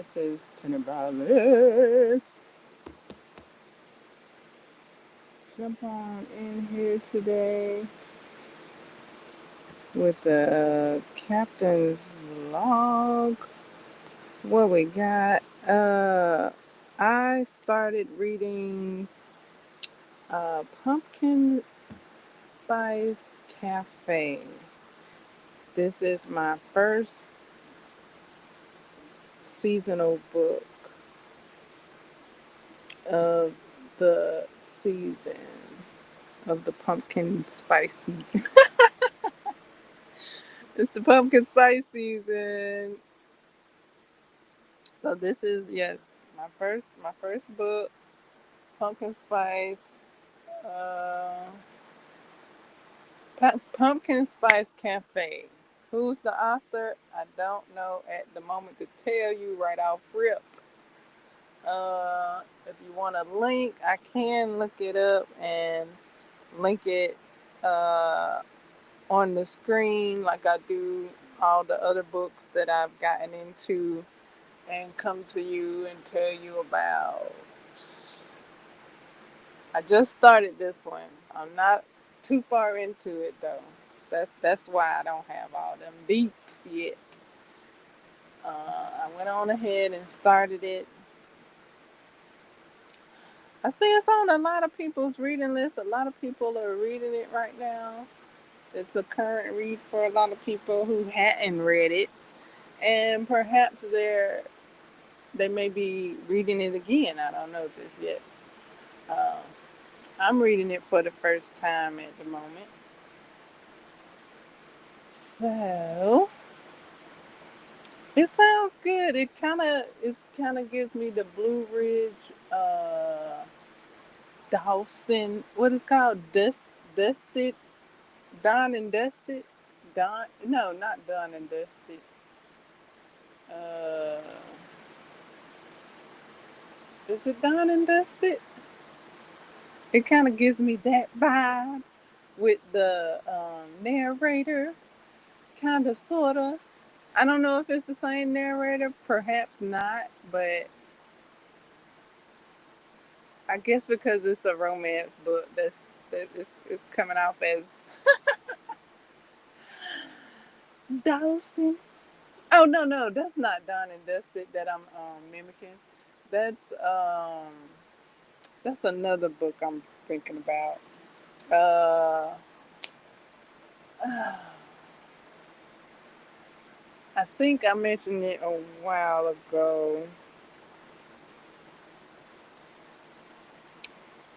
This is T1na Ba1ley. Jump on in here today with the captain's vlog. What we got? I started reading Pumpkin Spice Cafe. This is my first seasonal book of the season of the pumpkin spice season. It's the pumpkin spice season. So this is, yes, my first book, Pumpkin Spice. Uh, Pumpkin Spice Cafe. Who's the author? I don't know at the moment to tell you right off rip. If you want a link, I can look it up and link it uh, on the screen like I do all the other books that I've gotten into and come to you and tell you about. I just started this one. I'm not too far into it though. That's why I don't have all them beeps yet. I went on ahead and started it. I see it's on a lot of people's reading list. A lot of people are reading it right now. It's a current read for a lot of people who hadn't read it, and perhaps they may be reading it again. I don't know just yet. Um, I'm reading it for the first time at the moment. So it sounds good. It kind of gives me the Blue Ridge, Dawson. What is called Dusted, Don and Dusted. Don, no, not Don and Dusted. Uh, is it Don and Dusted? It kind of gives me that vibe with the narrator, kind of, sort of. I don't know if it's the same narrator, perhaps not, but I guess because it's a romance book, it's coming off as Dawson. Oh no, that's not Don and Dusted that I'm mimicking. That's um that's another book I'm thinking about. Uh, I think I mentioned it a while ago.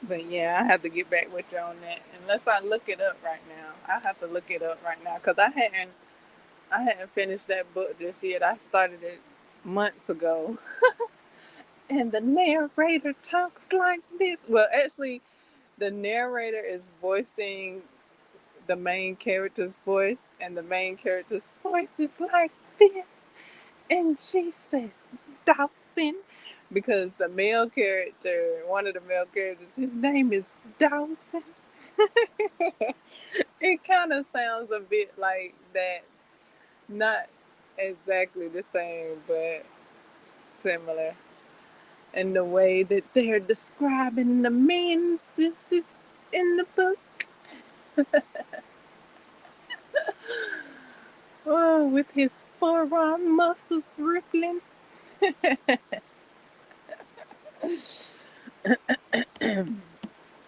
But yeah, I have to get back with you on that. Unless I look it up right now, I have to look it up right now because I hadn't finished that book just yet. I started it months ago, and the narrator talks like this. Well, actually, the narrator is voicing the main character's voice, and the main character's voice is like this, and she says, "Dawson." Because the male character, one of the male characters, his name is Dawson. It kind of sounds a bit like that. Not exactly the same, but similar. And the way that they're describing the men is in the book. Oh, with his forearm muscles rippling.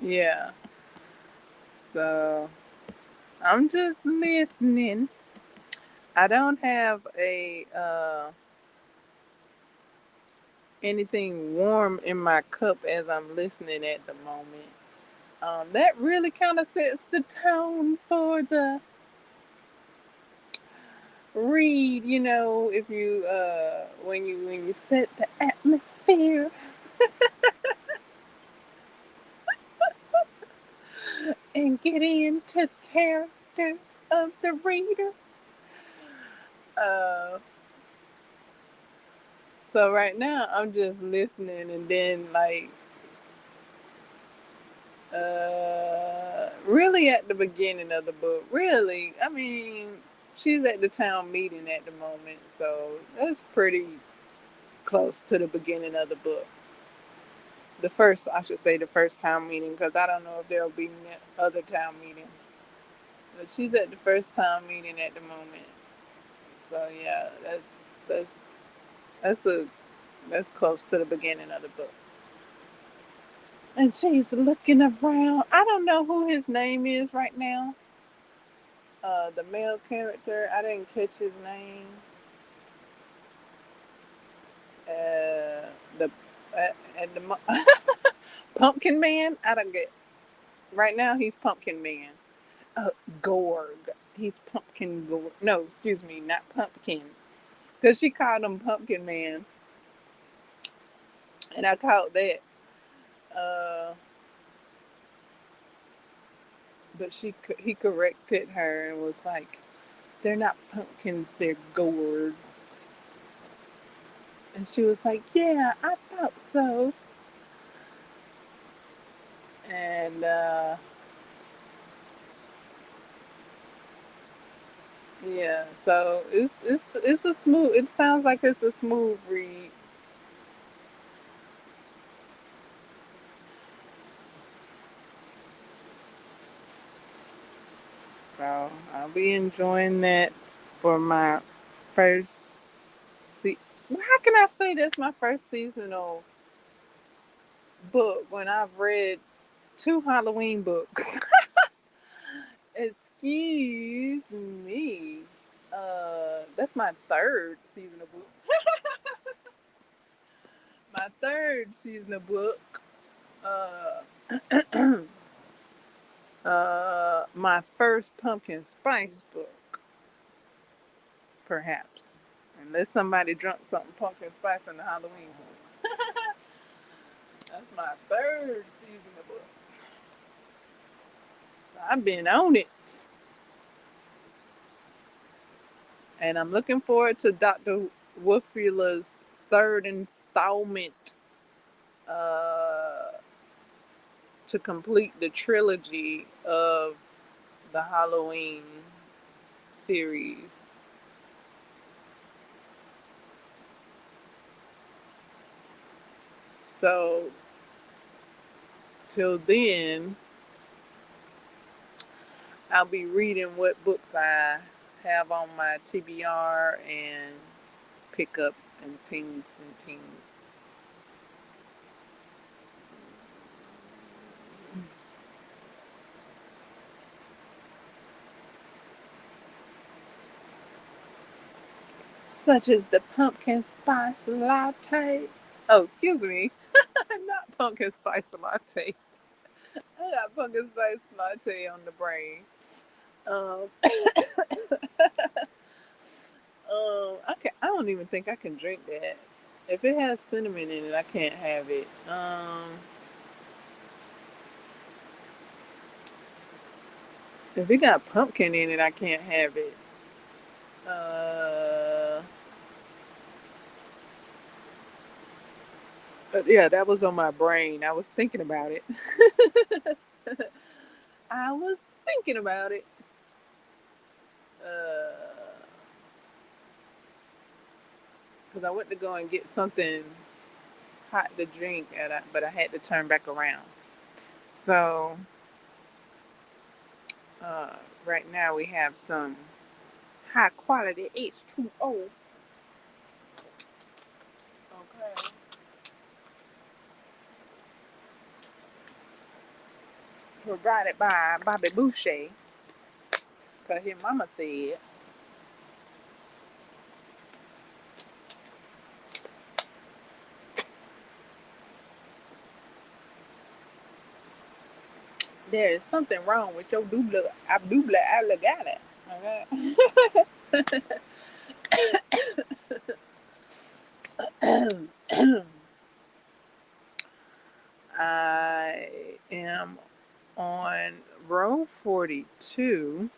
Yeah. So I'm just listening. I don't have a anything warm in my cup as I'm listening at the moment. That really kind of sets the tone for the read. If you when you set the atmosphere and get into the character of the reader. Uh, so right now I'm just listening, and then like really at the beginning of the book. Really, I mean, she's at the town meeting at the moment, so that's pretty. close to the beginning of the book. The first, I should say, the first town meeting, because I don't know if there'll be other town meetings. But she's at the first town meeting at the moment. So yeah, that's that's a that's close to the beginning of the book. And she's looking around. I don't know who his name is right now. The male character. I didn't catch his name. The and the Pumpkin Man. I don't get. Right now he's Pumpkin Man. Gorg. He's Pumpkin Gorg. No, excuse me, not Pumpkin. Because she called him Pumpkin Man, and I called that. Uh, but he corrected her and was like, "They're not pumpkins, they're gourds." And she was like, "Yeah, I thought so." And yeah, so it's a smooth. It sounds like it's a smooth read. So I'll be enjoying that for my first see. How can I say that's my first seasonal book when I've read two Halloween books? Excuse me. That's my third seasonal book. My third seasonal book. Uh, my first pumpkin spice book, perhaps. Unless somebody drunk something pumpkin spice in the Halloween books. That's my third seasonal book. I've been on it. And I'm looking forward to Dr. Wolfula's third installment uh, to complete the trilogy of the Halloween series. So, till then, I'll be reading what books I have on my TBR and pick up and things and things. Such as the pumpkin spice latte. Oh, excuse me. Not pumpkin spice latte. I got pumpkin spice latte on the brain. Um, I don't even think I can drink that. If it has cinnamon in it, I can't have it. If it got pumpkin in it, I can't have it. Uh, yeah, that was on my brain. I was thinking about it. I was thinking about it. Because I went to go and get something hot to drink, but I had to turn back around. So uh, right now we have some high quality H2O. Okay. Provided by Bobby Boucher. Because his mama said. There is something wrong with your abdubla alligator. Okay. I am on row 42.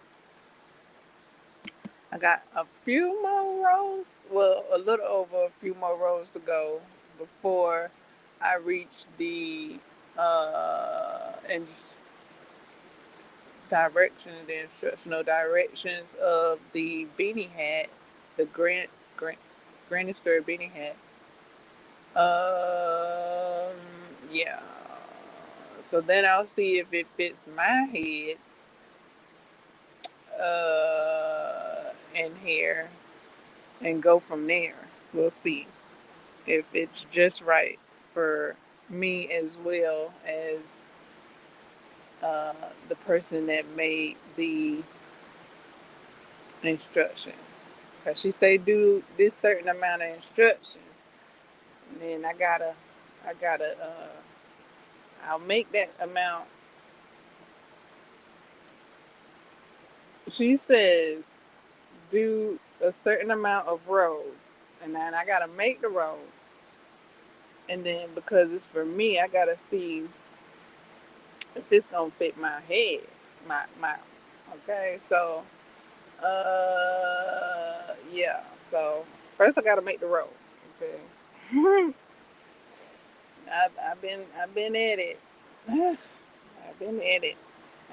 I got a few more rows, well, a little over a few more rows to go before I reach the and the instructional directions of the beanie hat, the Granny Square beanie hat. Yeah. So then I'll see if it fits my head in here and go from there. We'll see if it's just right for me as well as the person that made the instructions. Cause she say do this certain amount of instructions, and then I'll make that amount. She says do a certain amount of rows, and then I gotta make the rows, and then because it's for me, I gotta see if it's gonna fit my head, my. Okay, so yeah. So first I gotta make the rows. Okay. I've been at it. I've been at it.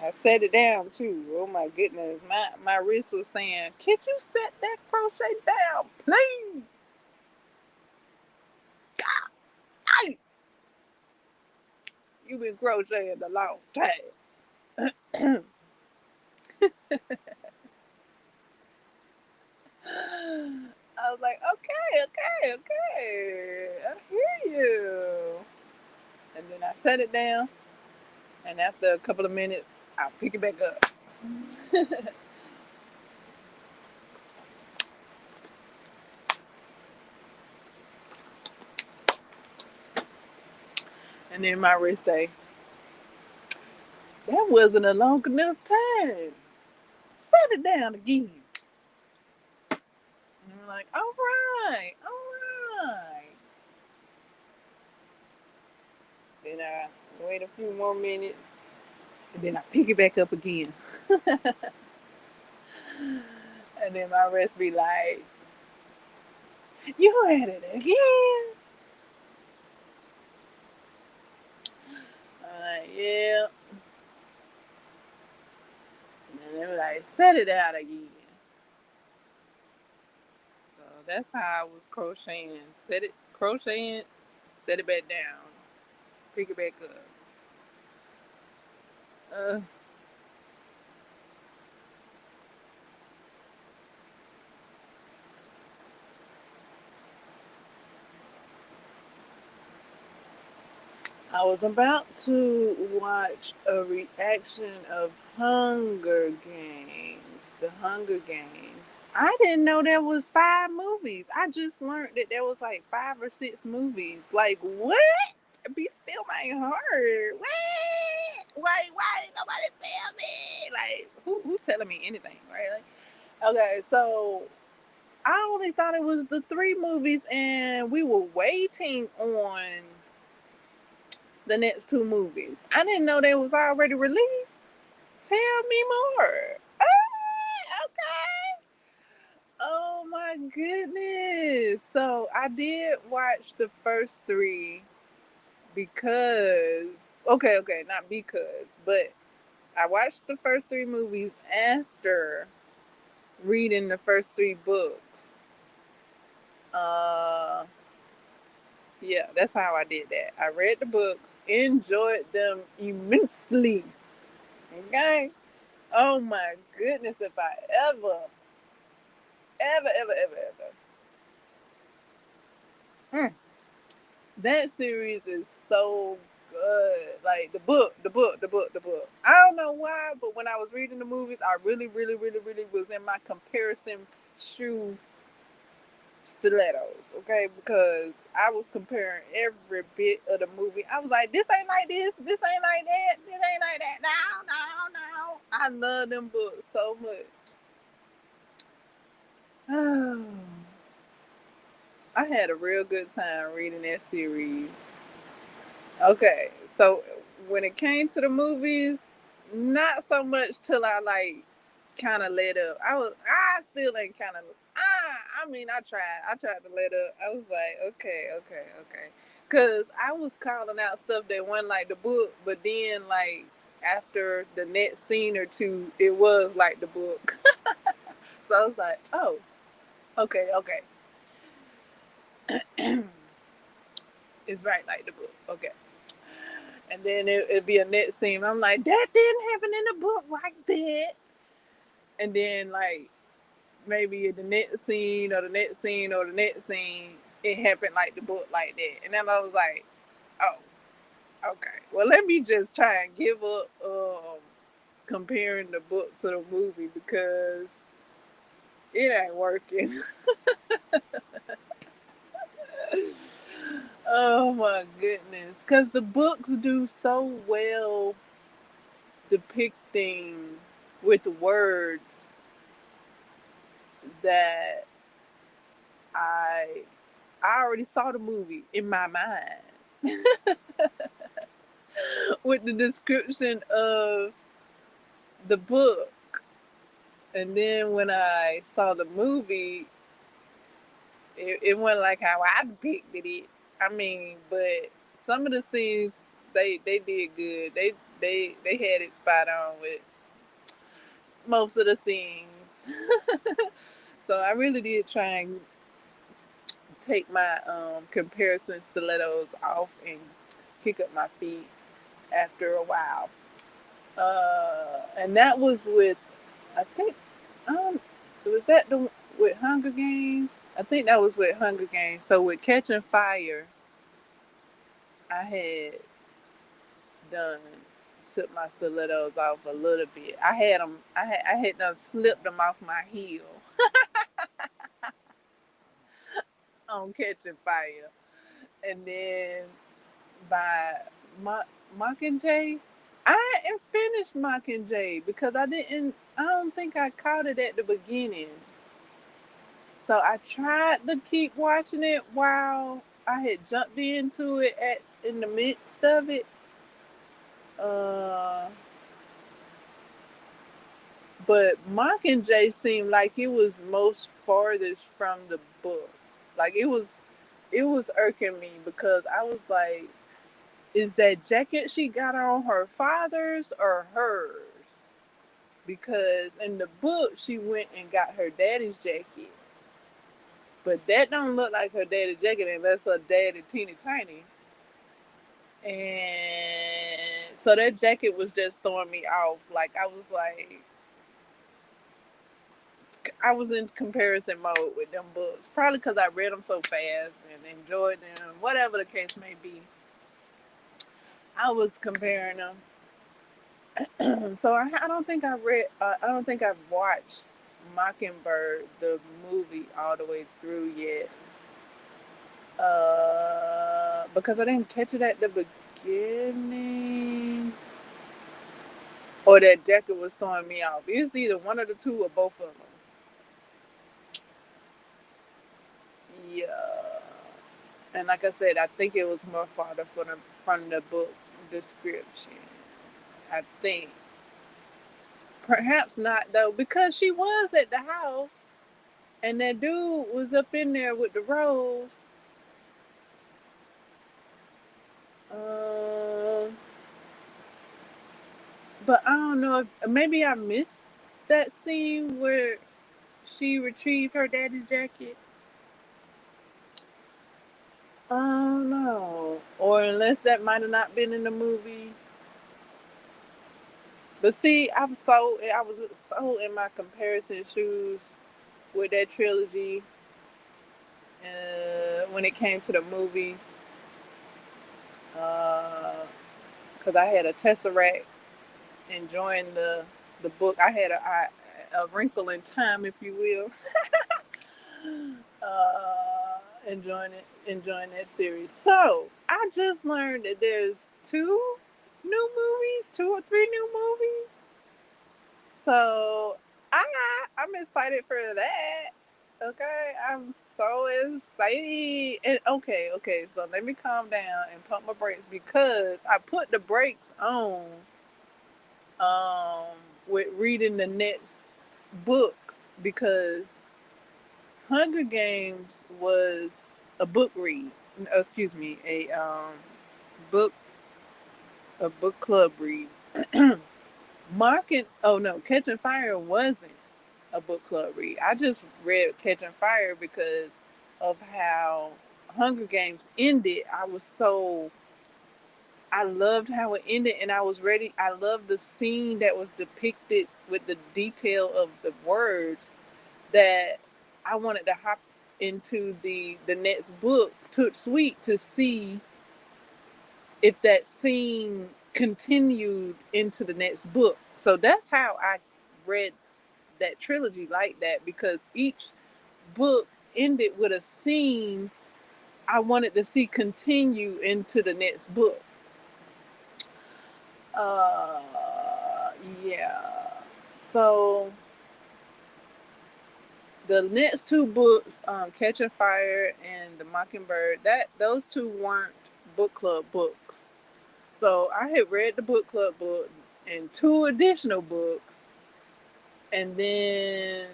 I set it down too. Oh my goodness, my wrist was saying, "Can you set that crochet down, please?" God, I, you've been crocheting a long time. I was like, okay, I hear you. And then I set it down, and after a couple of minutes, I'll pick it back up. And then my wrist say, that wasn't a long enough time. Set it down again. And I'm like, all right. Then I wait a few more minutes, and then I pick it back up again. And then my wrist be like, you at it again? I'm like, yeah. And they were like, set it out again. So that's how I was crocheting. Crocheting, set it back down, pick it back up. Uh, I was about to watch a reaction of Hunger Games. The Hunger Games. I didn't know there was 5 movies. I just learned that there was like 5 or 6 movies. Like what? Be still my heart. What? Why ain't nobody tell me? Like who telling me anything, right? Like, okay, so I only thought it was the 3 movies, and we were waiting on the next 2 movies. I didn't know they was already released. Tell me more. Okay. Oh my goodness. So I did watch the first 3 because not because, but I watched the first 3 movies after reading the first 3 books. Uh yeah, that's how I did that. I read the books, enjoyed them immensely. Okay. Oh my goodness, if I ever. Mm, that series is so good. Like the book. I don't know why, but when I was reading the movies, I really was in my comparison shoe stilettos, okay? Because I was comparing every bit of the movie. I was like, this ain't like this ain't like that, this ain't like that. No. I love them books so much. I had a real good time reading that series. Okay, so when it came to the movies, not so much till I like kind of let up. I still ain't kind of. I mean, I tried to let up. I was like, okay, because I was calling out stuff that wasn't like the book, but then like after the next scene or two, it was like the book. So I was like, oh, okay. It's right like the book. Okay. And then it'd be a next scene. I'm like, that didn't happen in the book like that. And then like maybe the next scene or the next scene or the next scene, it happened like the book like that. And then I was like, oh, okay. Well, let me just try and give up comparing the book to the movie because it ain't working. Oh my goodness. Because the books do so well depicting with words that I I already saw the movie in my mind with the description of the book. And then when I saw the movie, it wasn't like how I depicted it. I mean, but some of the scenes they did good. They had it spot on with most of the scenes. So I really did try and take my comparison stilettos off and kick up my feet after a while. And that was with, I think, was that the with Hunger Games? I think that was with Hunger Games. So with Catching Fire, I had done took my stilettos off a little bit. I had them. I had done slipped them off my heel on Catching Fire, and then by Mockingjay, I didn't finish Mockingjay because I didn't. I don't think I caught it at the beginning. So I tried to keep watching it while I had jumped into it in the midst of it. Uh, but Mockingjay seemed like it was most farthest from the book. Like it was irking me because I was like, is that jacket she got on her father's or hers? Because in the book she went and got her daddy's jacket. But that don't look like her daddy's jacket unless her daddy teeny tiny. And so that jacket was just throwing me off. Like I was in comparison mode with them books. Probably because I read them so fast and enjoyed them. Whatever the case may be. I was comparing them. So I don't think I read. I don't think I've watched Mockingbird the movie all the way through yet. Because I didn't catch it at the beginning, or that jacket was throwing me off. It's either one of the two or both of them. Yeah, and like I said, I think it was more farther from the book description. I think perhaps not though, because she was at the house, and that dude was up in there with the rose. Um, but I don't know if maybe I missed that scene where she retrieved her daddy's jacket. I don't know, or unless that might have not been in the movie. But see, I was so in my comparison shoes with that trilogy when it came to the movies, because I had a Tesseract enjoying the book. I had a wrinkle in time, if you will, enjoying that series. So I just learned that there's two or three new movies. So I I'm excited for that. Okay, I'm so excited. And okay. So let me calm down and pump my brakes because I put the brakes on um with reading the next books because Hunger Games was a book read. Excuse me, book a book club read. Oh no, Catching Fire wasn't a book club read. I just read Catching Fire because of how Hunger Games ended, I loved how it ended, and I was ready. I loved the scene that was depicted with the detail of the words that I wanted to hop into the next book, Took Sweet, to see if that scene continued into the next book. So that's how I read that trilogy like that, because each book ended with a scene I wanted to see continue into the next book. Uh, yeah. So the next two books, Catching Fire and The Mockingbird, that those two weren't book club books. So I had read the book club book and two additional books, and then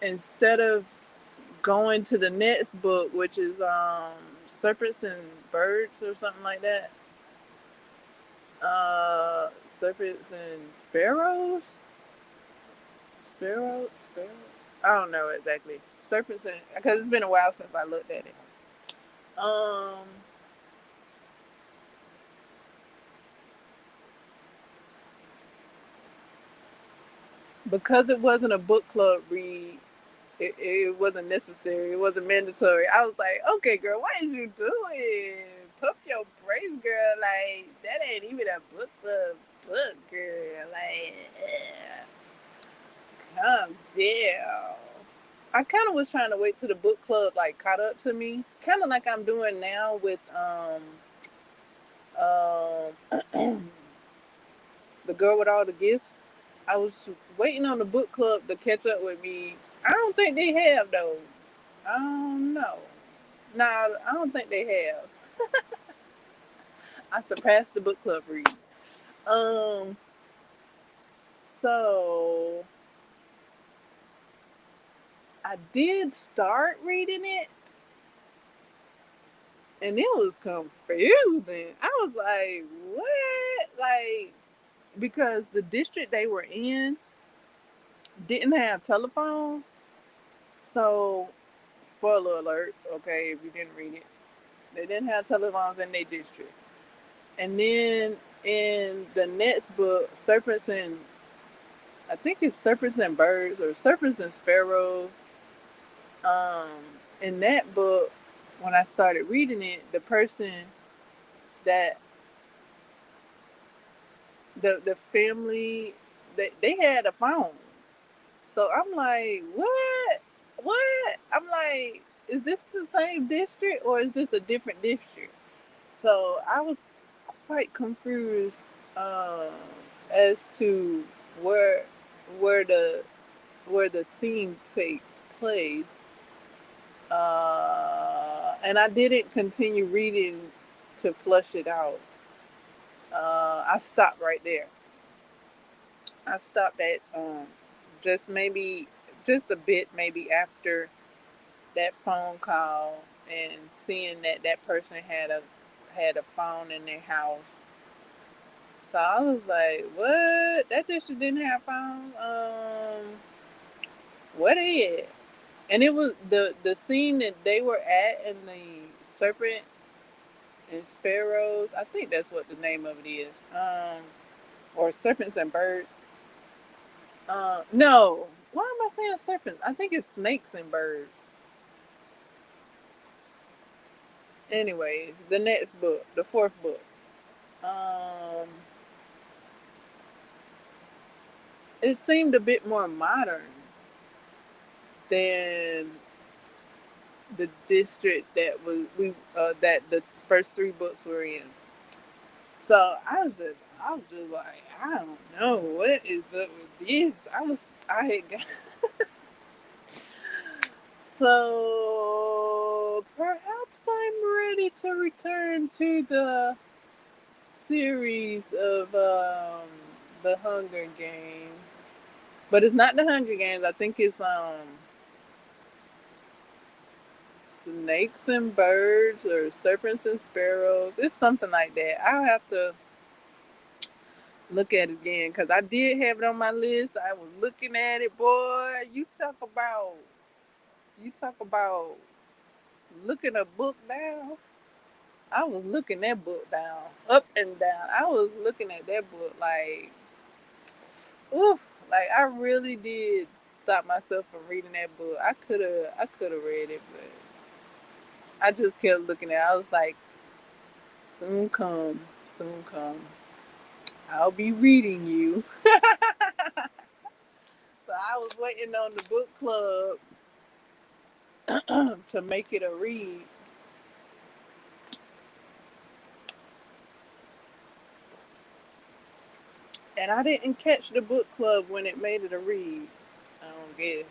instead of going to the next book, which is Serpents and Birds or something like that, Serpents and Sparrows. I don't know exactly. Serpents and, because it's been a while since I looked at it. Um, because it wasn't a book club read, it wasn't necessary. It wasn't mandatory. I was like, okay, girl, what is you doing? Pump your brakes, girl. Like, that ain't even a book club book, girl. Like, calm down. I kind of was trying to wait till the book club like caught up to me, kind of like I'm doing now with the girl with all the gifts. I was waiting on the book club to catch up with me. I don't think they have though. I don't know. Nah, I don't think they have. I surpassed the book club read. Um, so I did start reading it, and it was confusing. I was like, what? Like, because the district they were in didn't have telephones. So, spoiler alert, okay, if you didn't read it, they didn't have telephones in their district. And then in the next book, Serpents and, I think it's Serpents and Birds or Serpents and Sparrows. Um, in that book, when I started reading it, the person that the family, they had a phone. So I'm like, what? What? I'm like, is this the same district or is this a different district? So I was quite confused um, as to where where the where the scene takes place. And I didn't continue reading to flush it out. I stopped right there. I stopped at just maybe just a bit, maybe after that phone call and seeing that that person had a phone in their house. So I was like, "What? That district didn't have phones? What is?" And it was the scene that they were at in the Serpent and Sparrows. I think that's what the name of it is. Or Serpents and Birds. No. Why am I saying serpents? I think it's snakes and birds. Anyways, the next book, the fourth book. Um, it seemed a bit more modern than the district that that the first three books were in. So I was just like, I don't know what is up with this. I had got so perhaps I'm ready to return to the series of the Hunger Games, but it's not the Hunger Games. I think it's Snakes and Birds or Serpents and Sparrows. It's something like that. I'll have to look at it again because I did have it on my list. I was looking at it, boy. You talk about looking a book down. I was looking that book down, up and down. I was looking at that book like, ooh, like I really did stop myself from reading that book. I could have read it, but I just kept looking at it. I was like, soon come, soon come. I'll be reading you. So I was waiting on the book club to make it a read. And I didn't catch the book club when it made it a read. I don't guess.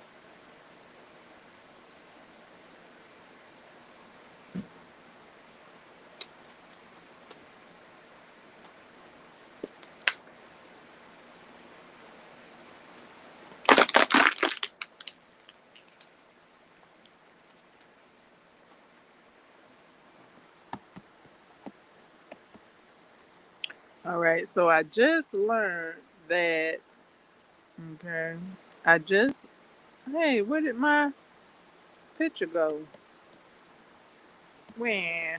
All right, so I just learned that. Okay, I just. Hey, where did my picture go? When?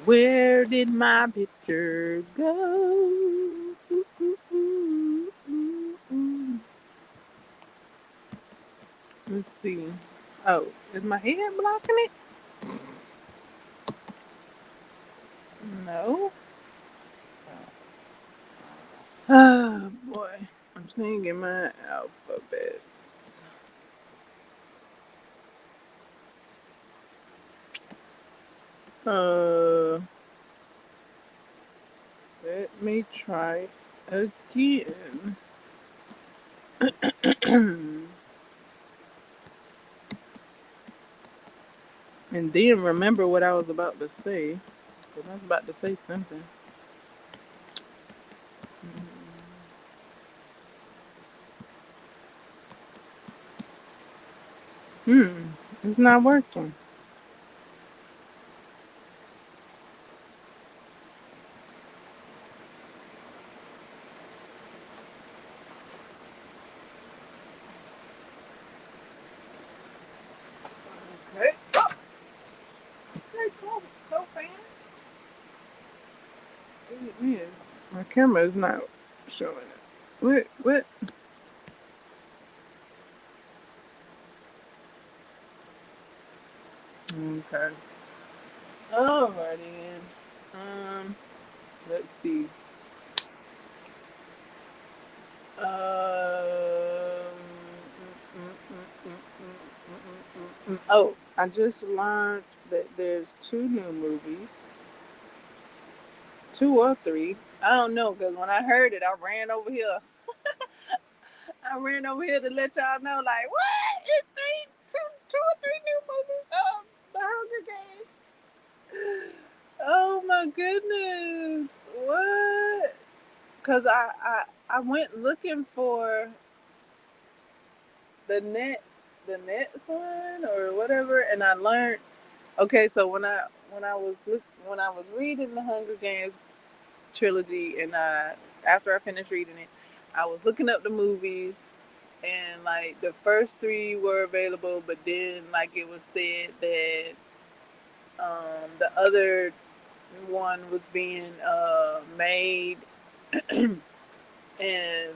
Where did my picture go? Let's see. Oh, is my head blocking it? No. Oh boy, I'm singing my alphabets. Uh, let me try again. And then remember what I was about to say. Because I was about to say something. It's not working. Okay. Oh, okay, go, fan. It is. My camera is not showing it. What? Okay. Alrighty then. Let's see. Oh, I just learned that there's two new movies, two or three. I don't know because when I heard it, I ran over here. I ran over here to let y'all know, like, what? It's two or three new movies of the Hunger Games. Oh my goodness! What? Because I went looking for the net the next one or whatever, and I learned. Okay, so when I was reading the Hunger Games trilogy, and after I finished reading it, I was looking up the movies, and like the first three were available, but then like it was said that the other one was being made, and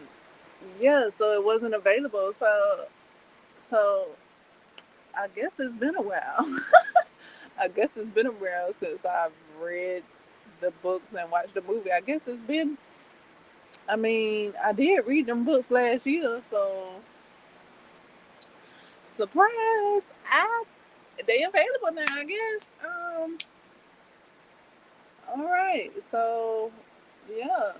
yeah, so it wasn't available. So I guess it's been a while. I guess it's been a while since I've read the books and watched the movie. I guess it's been. I mean, I did read them books last year, so surprise! I they available now. I guess. All right. So yeah,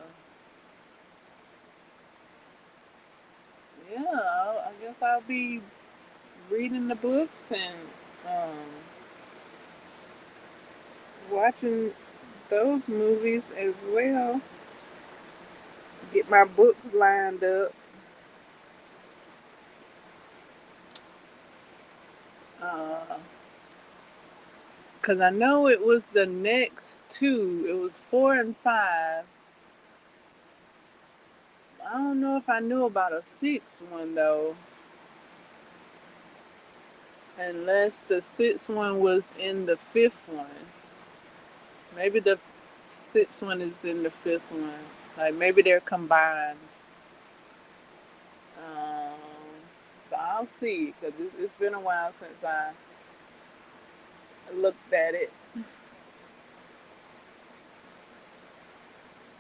yeah. I guess I'll be reading the books and um, watching those movies as well. Get my books lined up. Because I know it was the next two. It was 4 and 5. I don't know if I knew about a sixth one though, unless the sixth one was in the fifth one. Maybe the sixth one is in the fifth one. Like maybe they're combined. Um, so I'll see because it's been a while since I looked at it.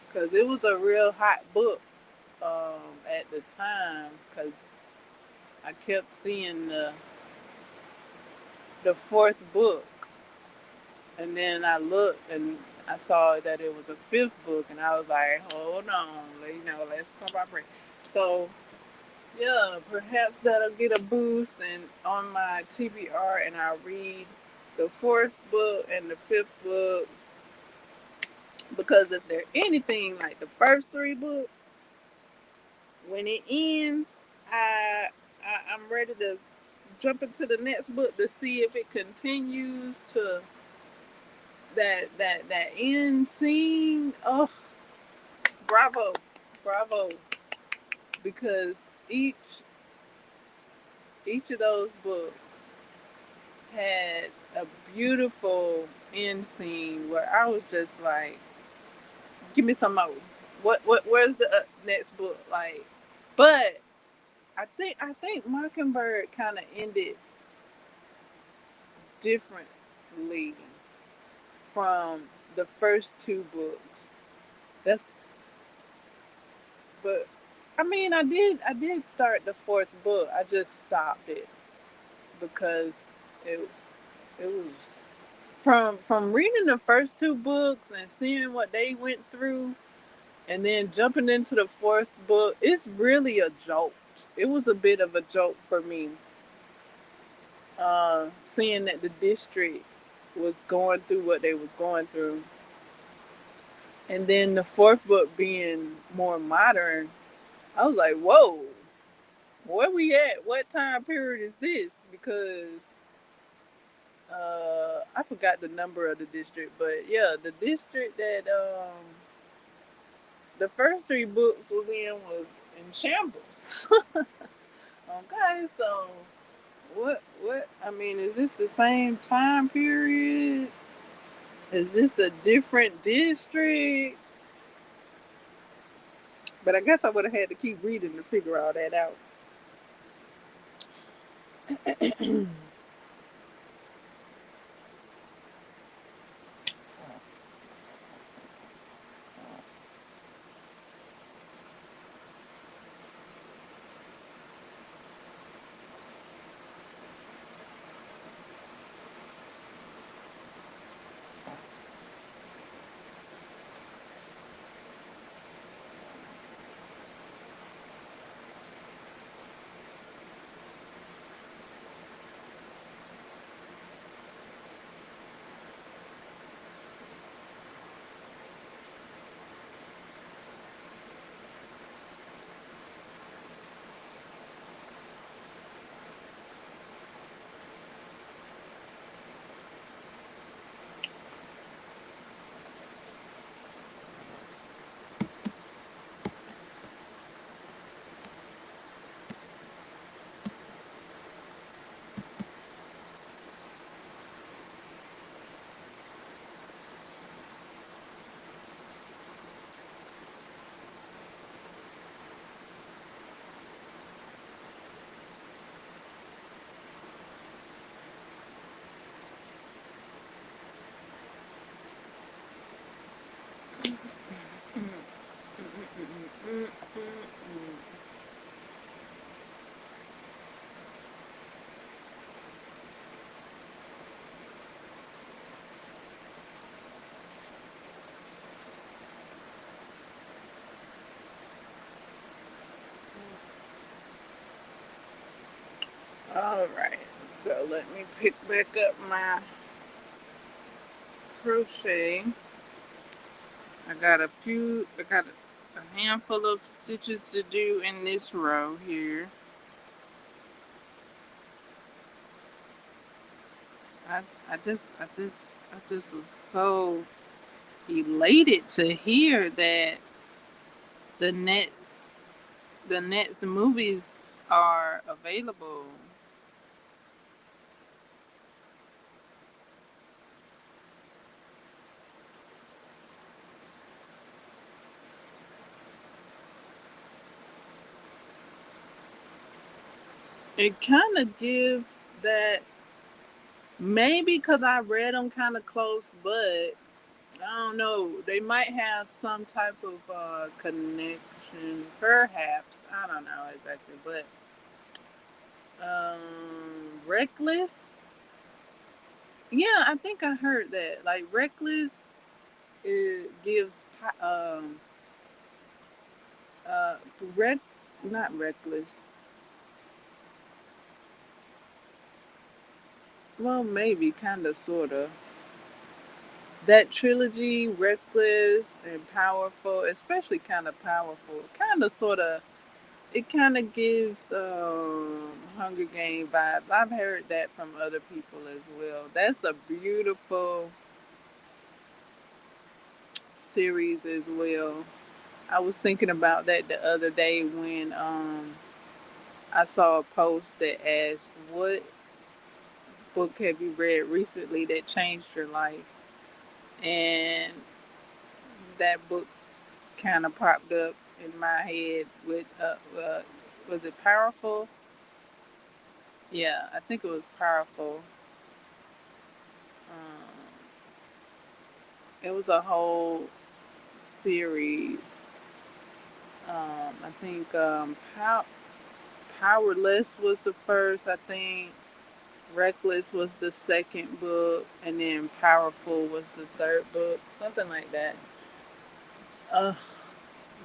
Because it was a real hot book at the time. Because I kept seeing the fourth book, and then I looked and I saw that it was a fifth book, and I was like, hold on, let's pump our brakes. So yeah, perhaps that'll get a boost and on my TBR, and I'll read the fourth book and the fifth book, because if they're anything like the first three books, when it ends, I'm ready to jump into the next book to see if it continues to that end scene. Oh, bravo, bravo! Because each each of those books had a beautiful end scene where I was just like, give me some more. Where's the next book? Like, but I think Mockingbird kind of ended differently from the first two books. That's but I mean I did start the fourth book. I just stopped it because it it was from reading the first two books and seeing what they went through, and then jumping into the fourth book. It's really a joke. It was a bit of a joke for me, seeing that the district was going through what they was going through, and then the fourth book being more modern. I was like, whoa, where we at? What time period is this? Because I forgot the number of the district, but yeah, the district that the first three books was in shambles. Okay, so what I mean, is this the same time period? Is this a different district? But I guess I would have had to keep reading to figure all that out. All right, so let me pick back up my crochet. I got a handful of stitches to do in this row here. I, I just was so elated to hear that the next, the next movies are available. It kind of gives that maybe because I read them kind of close, but I don't know. They might have some type of connection, perhaps. I don't know exactly, but Reckless. Yeah, I think I heard that. Like Reckless, it gives uh rec not Reckless. Well, maybe kind of, sort of. That trilogy, Reckless and Powerful, especially kind of Powerful, kind of, sort of. It kind of gives Hunger Game vibes. I've heard that from other people as well. That's a beautiful series as well. I was thinking about that the other day when I saw a post that asked, "What book have you read recently that changed your life?" And that book kind of popped up in my head with was it Powerful? Yeah, I think it was Powerful. Um, it was a whole series. I think Powerless was the first. I think Reckless was the second book, and then Powerful was the third book, something like that. Ugh,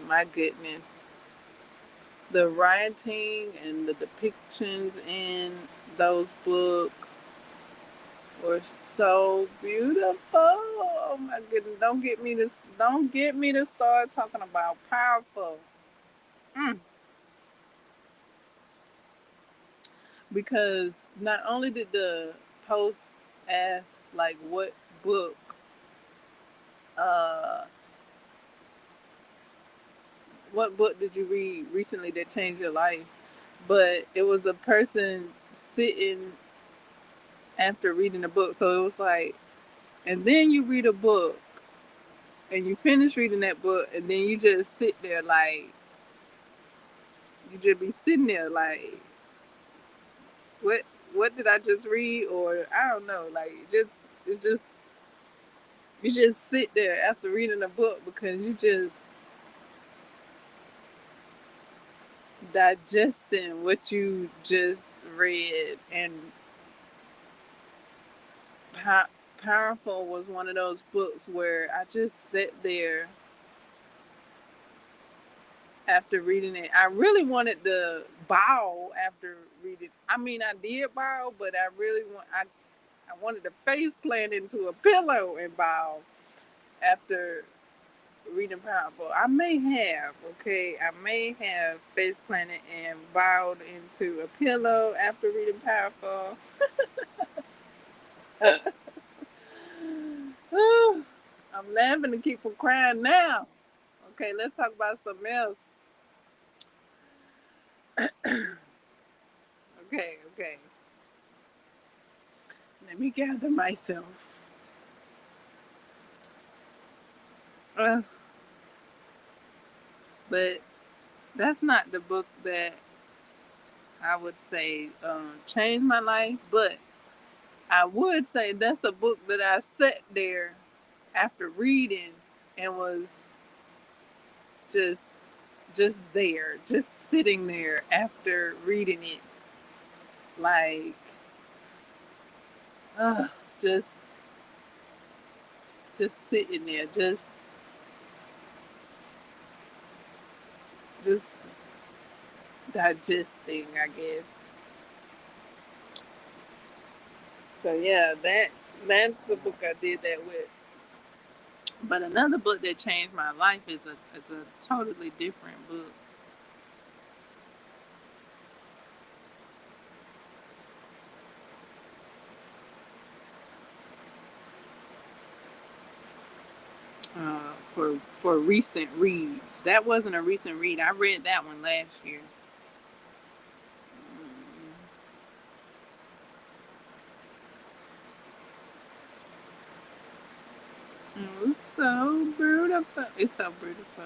my goodness. The writing and the depictions in those books were so beautiful. Oh my goodness! Don't get me to start talking about Powerful. Mm. Because not only did the post ask like book uh what book did you read recently that changed your life, but it was a person sitting after reading a book. So it was like, and then you read a book and you finish reading that book, and then you just sit there like, you just be sitting there like, what what did I just read? Or I don't know, like it just you just sit there after reading a book because you just digesting what you just read. And po- Powerful was one of those books where I just sat there after reading it. I really wanted to bow after reading. I mean, I did bow, but I wanted to face plant into a pillow and bow after reading Powerful. I may have, okay, I may have face planted and bowed into a pillow after reading Powerful. I'm laughing to keep from crying now. Okay, let's talk about something else. Okay, okay. Let me gather myself. Uh, but that's not the book that I would say changed my life. But I would say that's a book that I sat there after reading and was just there, just sitting there after reading it, like uh, just sitting there, just digesting, I guess. So yeah, that's the book I did that with. But another book that changed my life is a totally different book. for recent reads. That wasn't a recent read. I read that one last year. It's so beautiful. It's so beautiful.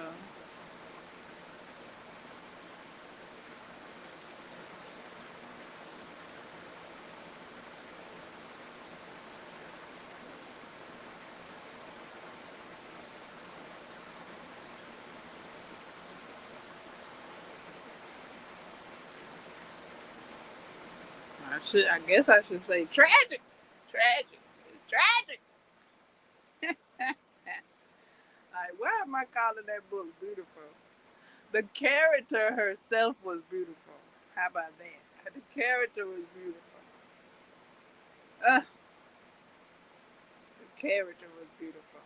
I guess I should say tragic. Tragic. It's tragic. Like, why am I calling that book beautiful? The character herself was beautiful. How about that? The character was beautiful. The character was beautiful.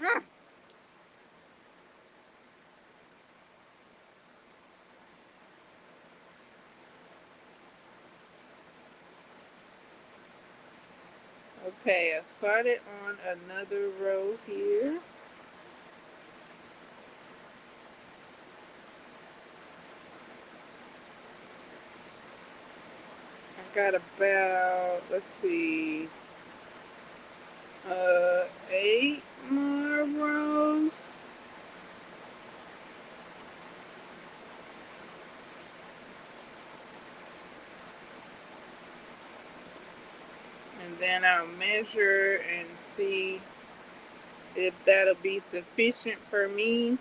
Mm. Okay, I started on another row here. I got about, let's see, 8 more rows. And then I'll measure and see if that'll be sufficient for me.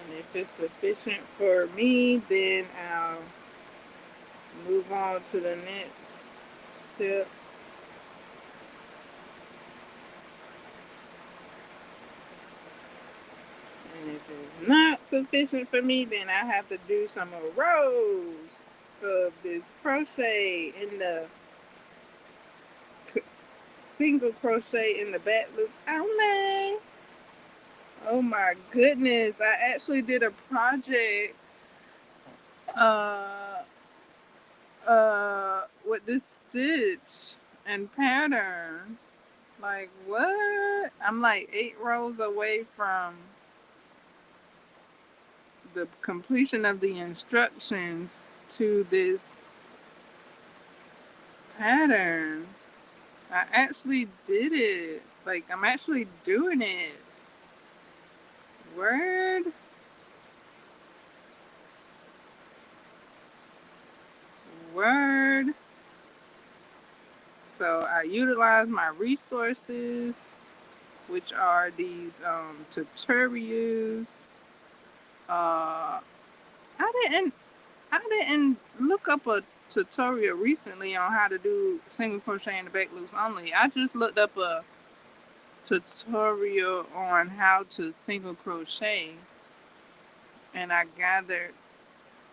And if it's sufficient for me, then I'll move on to the next step. And if it's not sufficient for me, then I have to do some more rows of this crochet in the single crochet in the back loops only. Oh my goodness, I actually did a project uh with this stitch and pattern. Like what? I'm like 8 rows away from the completion of the instructions to this pattern. I actually did it. Like I'm actually doing it. Word? Word? So I utilize my resources, which are these tutorials. Uh, I didn't look up a tutorial recently on how to do single crochet in the back loops only. I just looked up a tutorial on how to single crochet, and I gathered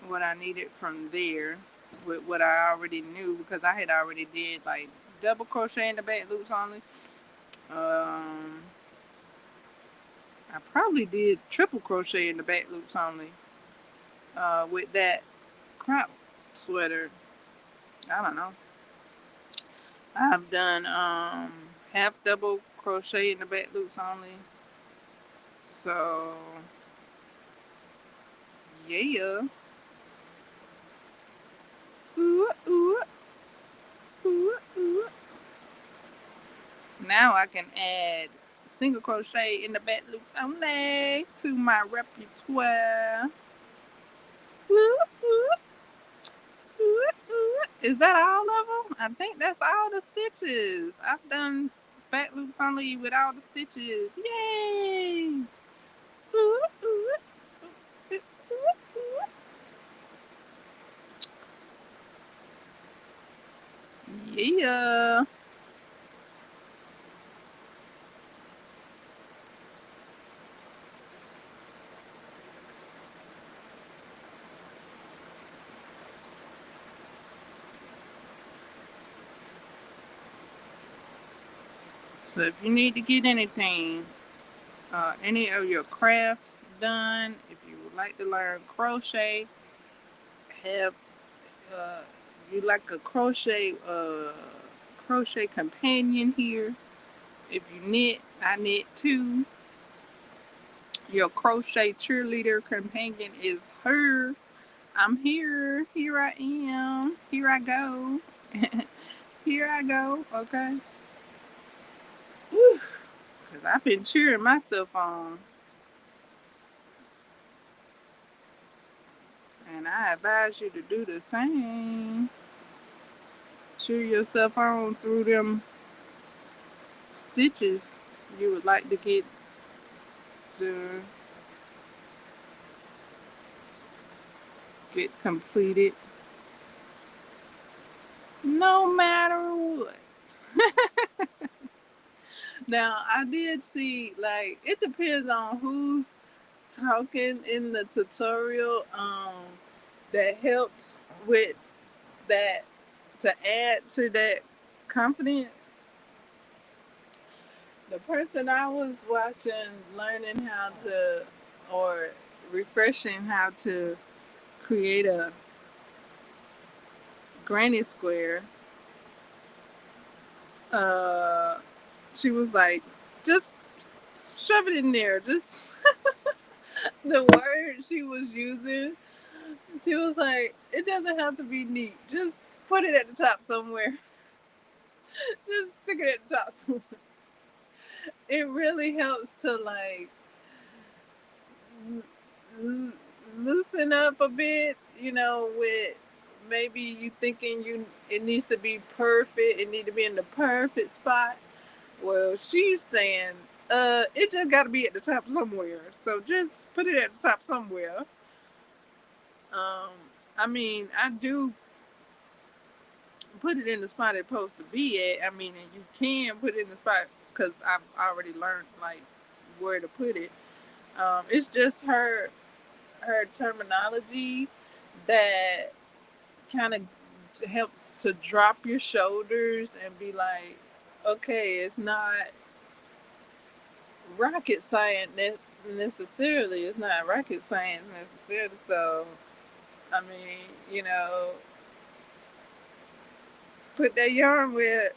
what I needed from there with what I already knew because I had already did like double crochet in the back loops only. I probably did triple crochet in the back loops only with that crop sweater. I don't know. I've done half double crochet in the back loops only. So yeah. Ooh, ooh, ooh, ooh. Now I can add single crochet in the back loops only to my repertoire. Ooh, ooh, ooh, ooh. Is that all of them? I think that's all the stitches. I've done back loops only with all the stitches. Yay! Ooh, ooh, ooh, ooh, ooh. Yeah. So if you need to get any of your crafts done, if you would like to learn crochet, have uh, you like a crochet companion here. If you knit, I knit too. Your crochet cheerleader companion is her. I'm here. Here I am. Here I go. Here I go. Okay. Because I've been cheering myself on. And I advise you to do the same. Cheer yourself on through them stitches you would like to to get completed. No matter what. Now I did see, like, it depends on who's talking in the tutorial, that helps with that, to add to that confidence. The person I was watching learning how to, or refreshing how to create a granny square, uh, she was like, just shove it in there. Just the word she was using, she was like, it doesn't have to be neat. Just put it at the top somewhere. Just stick it at the top somewhere. It really helps to, like, loosen up a bit, with maybe you thinking it needs to be perfect, it need to be in the perfect spot. Well, she's saying, it just got to be at the top somewhere. So just put it at the top somewhere. Um, I mean, I do put it in the spot it's supposed to be at. I mean, and you can put it in the spot because I've already learned, like, where to put it. It's just her terminology that kind of helps to drop your shoulders and be like, okay, it's not rocket science necessarily. It's not rocket science necessarily. So, I mean, put that yarn where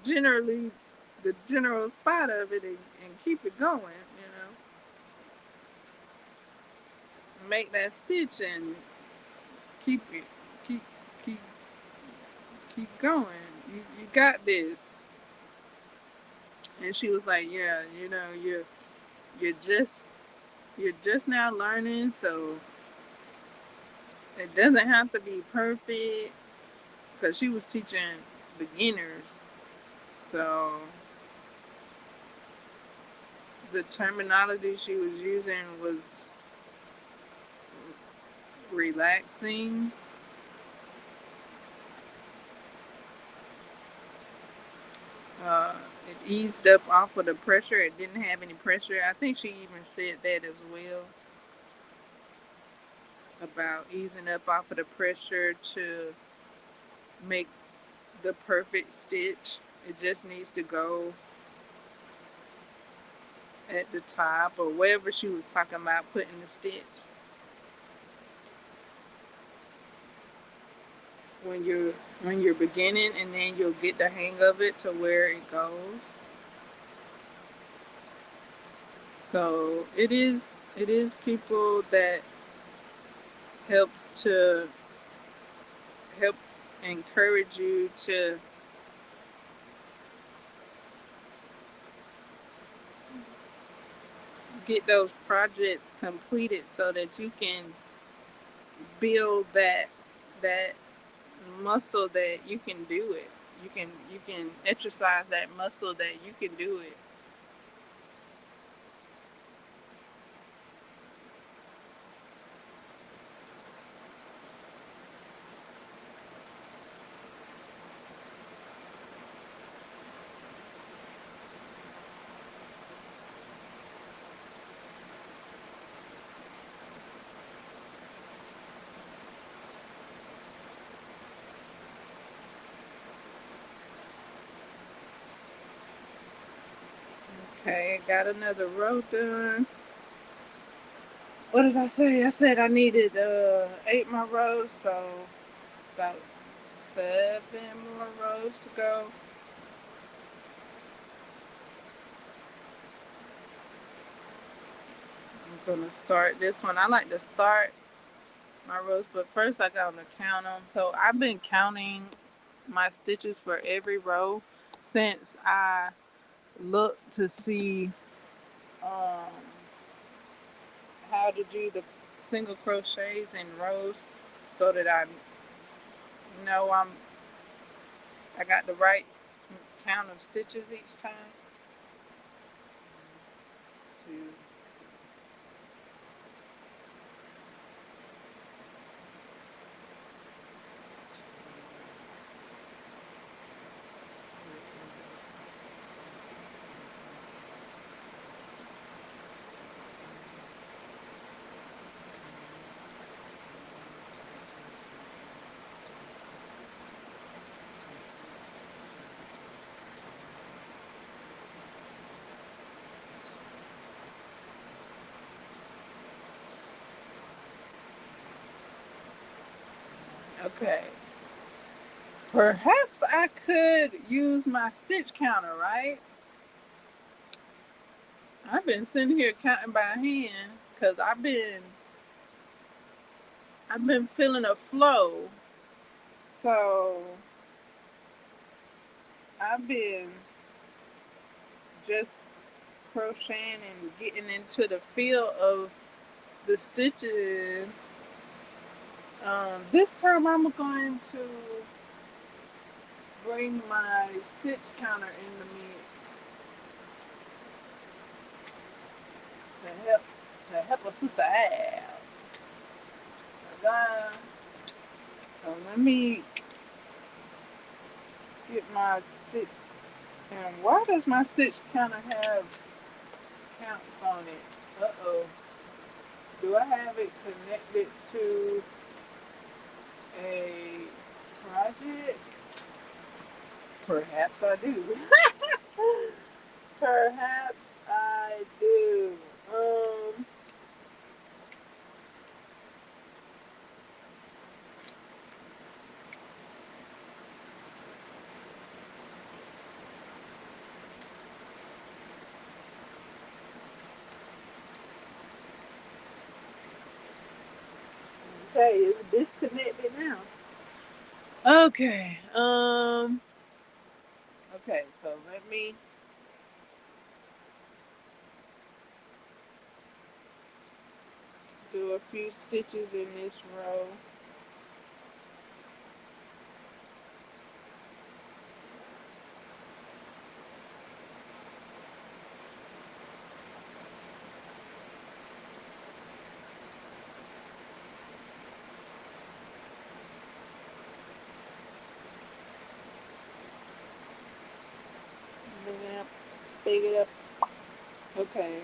generally the general spot of it, and keep it going. Make that stitch and keep it, keep, keep, keep going. You got this. And she was like, yeah, you're just you're just now learning, so it doesn't have to be perfect, because she was teaching beginners. So the terminology she was using was relaxing. It eased up off of the pressure. It didn't have any pressure. I think she even said that as well, about easing up off of the pressure to make the perfect stitch. It just needs to go at the top, or wherever she was talking about putting the stitch. When you're beginning, and then you'll get the hang of it to where it goes. So it is people that helps to help encourage you to get those projects completed, so that you can build that muscle that you can do it. You can exercise that muscle that you can do it. Okay, got another row done. What did I say? I said I needed 8 more rows, so about 7 more rows to go. I'm gonna start this one. I like to start my rows, but first I got to count them. So I've been counting my stitches for every row since I looked to see um, how to do the single crochets in rows, so that I know I got the right count of stitches each time. Two. Okay. Perhaps I could use my stitch counter, right? I've been sitting here counting by hand because I've been feeling a flow. So I've been just crocheting and getting into the feel of the stitches. This time I'm going to bring my stitch counter in the mix to help a sister out. So let me get my stitch. And why does my stitch counter have counts on it? Uh-oh. Do I have it connected to a project? Perhaps I do. Perhaps I do. Okay, it's disconnected now. Okay. Okay, so let me do a few stitches in this row. Bring it up, big it up. Okay.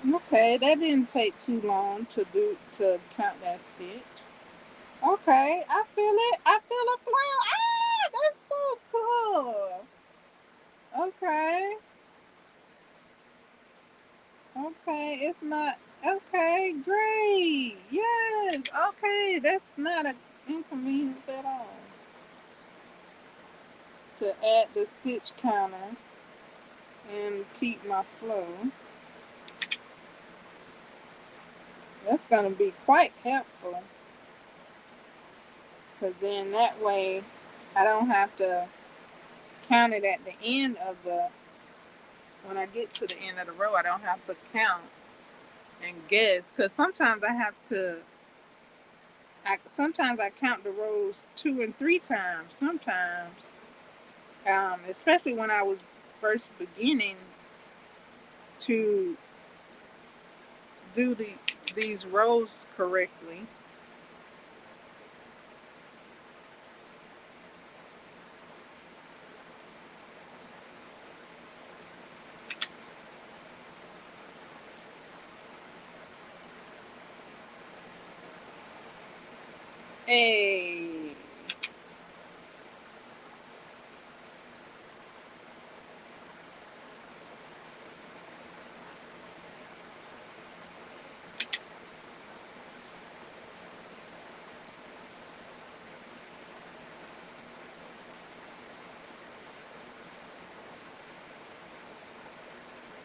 Okay, that didn't take too long to count that stitch. Okay, I feel it. I feel a flow. Ah, that's so cool. Okay, okay, it's not okay. Great. Yes. Okay, that's not an inconvenience at all. To add the stitch counter and keep my flow. That's gonna be quite helpful because then that way I don't have to count it at the end of the. When I get to the end of the row, I don't have to count and guess because sometimes I have to. Sometimes I count the rows 2 and 3 times. Sometimes, especially when I was first beginning to do these rows correctly. Hey.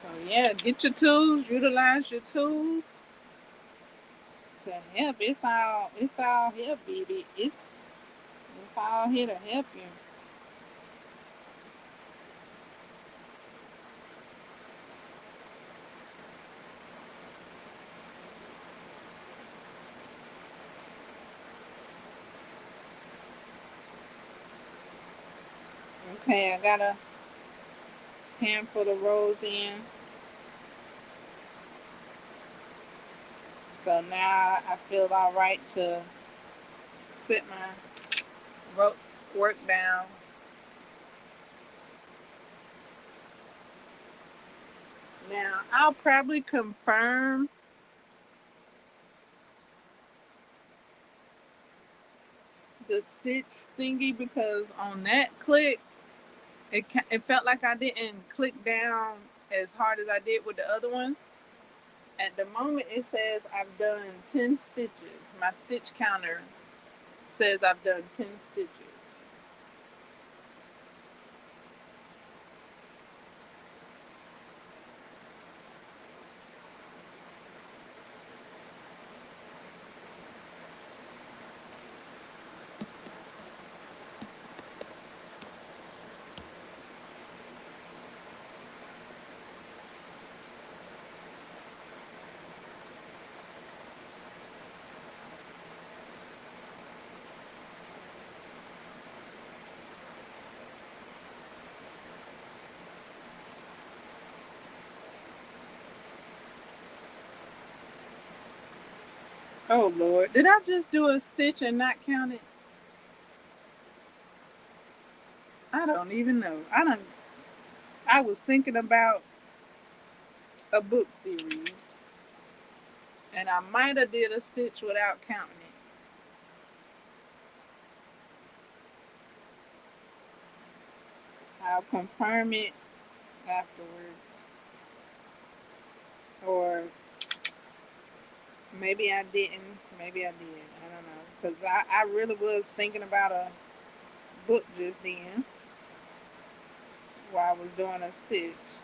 So yeah, get your tools, utilize your tools to help. It's all here, baby. It's all here to help you. Okay, I got a handful of rows in. So now I feel all right to set my work down. Now I'll probably confirm the stitch thingy because on that click, it felt like I didn't click down as hard as I did with the other ones. At the moment, it says I've done 10 stitches. My stitch counter says I've done 10 stitches. Oh Lord, did I just do a stitch and not count it? I don't even know. I was thinking about a book series, and I might have did a stitch without counting it. I'll confirm it afterwards, or maybe I didn't. Maybe I did. I don't know because I really was thinking about a book just then while I was doing a stitch.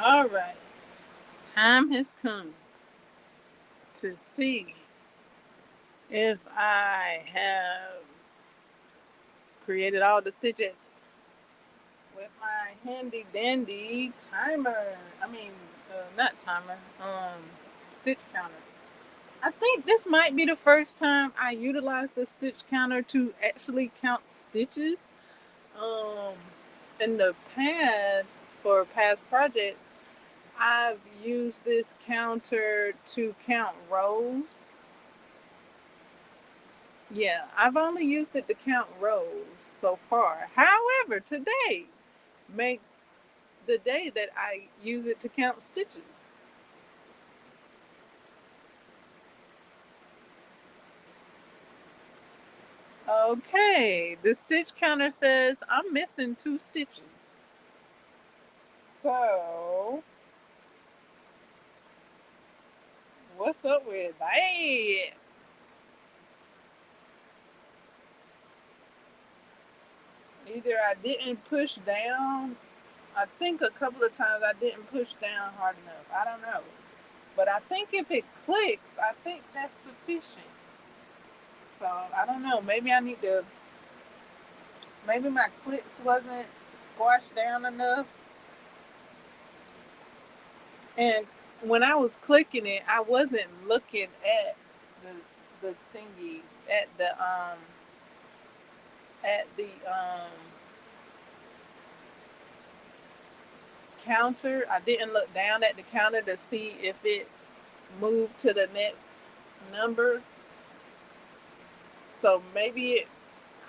All right. Time has come to see if I have created all the stitches with my handy dandy timer. I mean, not timer, stitch counter. I think this might be the first time I utilize the stitch counter to actually count stitches. Um, in the past, for past projects, I've used this counter to count rows. Yeah, I've only used it to count rows so far. However, today makes the day that I use it to count stitches. Okay, the stitch counter says I'm missing 2 stitches. So, what's up with that? Either I didn't push down, I think a couple of times I didn't push down hard enough. I don't know. But I think if it clicks, I think that's sufficient. So, I don't know. Maybe I need to, maybe my clicks wasn't squashed down enough. And when I was clicking it, I wasn't looking at the thingy at the counter. I didn't look down at the counter to see if it moved to the next number. So maybe it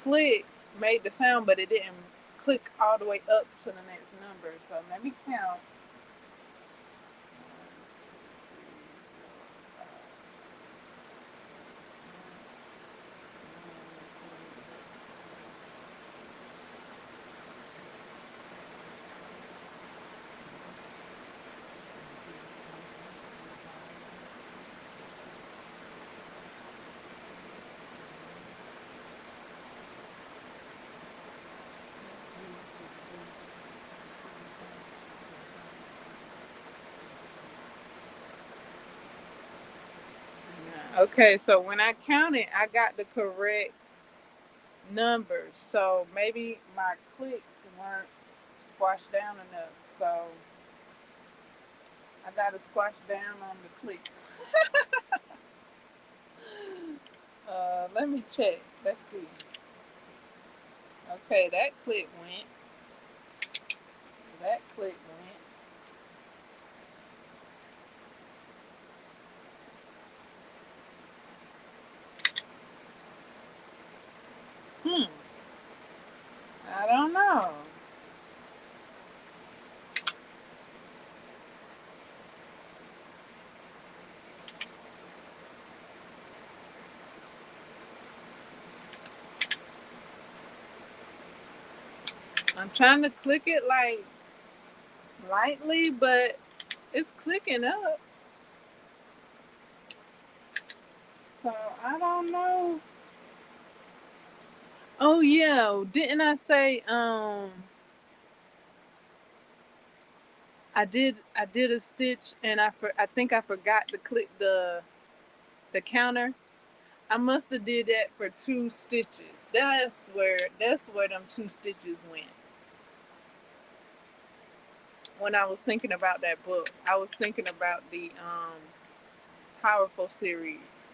clicked, made the sound, but it didn't click all the way up to the next number. So let me count. Okay, so when I counted, I got the correct numbers. So maybe my clicks weren't squashed down enough. So I got to squash down on the clicks. Let me check. Let's see. Okay, that click went. That click went. I don't know. I'm trying to click it like lightly, but it's clicking up. So I don't know. Oh yeah, didn't I say I did a stitch and I think I forgot to click the counter. I must have did that for 2 stitches. That's where them 2 stitches went. When I was thinking about that book, I was thinking about the Powerful series.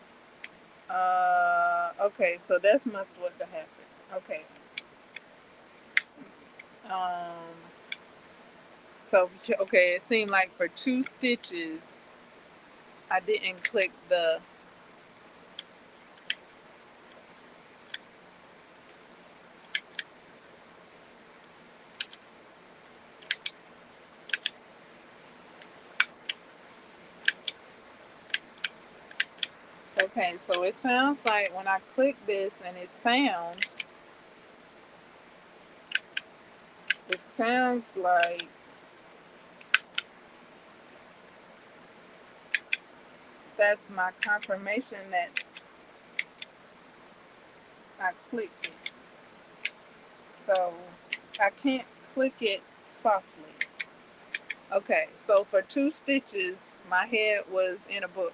Okay, so that's must what to happen. Okay. Um, so okay, it seemed like for 2 stitches, I didn't click the. Okay, so it sounds like when I click this and it sounds like that's my confirmation that I clicked it. So I can't click it softly. Okay, so for 2 stitches, my head was in a book.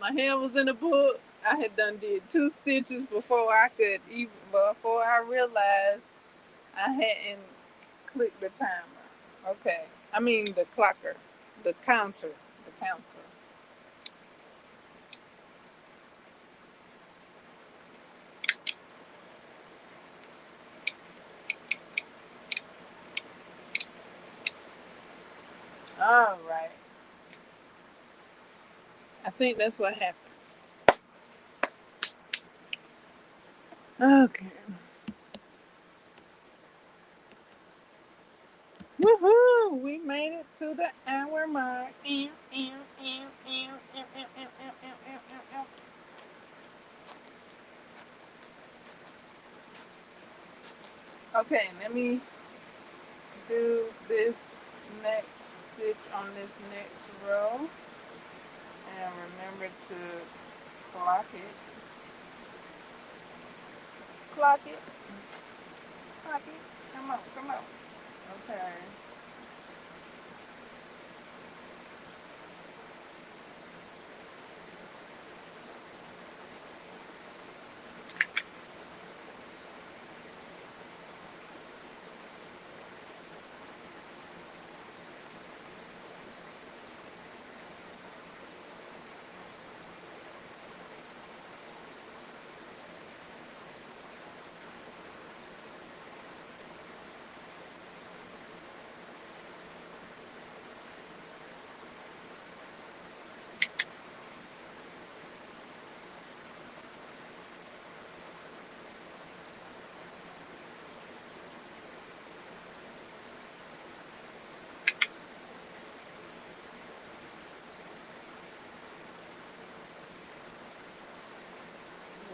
My head was in a book. I had done did 2 stitches before I realized I hadn't clicked the timer. Okay, I mean the clocker, the counter, the counter. All right, I think that's what happened. Okay. Woohoo! We made it to the hour mark. Okay, let me do this next stitch on this next row and remember to clock it. Clock it. Clock it. Come on, come on. Okay.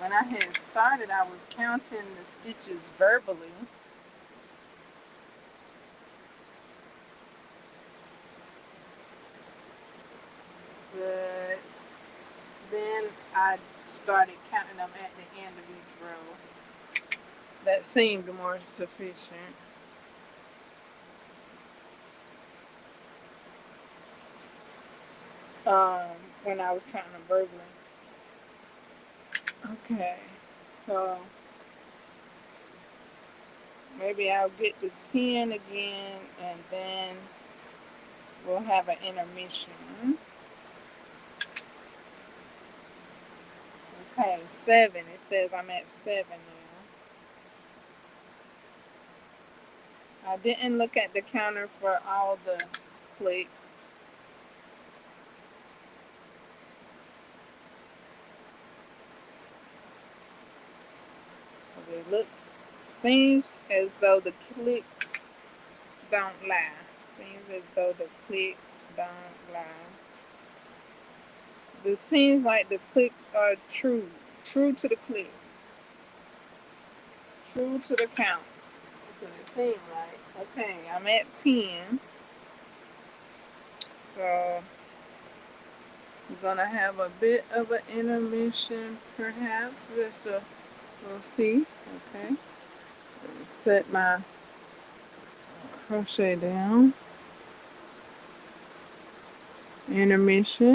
When I had started, I was counting the stitches verbally, but then I started counting them at the end of each row. That seemed more sufficient. When I was counting them verbally. Okay, so maybe I'll get the 10 again and then we'll have an intermission. Okay, 7. It says I'm at 7 now. I didn't look at the counter for all the clicks. It seems as though the clicks don't lie. Seems as though the clicks don't lie. It seems like the clicks are true. True to the click. True to the count. That's what it seems like. Okay, I'm at 10. So we're gonna have a bit of an intermission perhaps. We'll see. Okay. Set my crochet down. Intermission.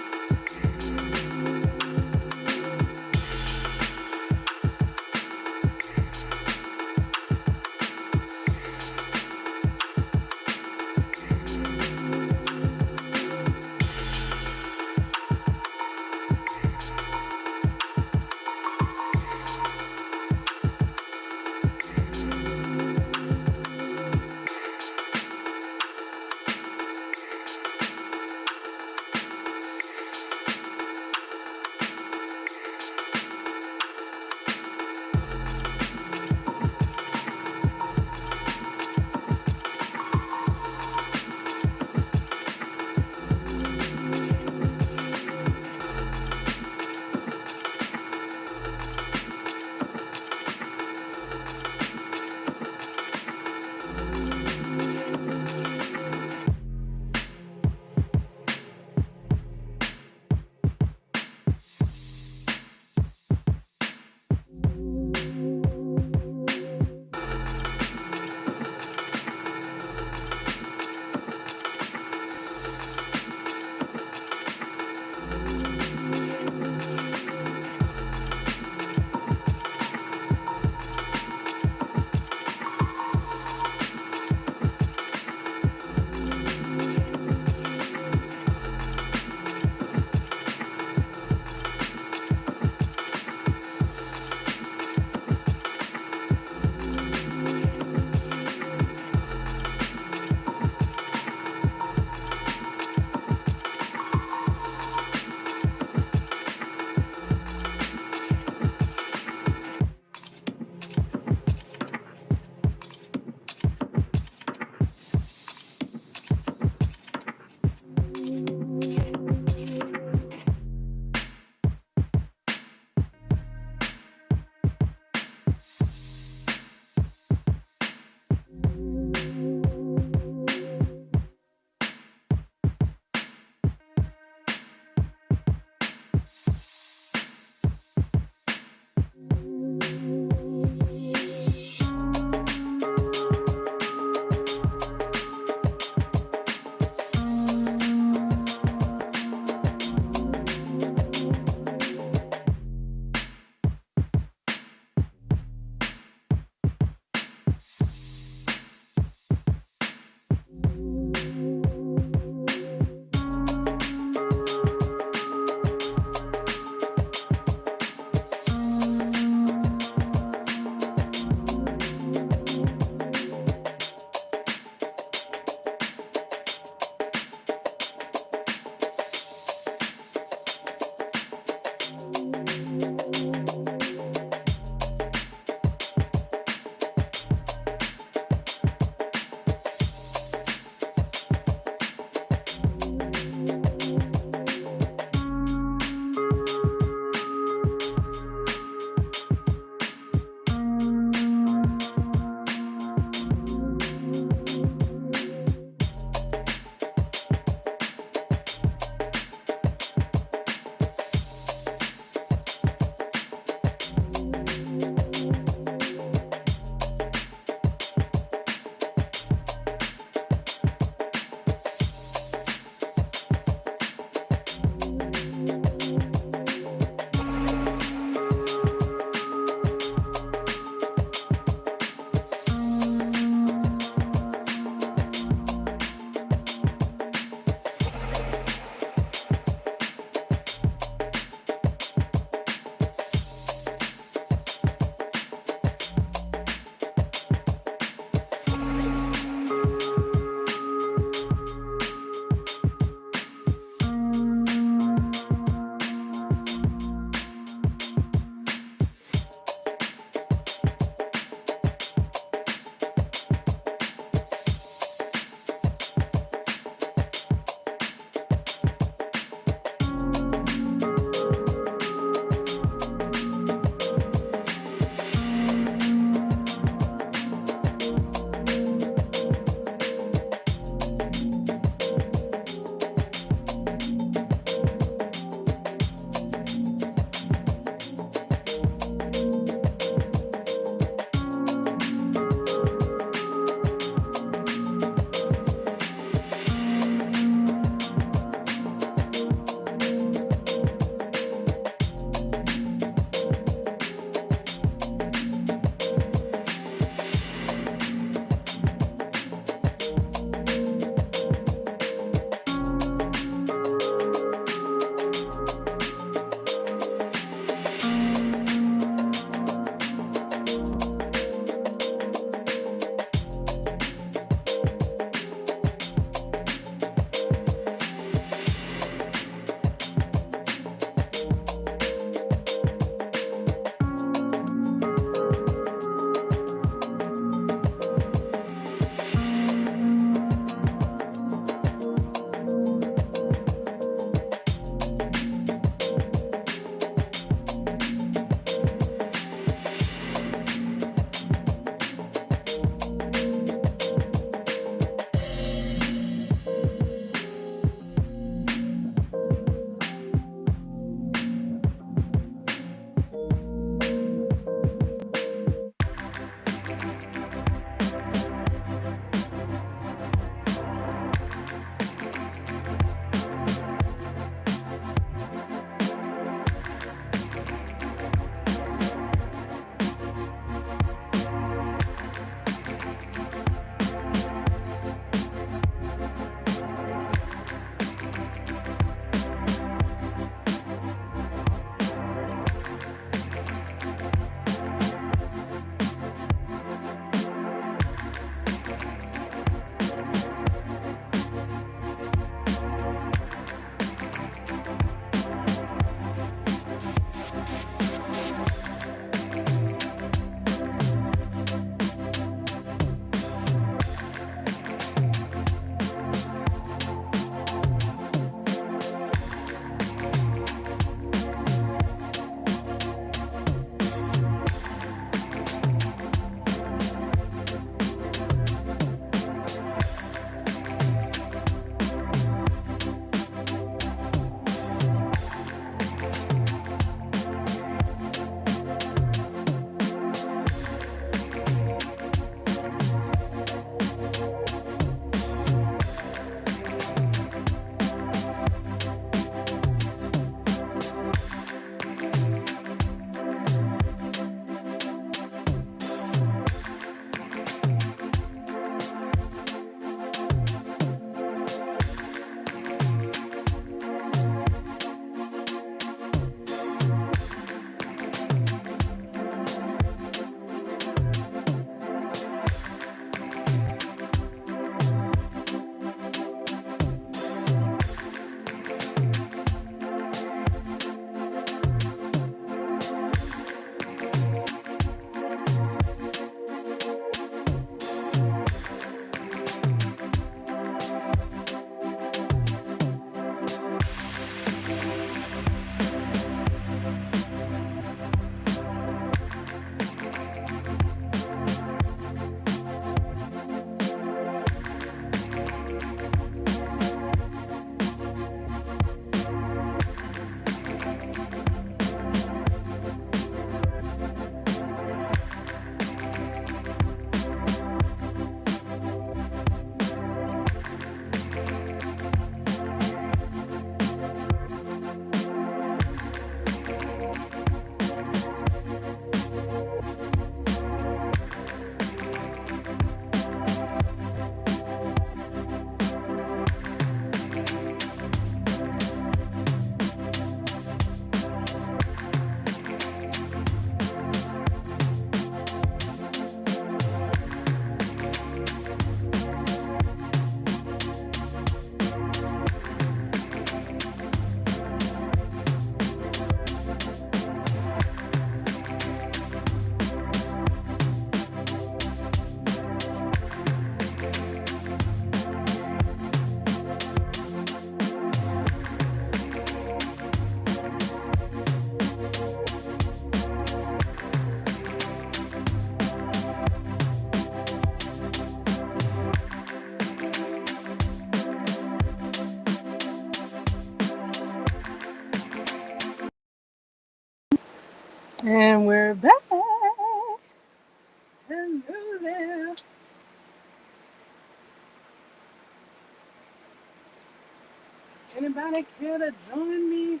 Anybody care to join me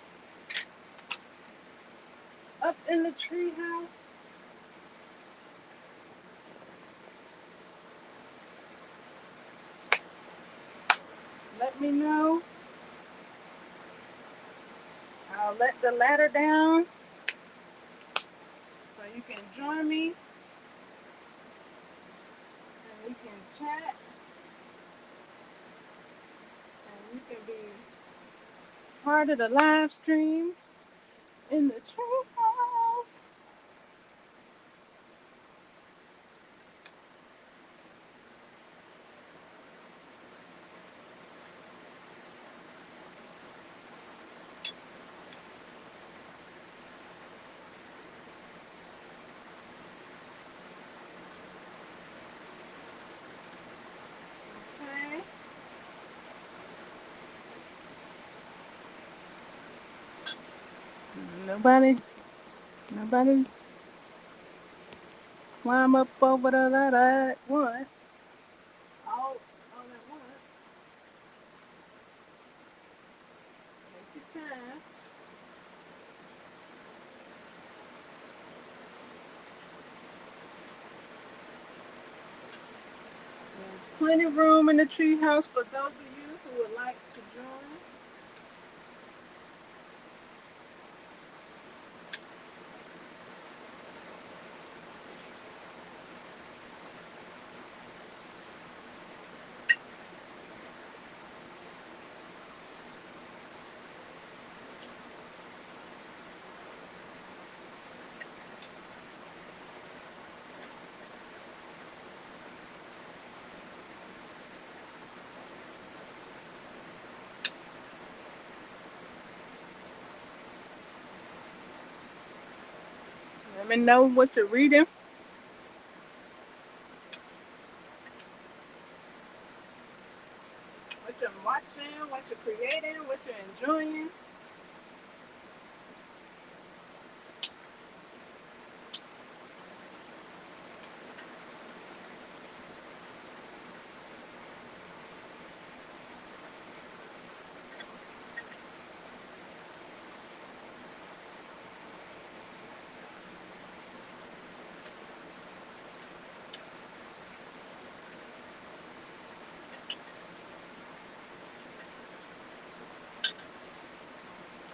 up in the treehouse? Let me know. I'll let the ladder down so you can join me and we can chat and you can be part of the live stream in the treehouse. Okay. Nobody climb up over the ladder at once. All at once. Take your time. There's plenty of room in the treehouse for those of you who would like to join. Let me know what you're reading, what you're watching, what you're creating, what you're enjoying.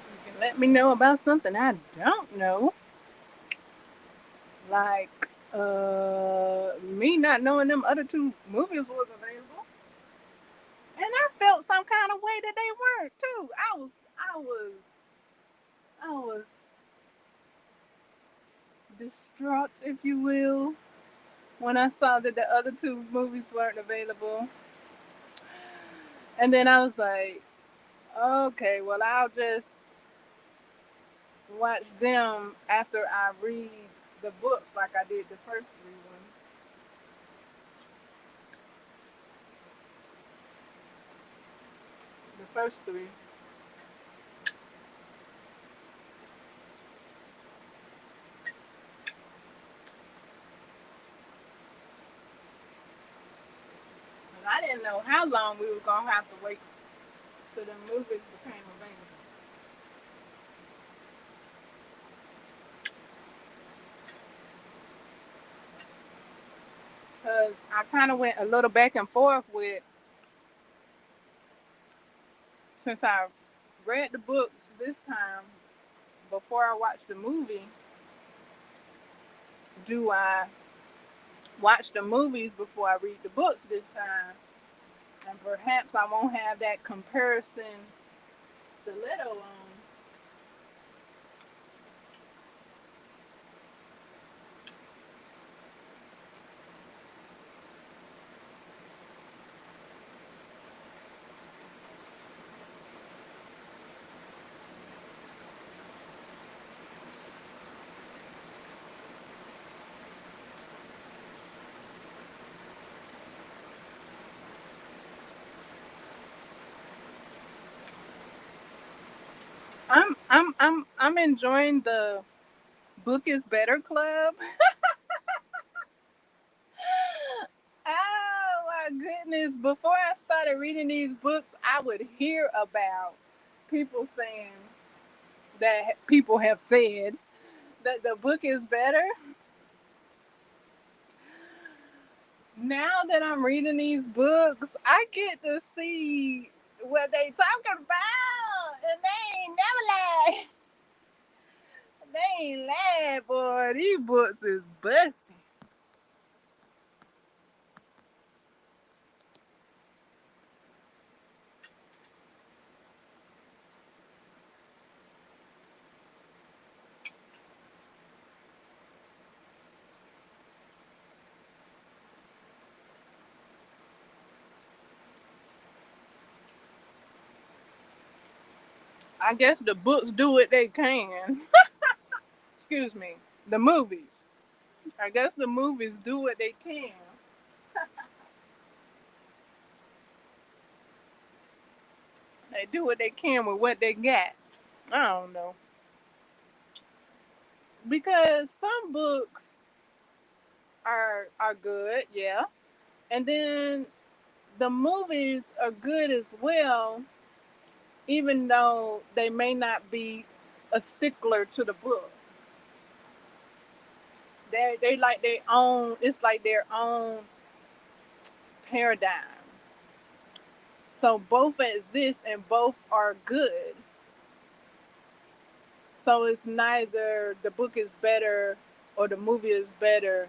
You can let me know about something I don't know, like me not knowing them other two movies was available, and I felt some kind of way that they weren't too. I was, I was distraught, if you will, when I saw that the other two movies weren't available. And then I was like, okay, well, I'll just watch them after I read the books like I did the first three ones. The first three. And I didn't know how long we were going to have to wait till the movies became available. Because I kind of went a little back and forth with, since I read the books this time before I watched the movie, do I watch the movies before I read the books this time? And perhaps I won't have that comparison stiletto on. I'm enjoying the book is better club. Oh my goodness! Before I started reading these books, I would hear about people saying that people have said that the book is better. Now that I'm reading these books, I get to see what they talking about, and they ain't never lied. They ain't lied, boy. These books is busting. I guess the books do what they can. Excuse me. The movies. I guess the movies do what they can. They do what they can with what they got. I don't know. Because some books are good, yeah. And then the movies are good as well, even though they may not be a stickler to the book. They like their own. It's like their own paradigm. So both exist and both are good. So it's neither the book is better or the movie is better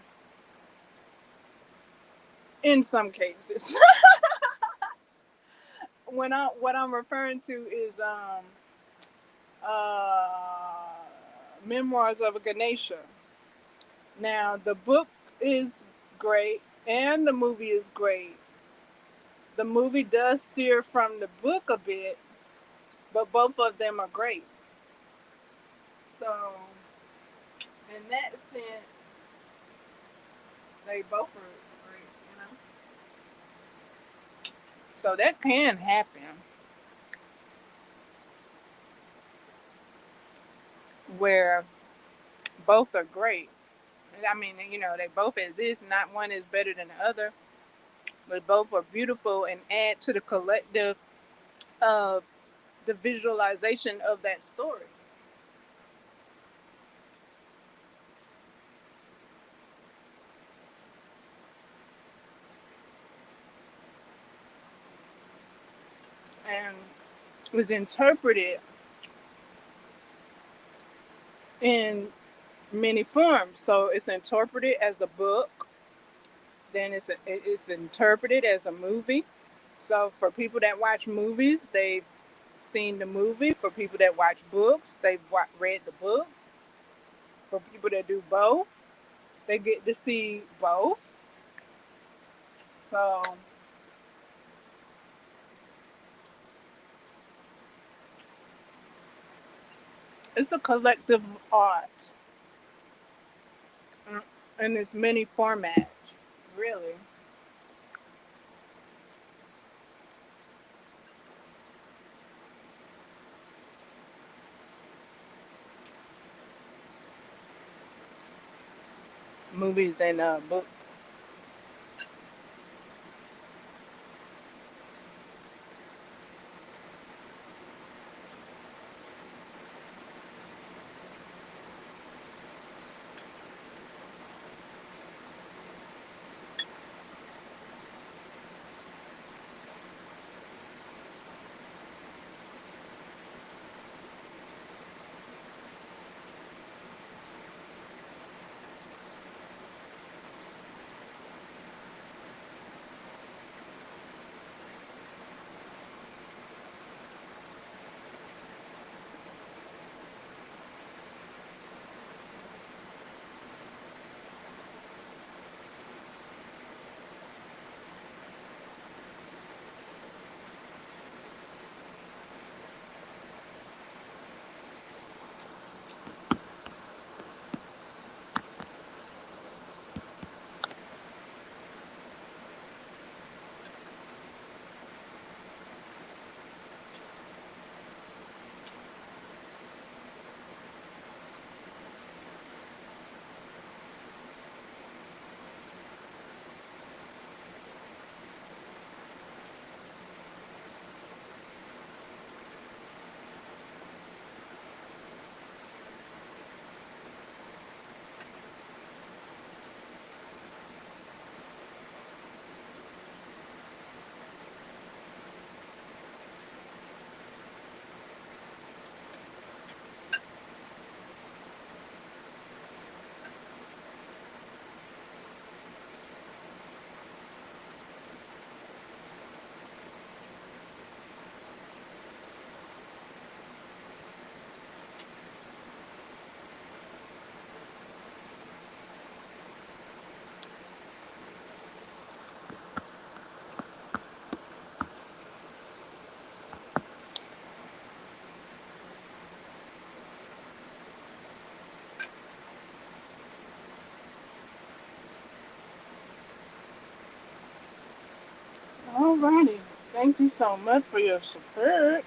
in some cases. What I'm referring to is uh, Memoirs of a Ganesha. Now the book is great and the movie is great. The movie does steer from the book a bit, but both of them are great. So in that sense, they both are great, you know. So that can happen where both are great. I mean, you know, they both exist. Not one is better than the other, but both are beautiful and add to the collective of the visualization of that story. And was interpreted in many forms. So it's interpreted as a book, then it's interpreted as a movie. So for people that watch movies, they've seen the movie. For people that watch books, they've read the books. For people that do both, they get to see both. So it's a collective art, and it's many formats, really. Movies and books. Alrighty. Thank you so much for your support.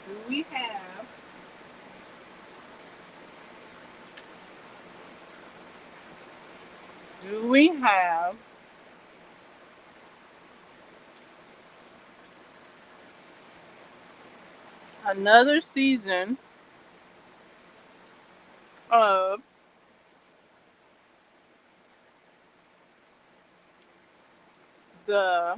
Do we have do we have another season of the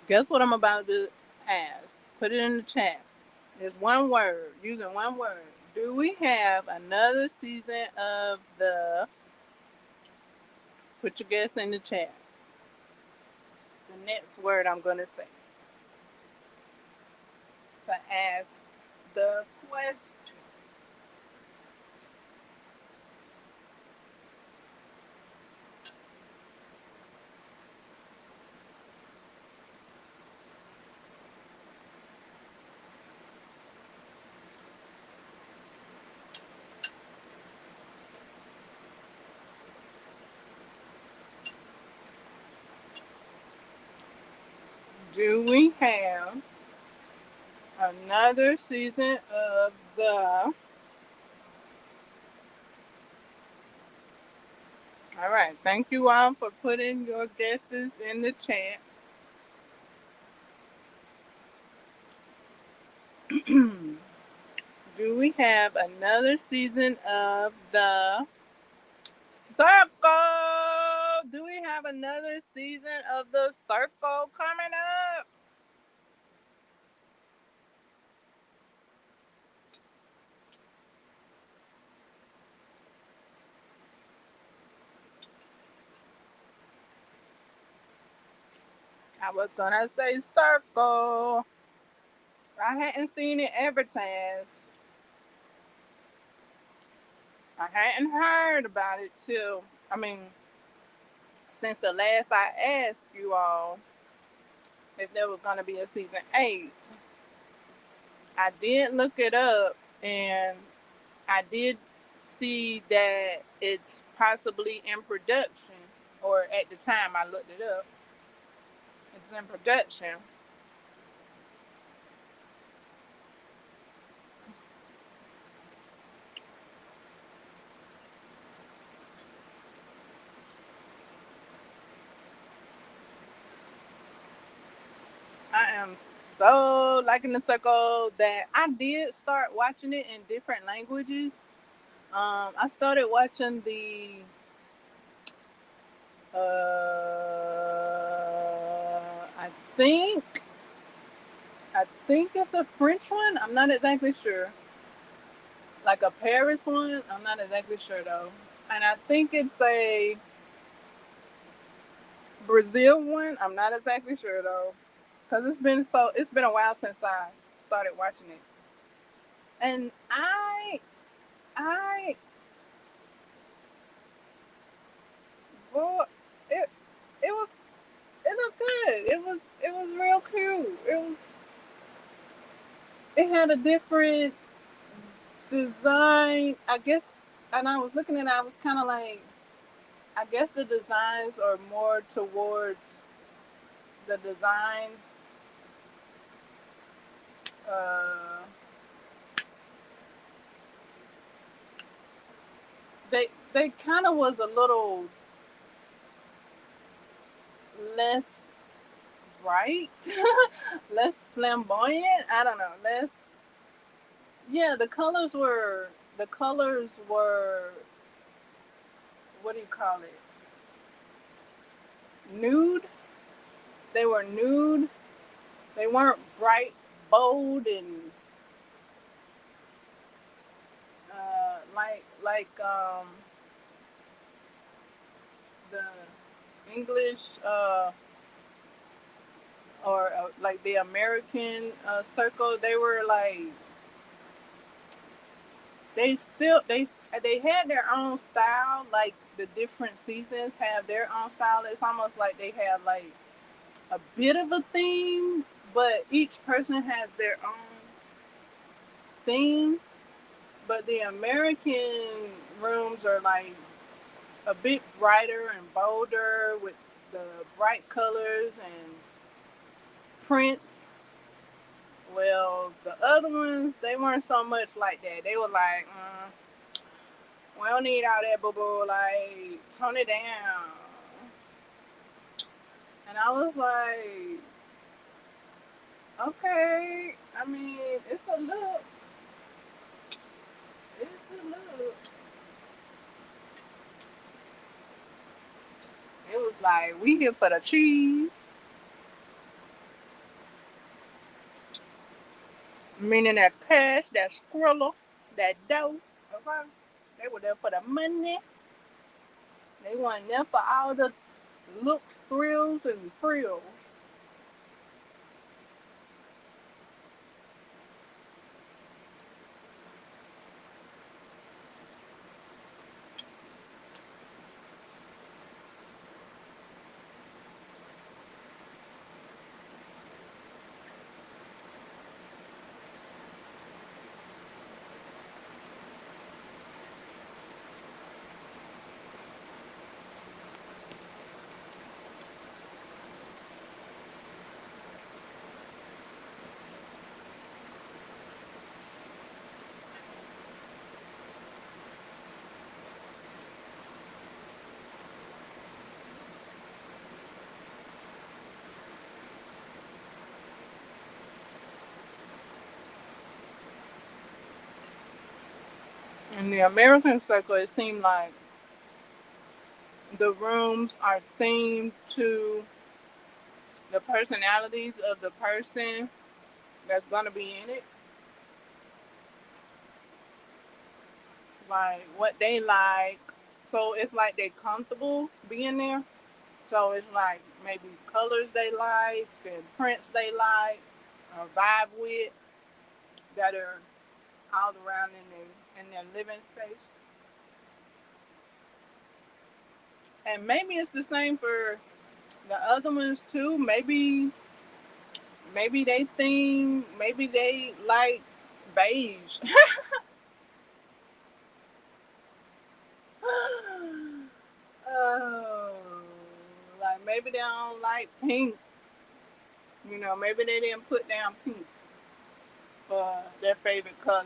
guess what I'm about to ask? Put it in the chat. It's one word, using one word. Do we have another season of the put your guess in the chat? The next word I'm gonna say to ask the question. Do we have another season of the all right, thank you all for putting your guesses in the chat. Do we have another season of the circle? Do we have another season of the circle coming up? I was gonna say circle. I hadn't seen it advertised. I hadn't heard about it till, I mean, since the last I asked you all if there was gonna be a season 8. I did look it up and I did see that it's possibly in production, or at the time I looked it up, it's in production. I am so liking the circle that I did start watching it in different languages. I started watching the I think I think it's a French one. I'm not exactly sure. Like a Paris one. I'm not exactly sure though. And I think it's a Brazil one. I'm not exactly sure though, because it's been a while since I started watching it, and I well it it was it looked good. It was real cute. It had a different design, I guess, and I was looking at it. I was kind of like, I guess the designs are more towards the designs. Uh, they they kind of was a little less bright, less flamboyant. I don't know, less. Yeah, the colors were what do you call it? Nude. They were nude. They weren't bright, bold, and like the English or like the American circle. They were like they had their own style. Like the different seasons have their own style. It's almost like they have like a bit of a theme, but each person has their own theme. But the American rooms are like a bit brighter and bolder with the bright colors and prints. Well, the other ones, they weren't so much like that. They were like, we don't need all that, boo boo. Like, tone it down. And I was like, okay. I mean, it's a look. It's a look. It was like, we here for the cheese. Meaning that cash, that skrilla, that dough. Okay? They were there for the money. They weren't there for all the looks, thrills, and frills. In the American circle, it seemed like the rooms are themed to the personalities of the person that's gonna be in it, like what they like. So it's like they comfortable being there. So it's like maybe colors they like and prints they like or vibe with that are all around in their living space. And maybe it's the same for the other ones too. Maybe they think maybe they like beige. Oh, like maybe they don't like pink. Maybe they didn't put down pink for their favorite color.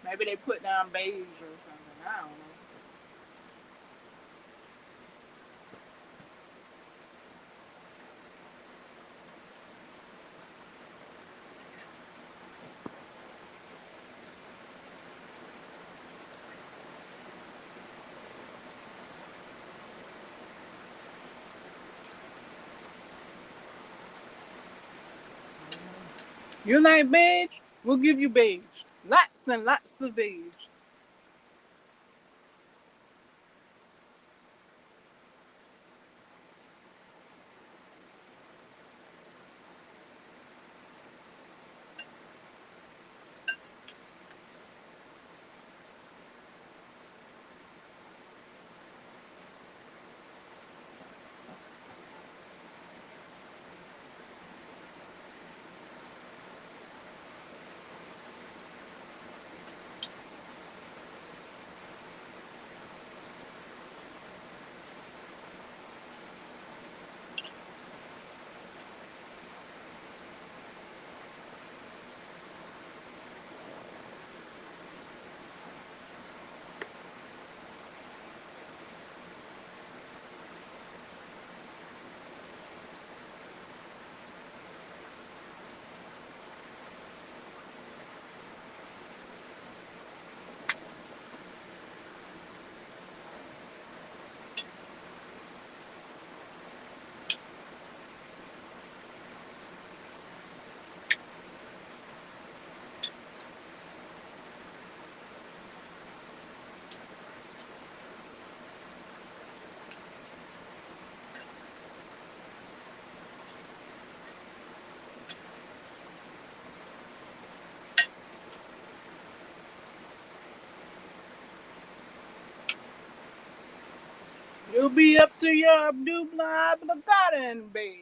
Maybe they put down beige or something. I don't know. You like beige? We'll give you beige. Lots and lots of beige. It'll be up to your Abdullah garden beige.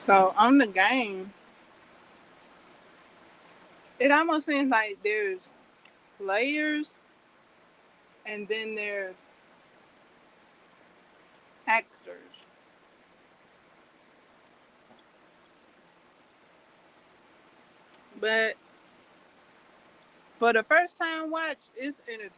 So on the game, it almost seems like there's players and then there's actors. But for the first time watch, it's entertaining.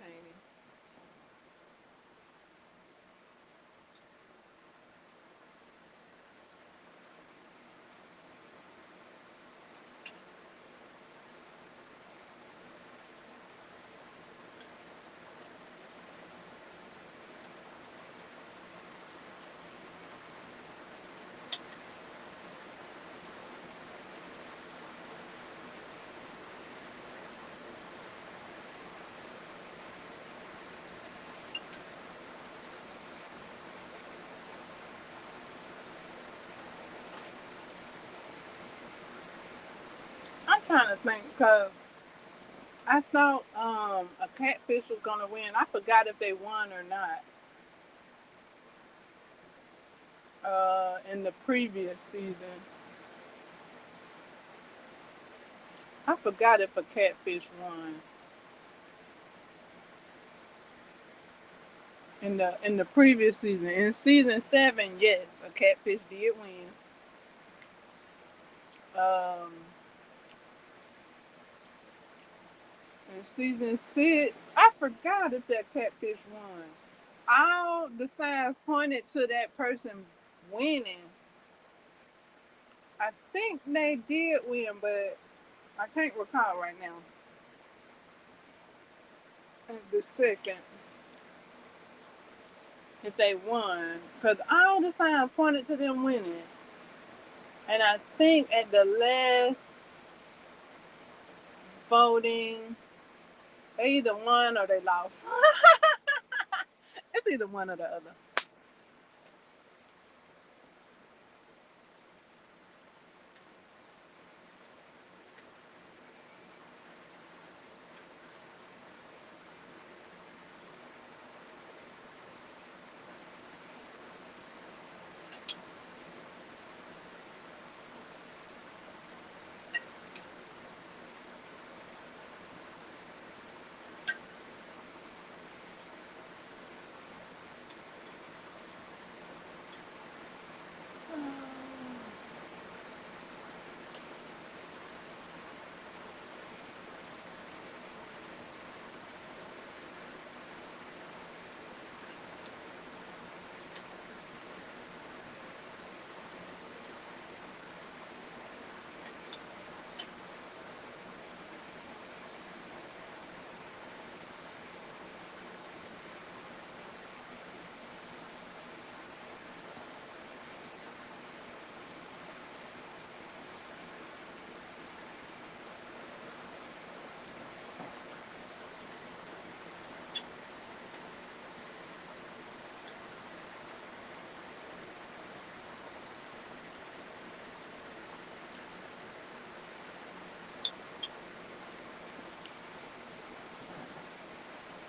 I'm trying to think because I thought a catfish was gonna win. I forgot if they won or not. In the previous season, I forgot if a catfish won. In the previous season, in season 7, yes, a catfish did win. Um, in season 6, I forgot if that catfish won. All the signs pointed to that person winning. I think they did win, but I can't recall right now. The second, if they won, because all the signs pointed to them winning. And I think at the last voting, they either won or they lost. It's either one or the other.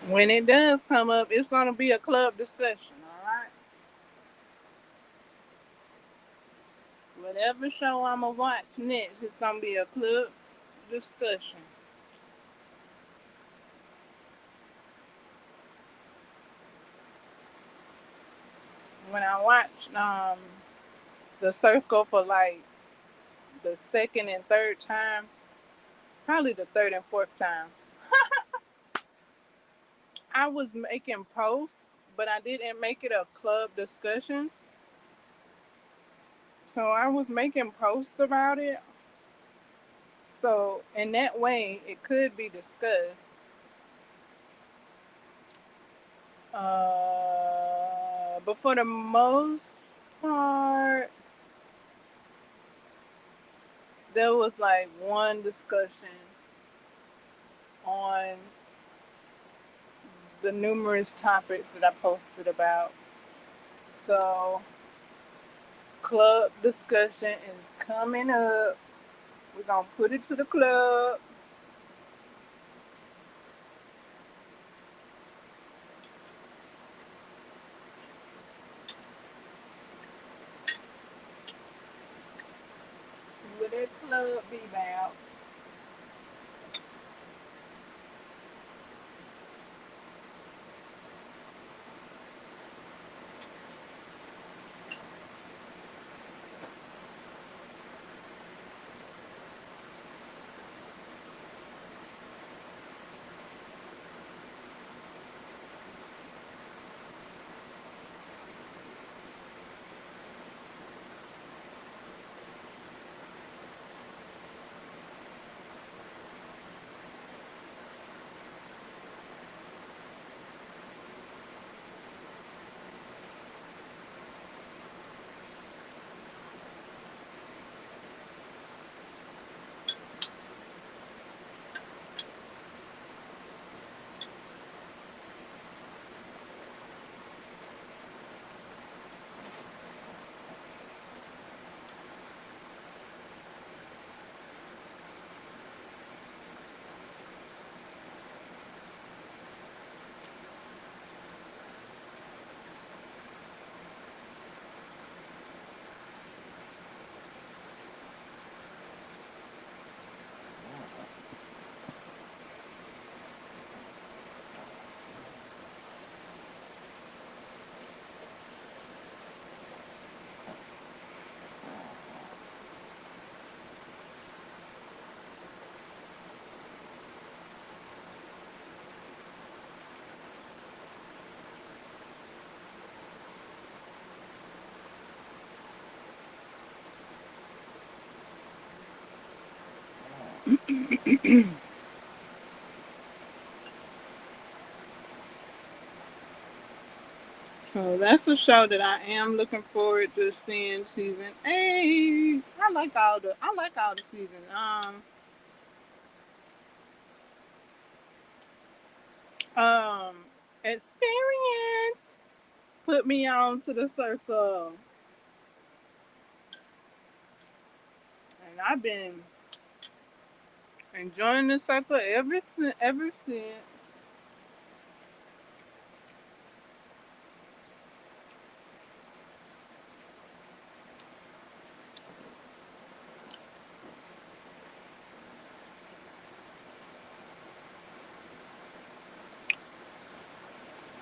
When it does come up, it's going to be a club discussion, all right? Whatever show I'm going to watch next, it's going to be a club discussion. when I watched the circle for like the second and third time, probably the third and fourth time, I was making posts, but I didn't make it a club discussion. So I was making posts about it. So in that way, it could be discussed. But for the most part, there was like one discussion on the numerous topics that I posted about. So club discussion is coming up. We're gonna put it to the club. See what that club be about. So that's a show that I am looking forward to seeing season 8. I like all the seasons. Um Experience put me on to the circle. And I've been enjoying the circle ever since.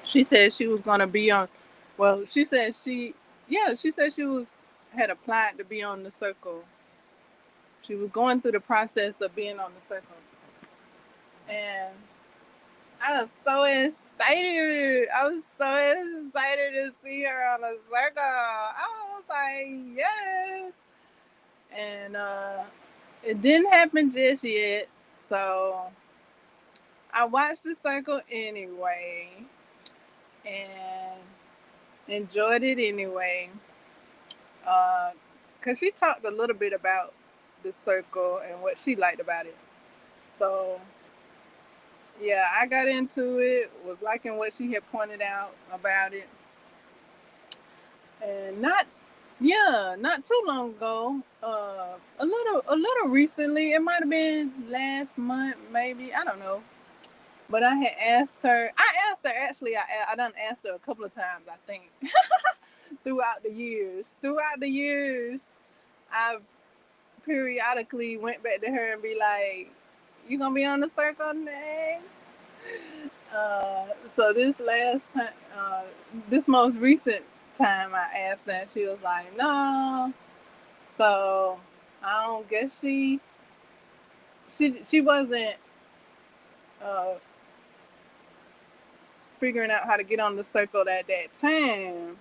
She said she was gonna be on. Well, she said she said she was had applied to be on the circle. She was going through the process of being on the circle, and I was so excited. I was so excited to see her on the circle. I was like, yes, and it didn't happen just yet. So I watched the circle anyway, and enjoyed it anyway. Cause she talked a little bit about the circle and what she liked about it. So yeah, I got into it. Was liking what she had pointed out about it, and not too long ago. A little recently. It might have been last month, maybe. I don't know. But I had asked her. I asked her actually. I done asked her a couple of times. I think throughout the years. Throughout the years, I've periodically went back to her and be like, "You gonna be on the circle next?" So this last time, this most recent time I asked her, and she was like, no. So I don't guess she wasn't uh, figuring out how to get on the circle at that time.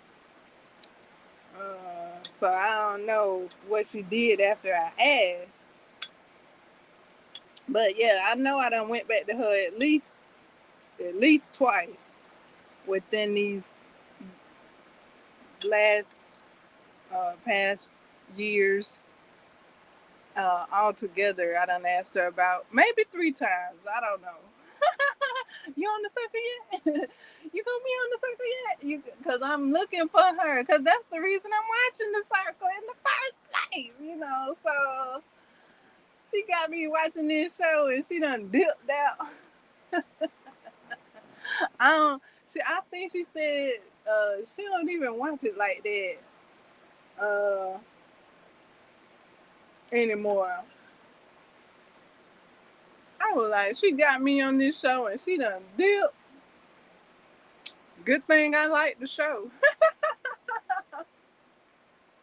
So I don't know what she did after I asked. But yeah, I know I done went back to her at least twice within these last past years. Altogether, I done asked her about maybe 3 times. I don't know. You on the circle yet? You gonna be on the circle yet? Because I'm looking for her. Because that's the reason I'm watching the circle in the first place. So she got me watching this show and she done dipped out. I don't. I think she said she don't even watch it like that anymore. I was like, she got me on this show and she done dipped. Good thing I like the show.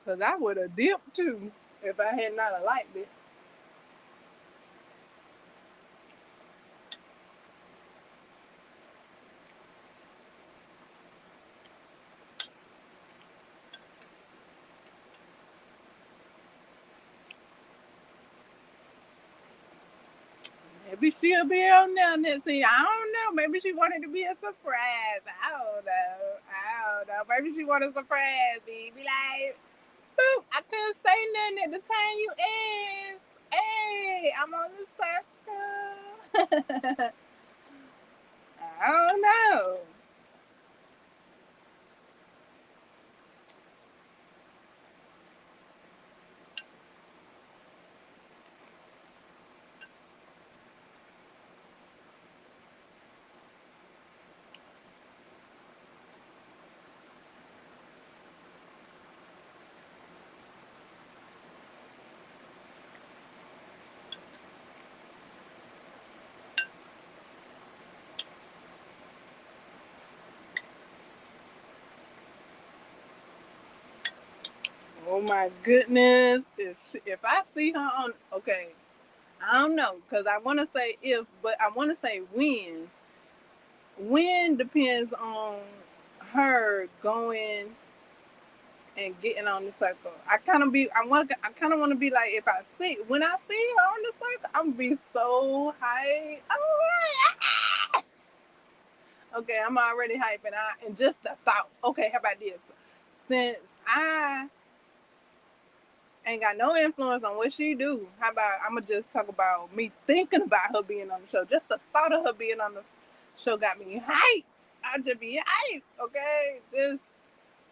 Because I would have dipped too if I had not liked it. Maybe she'll be on there next thing. I don't know. Maybe she wanted to be a surprise. I don't know. Maybe she wanted a surprise me. Be like, boop, I couldn't say nothing at the time you asked. Hey, I'm on the circle. I don't know. Oh my goodness. If I see her on, okay, I don't know, because I want to say if, but I want to say when. When depends on her going and getting on the circle. I kind of want to be like, if I see, when I see her on the circle, I'm gonna be so hyped. Oh, okay, I'm already hyping. And just the thought. Okay, how about this? Since I ain't got no influence on what she do, how about I'm gonna just talk about me thinking about her being on the show. Just the thought of her being on the show got me hyped. I just be hyped. Okay, just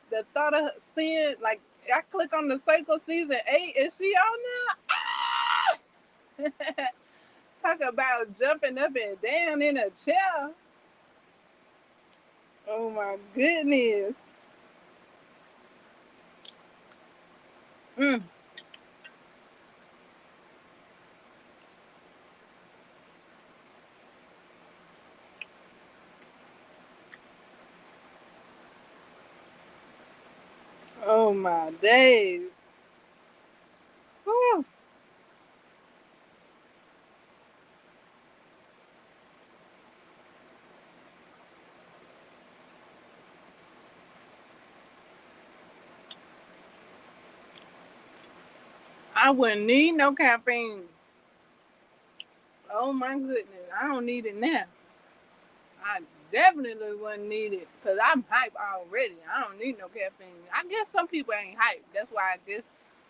the thought of seeing, like, I click on the Circle season 8, is she on there? Ah! Talk about jumping up and down in a chair. Oh my goodness. Mm. Oh my days. Whew. I wouldn't need no caffeine. Oh my goodness. I don't need it now. I definitely wouldn't need it because I'm hyped already. I don't need no caffeine. I guess some people ain't hyped. That's why I guess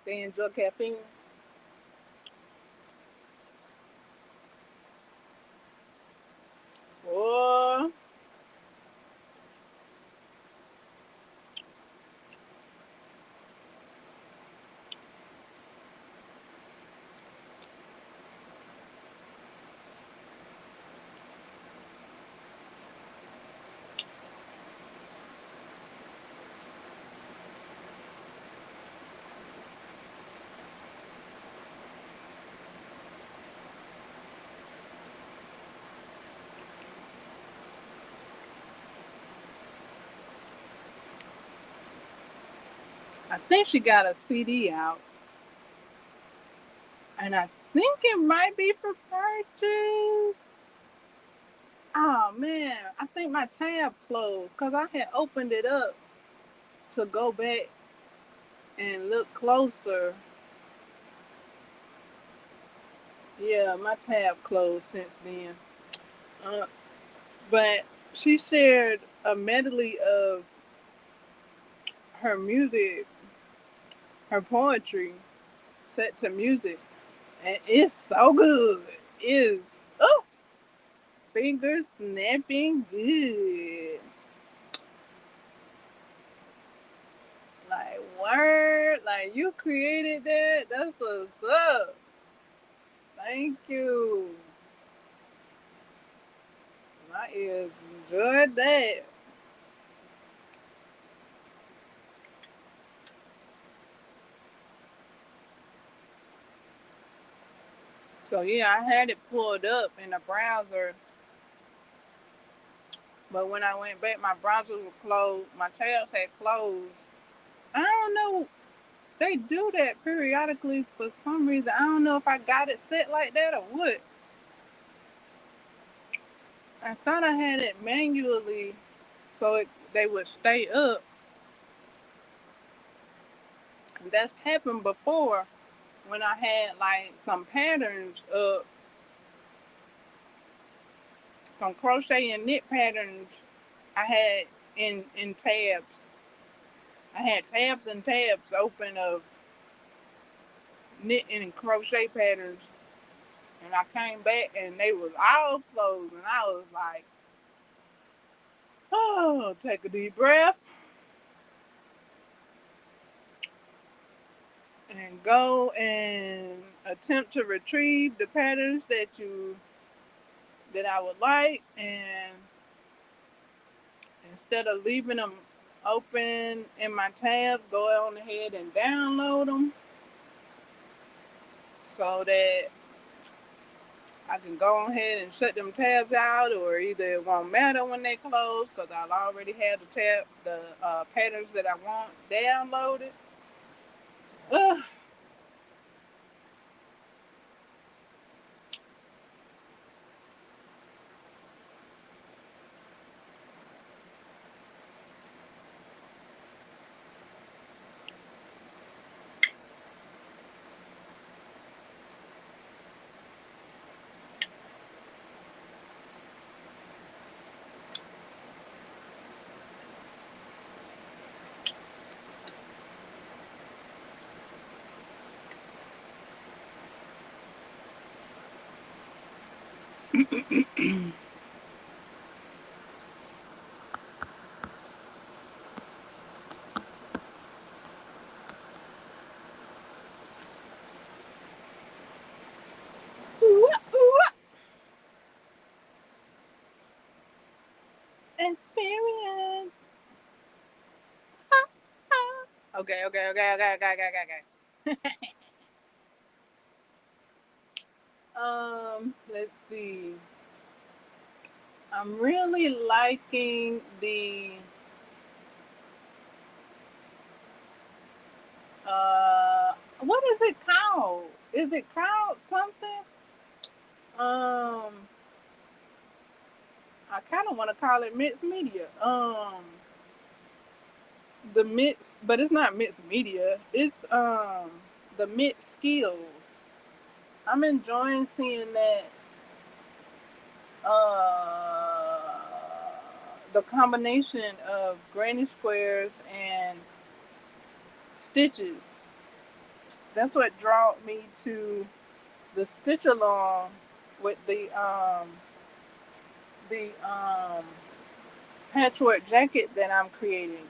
they enjoy caffeine. Oh, I think she got a CD out, and I think it might be for purchase. Oh man, I think my tab closed because I had opened it up to go back and look closer. Yeah, my tab closed since then. Uh, but she shared a medley of her music, her poetry set to music, and it's so good. It's oh, finger snapping good. Like word, like you created that. That's what's up. Thank you. My ears enjoyed that. So yeah, I had it pulled up in the browser, but when I went back, my browser was closed. My tabs had closed. I don't know. They do that periodically for some reason. I don't know if I got it set like that or what. I thought I had it manually so they would stay up. And that's happened before when I had like some patterns up, some crochet and knit patterns I had in tabs. I had tabs and tabs open of knit and crochet patterns, and I came back and they was all closed, and I was like, oh, take a deep breath and go and attempt to retrieve the patterns that I would like, and instead of leaving them open in my tabs, go on ahead and download them so that I can go ahead and shut them tabs out, or either it won't matter when they close because I'll already have the patterns that I want downloaded. Ugh. Ooh, ooh, experience. Okay, okay, okay, okay, okay, okay, okay. Let's see. I'm really liking the what is it called? Is it called something? Um, I kind of want to call it mixed media. The mix, but it's not mixed media. It's the mixed skills. I'm enjoying seeing that uh the combination of granny squares and stitches. That's what drew me to the stitch along with the patchwork jacket that I'm creating,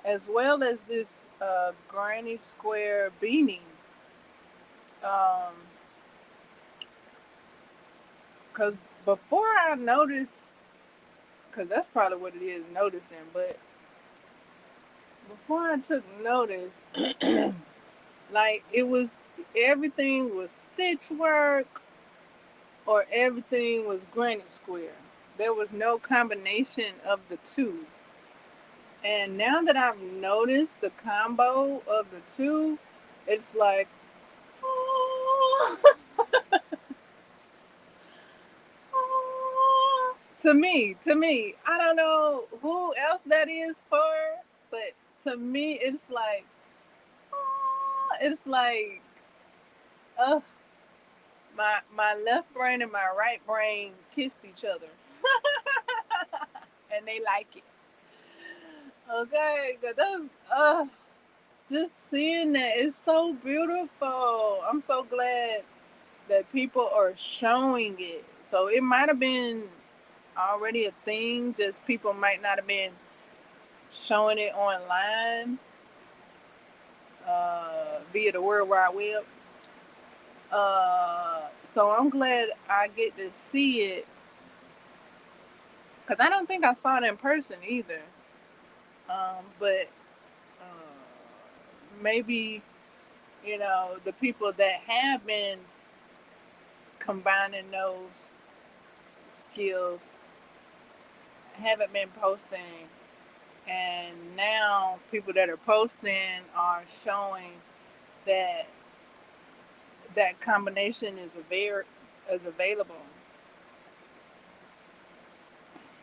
as well as this granny square beanie. Because before I noticed, because that's probably what it is, noticing, but before I took notice, like it was everything was stitch work or everything was granny square. There was no combination of the two. And now that I've noticed the combo of the two, it's like, oh, oh. To me, I don't know who else that is for, but to me, it's like, oh, it's like, uh, my left brain and my right brain kissed each other, and they like it. Okay, 'cause that's just seeing that is so beautiful. I'm so glad that people are showing it. So it might have been already a thing, just people might not have been showing it online via the World Wide Web. Uh, so I'm glad I get to see it because I don't think I saw it in person either. But maybe the people that have been combining those skills haven't been posting, and now people that are posting are showing that that combination is available.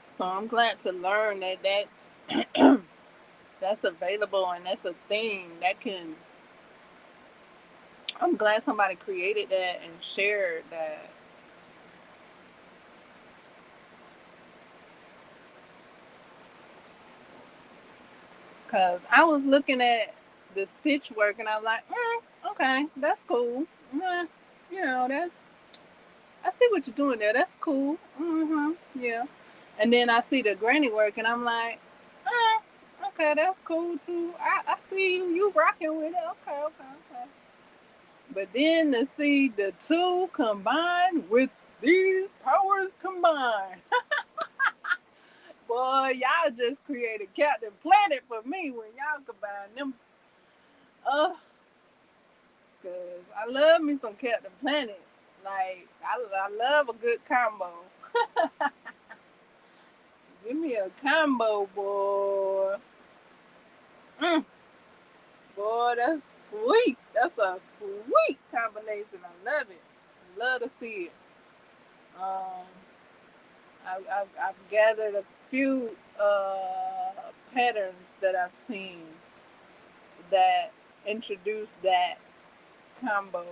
So I'm glad to learn that that's available and that's a thing that can. I'm glad somebody created that and shared that. Cause I was looking at the stitch work and I was like, okay, that's cool. Mm, that's I see what you're doing there. That's cool. Yeah. And then I see the granny work and I'm like, okay, that's cool too. I see you rocking with it. Okay, okay, okay. But then to see the two combined with these powers combined, boy, y'all just created Captain Planet for me when y'all combine them. Uh, Cause I love me some Captain Planet. Like I love a good combo. Give me a combo, boy. Mm, boy, that's sweet. That's a sweet combination. I love it. I love to see it. Um, I've gathered a few patterns that I've seen that introduce that combo,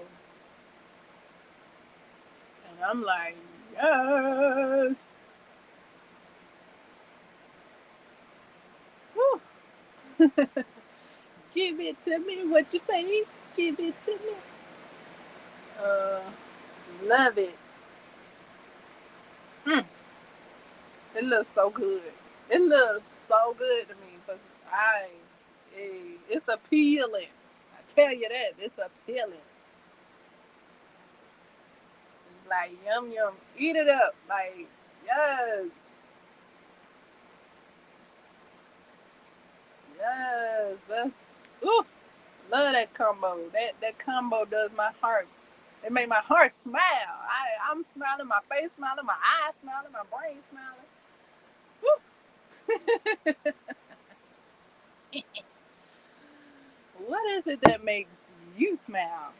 and I'm like, yes. Whew. Give it to me. What you say? Give it to me. Uh, love it. Mm, it looks so good. It looks so good to me. Cause it's appealing. I tell you that it's appealing. It's like yum yum. Eat it up. Like yes, yes. That's ooh. Love that combo. That combo does my heart. It made my heart smile. I'm smiling. My face smiling. My eyes smiling. My brain smiling. What is it that makes you smile?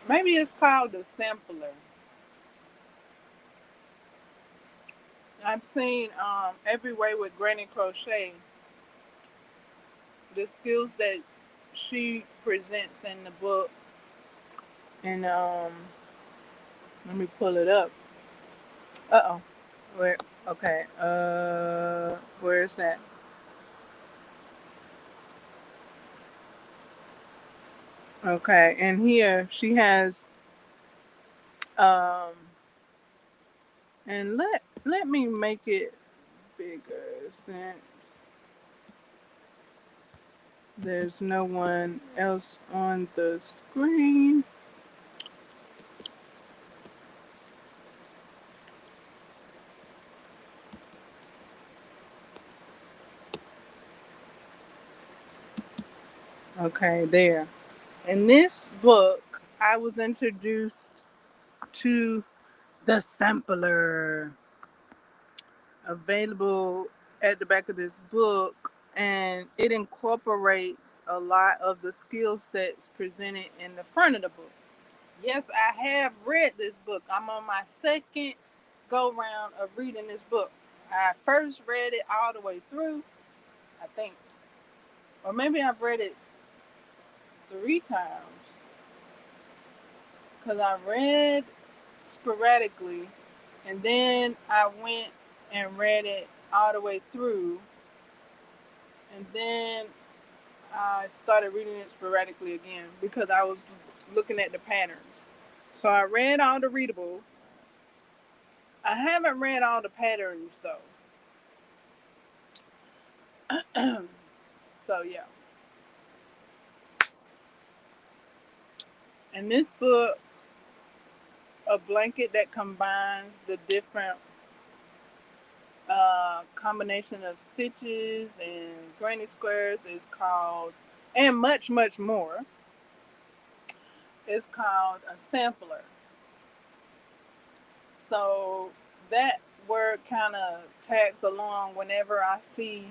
Maybe it's called the sampler. I've seen every way with Granny Crochet, the skills that she presents in the book, and let me pull it up. Uh oh, where? Okay, where is that? Okay, and here she has um, and let me make it bigger since there's no one else on the screen. Okay, there. In this book, I was introduced to the sampler available at the back of this book, and it incorporates a lot of the skill sets presented in the front of the book. Yes, I have read this book. I'm on my second go round of reading this book. I first read it all the way through, I think, or maybe I've read it 3 times because I read sporadically, and then I went and read it all the way through, and then I started reading it sporadically again because I was looking at the patterns. So I read all the readable. I haven't read all the patterns though. So yeah. In this book, a blanket that combines the different combination of stitches and granny squares is called, and much, much more, is called a sampler. So that word kind of tags along whenever I see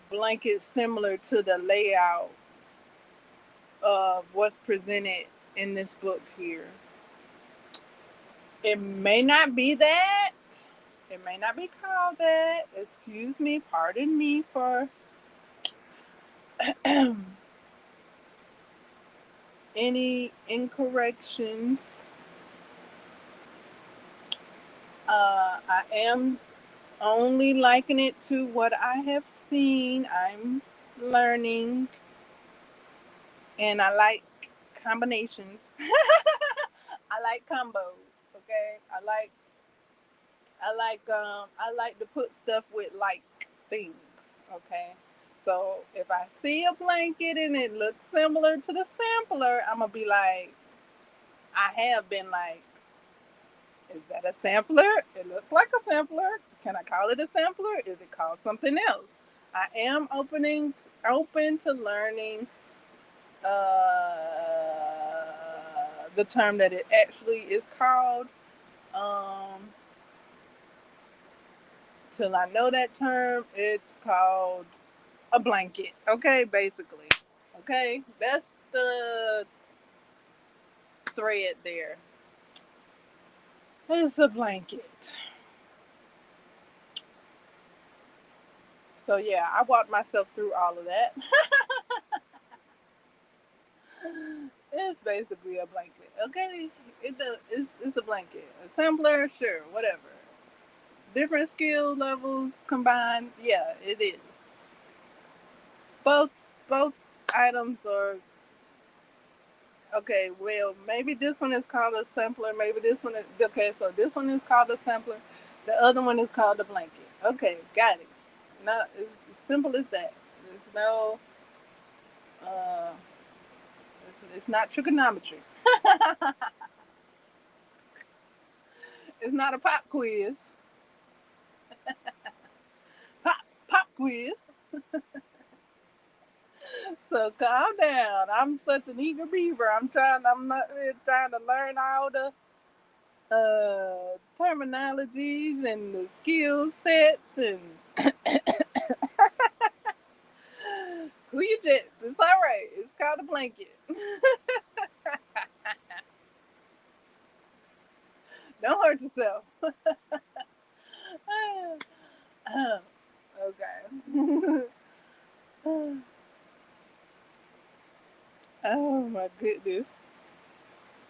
blankets similar to the layout of what's presented in this book here. It may not be that. It may not be called that. Excuse me, pardon me for any incorrections. I am only liken it to what I have seen. I'm learning, and I like combinations. I like combos. Okay, I like to put stuff with like things. Okay, so if I see a blanket and it looks similar to the sampler, I'm gonna be like, I have been like, is that a sampler? It looks like a sampler. Can I call it a sampler? Is it called something else? I am open to learning the term that it actually is called. Um, till I know that term, it's called a blanket. Okay, basically. Okay, that's the thread there. It's a blanket. So yeah, I walked myself through all of that. It's basically a blanket. Okay, it's a blanket. A sampler, sure, whatever. Different skill levels combined, yeah, it is. Both both items are okay. Well, maybe this one is called a sampler. Maybe this one is okay. So this one is called a sampler. The other one is called a blanket. Okay, got it. Not it's as simple as that. There's no. Uh, it's not trigonometry. It's not a pop quiz. Pop quiz. So calm down. I'm such an eager beaver. I'm not trying to learn all the terminologies and the skill sets and who you just. It's all right. It's called a blanket. Don't hurt yourself. Okay. Oh my goodness.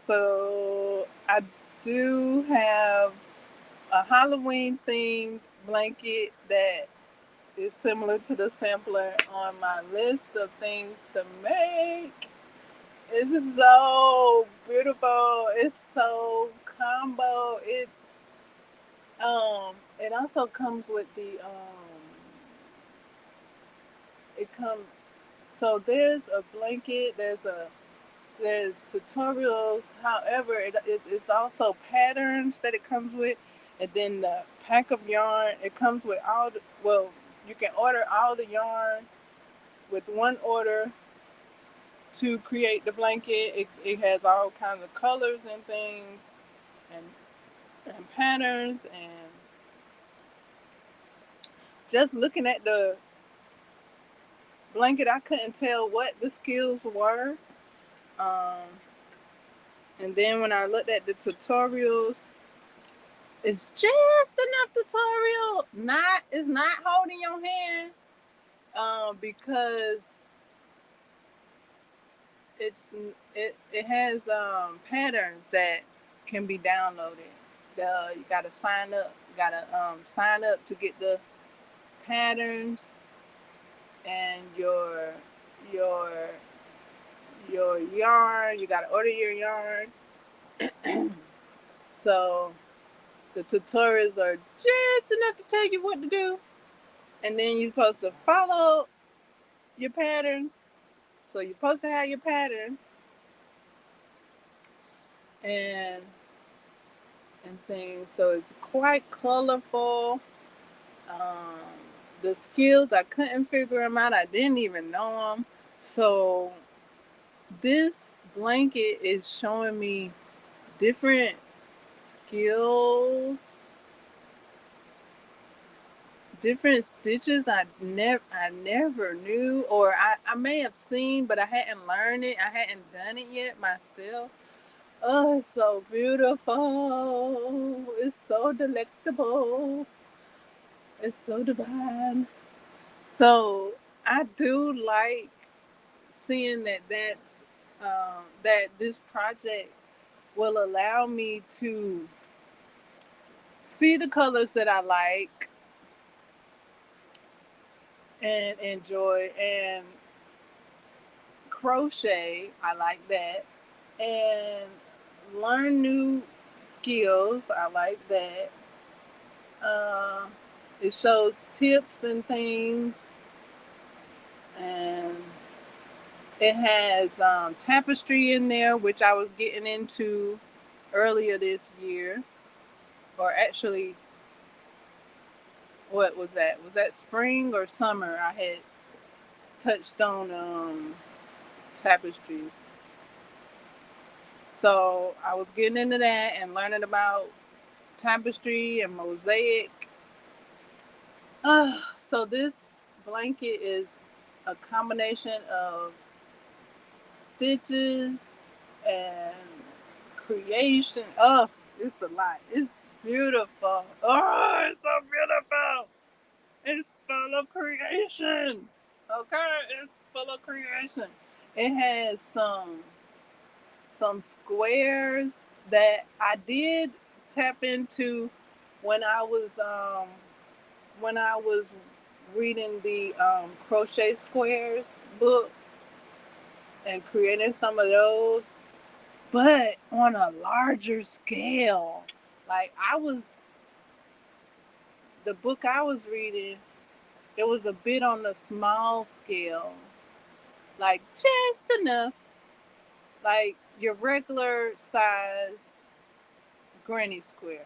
So I do have a Halloween themed blanket that is similar to the sampler on my list of things to make. It's so beautiful. It's so combo. It also comes with the it comes so there's a blanket, there's tutorials. However, it's also patterns that it comes with, and then the pack of yarn. It comes with all the, well, you can order all the yarn with one order to create the blanket. It has all kinds of colors and things and, and patterns. And just looking at the blanket, I couldn't tell what the skills were. Um, and then when I looked at the tutorials, it's just enough tutorial. It's not holding your hand, because it has patterns that can be downloaded. You gotta sign up. You gotta sign up to get the patterns and your your yarn. You gotta order your yarn. So the tutorials are just enough to tell you what to do, and then you're supposed to follow your pattern. So you're supposed to have your pattern and things. So it's quite colorful. Um, the skills, I couldn't figure them out. I didn't even know them. So this blanket is showing me different skills, different stitches I never knew, or I may have seen, but I hadn't learned it. I hadn't done it yet myself. Oh, it's so beautiful. It's so delectable. It's so divine. So I do like seeing that this project will allow me to see the colors that I like and enjoy, and crochet. I like that, and learn new skills. I like that. Uh, it shows tips and things, and it has tapestry in there, which I was getting into earlier this year, or actually, what was that? Was that spring or summer? I had touched on tapestry. So I was getting into that and learning about tapestry and mosaic. So this blanket is a combination of stitches and creation. Oh, it's a lot. It's beautiful. Oh, it's so beautiful. It's full of creation. Okay, it's full of creation. It has some squares that I did tap into when I was reading the crochet squares book and creating some of those, but on a larger scale. Like the book I was reading, it was a bit on the small scale, like just enough, like your regular sized granny square.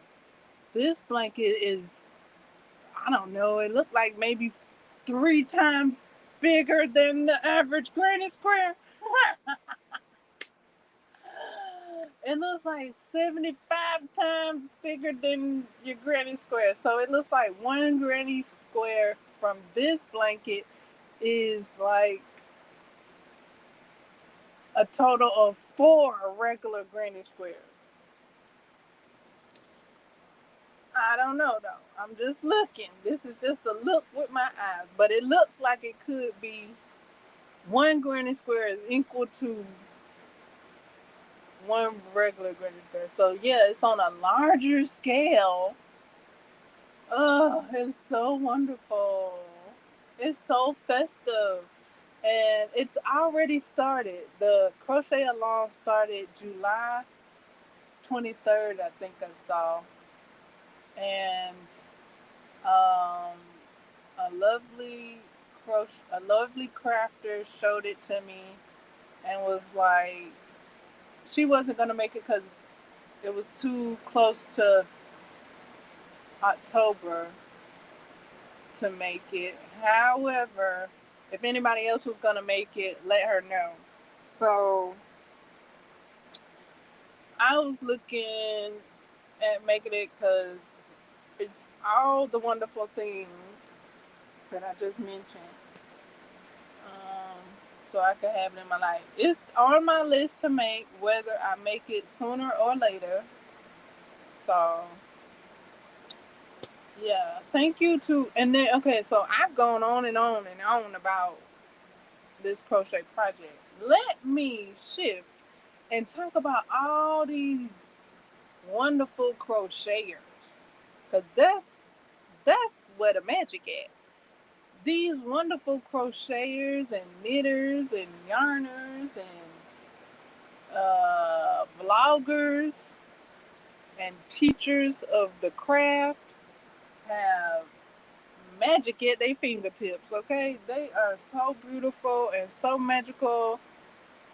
This blanket is, I don't know, it looked like maybe 3 times bigger than the average granny square. It looks like 75 times bigger than your granny square. So it looks like one granny square from this blanket is like a total of 4 regular granny squares. I don't know though. I'm just looking. This is just a look with my eyes. But it looks like it could be one granny square is equal to one regular granny square. So yeah, it's on a larger scale. Oh, it's so wonderful. It's so festive. And it's already started. The crochet along started July 23rd, I think I saw. And um, a lovely crafter showed it to me and was like, she wasn't gonna make it because it was too close to October to make it. However, if anybody else was gonna make it, let her know. So I was looking at making it because it's all the wonderful things that I just mentioned. Um, so I could have it in my life. It's on my list to make, whether I make it sooner or later. So yeah, thank you to, and then okay, so I've gone and on about this crochet project. Let me shift and talk about all these wonderful crocheters, cause that's where the magic at. These wonderful crocheters and knitters and yarners and vloggers and teachers of the craft have magic at their fingertips. Okay, they are so beautiful and so magical,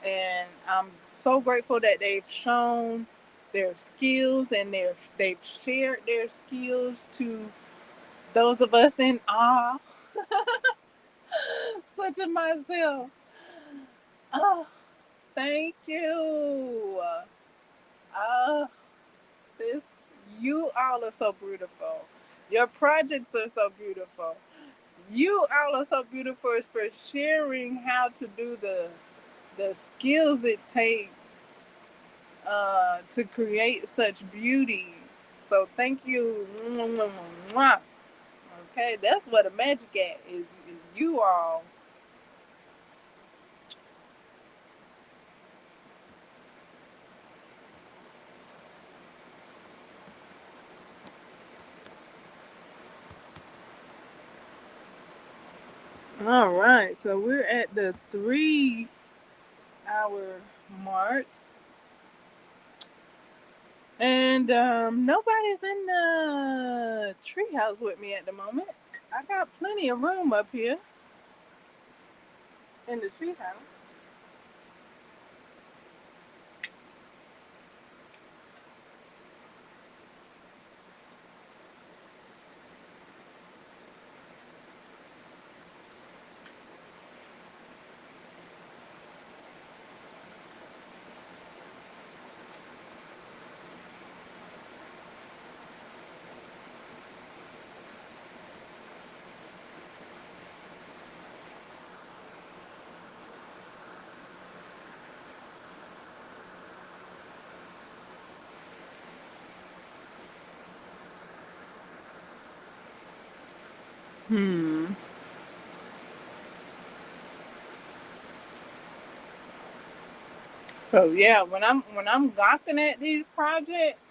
and I'm so grateful that they've shown their skills and they've shared their skills to those of us in awe, such as myself. Oh, thank you. Oh, this you all are so beautiful. Your projects are so beautiful. You all are so beautiful for sharing how to do the skills it takes to create such beauty. So thank you. Okay, that's what the magic at is you all. All right, so we're at the 3 hour mark, and nobody's in the treehouse with me at the moment. I got plenty of room up here in the treehouse. Hmm. So yeah, when I'm gawking at these projects,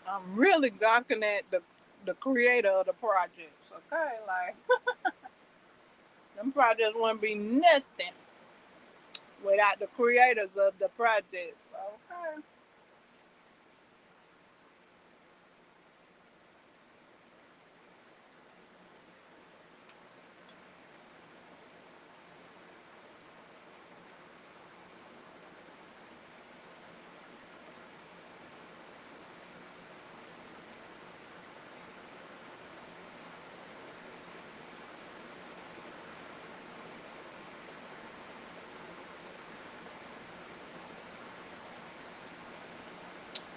I'm really gawking at the creator of the projects. Okay, like them projects wouldn't be nothing without the creators of the projects. Okay.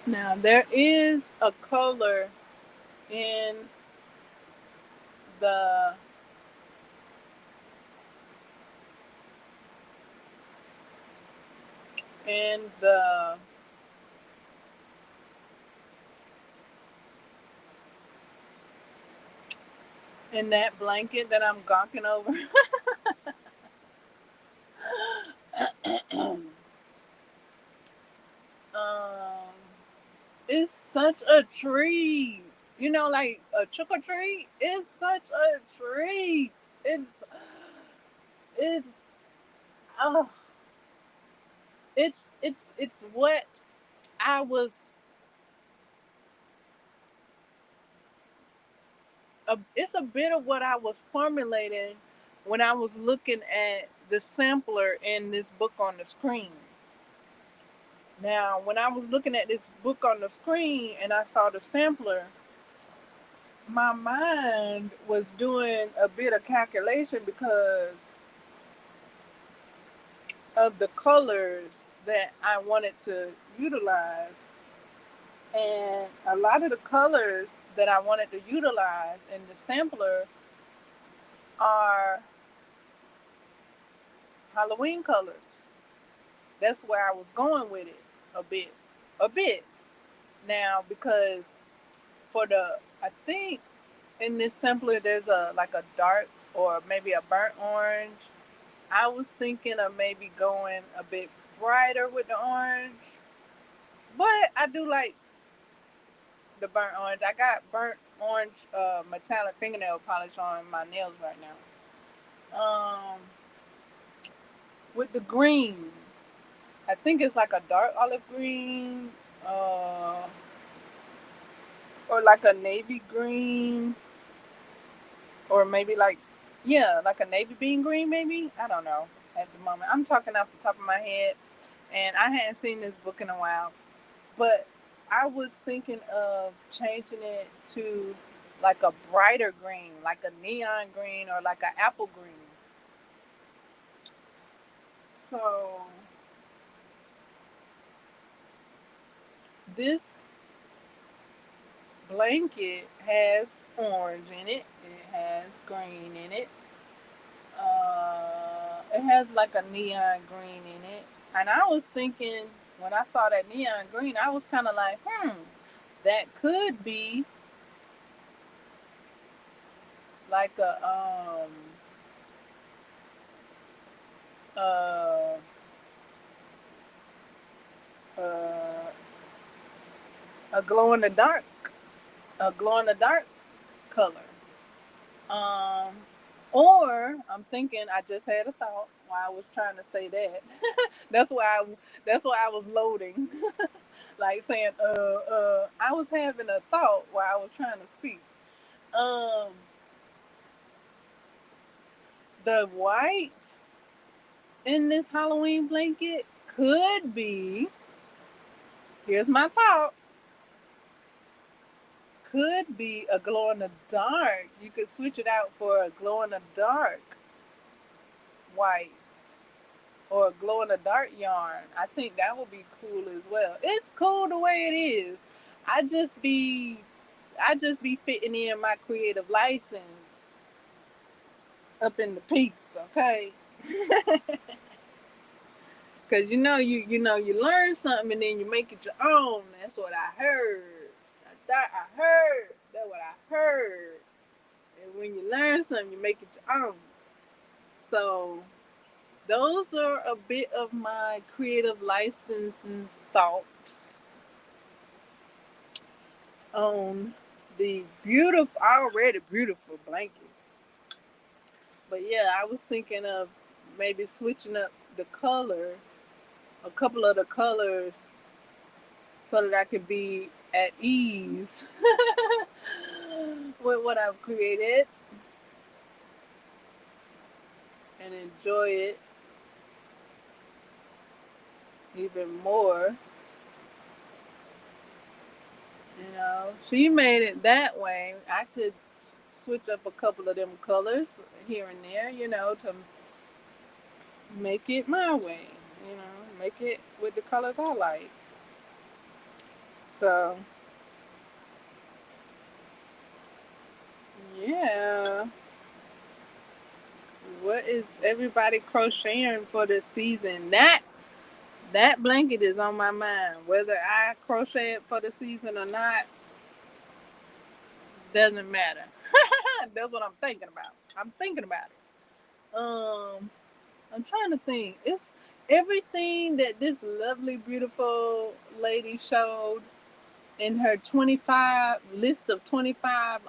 Now there is a color in the in the in that blanket that I'm gawking over. um, it's such a treat. You know, like a trick or treat. It's such a treat. It's it's oh, it's what I was. It's a bit of what I was formulating when I was looking at the sampler in this book on the screen. Now, when I was looking at this book on the screen and I saw the sampler, my mind was doing a bit of calculation because of the colors that I wanted to utilize. And a lot of the colors that I wanted to utilize in the sampler are Halloween colors. That's where I was going with it a bit. A bit. Now, because for the, I think in this sampler there's a like a dark or maybe a burnt orange. I was thinking of maybe going a bit brighter with the orange, but I do like the burnt orange. I got burnt orange metallic fingernail polish on my nails right now. With the green, I think it's like a dark olive green, uh, or like a navy green, or maybe like, yeah, like a navy bean green, maybe. I don't know at the moment. I'm talking off the top of my head, and I hadn't seen this book in a while. But I was thinking of changing it to like a brighter green, like a neon green or like an apple green. So this blanket has orange in it. It has green in it. It has like a neon green in it. And I was thinking when I saw that neon green, I was kind of like, that could be like uh, uh, a glow in the dark, a glow in the dark color. Um, or I'm thinking I just had a thought while I was trying to say that. that's why I, that's why I was loading, like saying I was having a thought while I was trying to speak. Um, the white in this Halloween blanket could be. Here's my thought. Could be a glow in the dark. You could switch it out for a glow in the dark white or a glow in the dark yarn. I think that would be cool as well. It's cool the way it is. I just be I just be fitting in my creative license up in the piece, okay? Cause you learn something and then you make it your own. That's what I heard. I heard. That's what I heard. And when you learn something, you make it your own. So those are a bit of my creative licenses thoughts on the beautiful, already beautiful blanket. But yeah, I was thinking of maybe switching up the color, a couple of the colors, so that I could be at ease with what I've created and enjoy it even more. She made it that way. I could switch up a couple of them colors here and there, to make it my way, make it with the colors I like. So, yeah. What is everybody crocheting for this season? That blanket is on my mind. Whether I crochet it for the season or not doesn't matter. That's what I'm thinking about. I'm thinking about it. I'm trying to think. It's everything that this lovely, beautiful lady showed in her 25 list of 25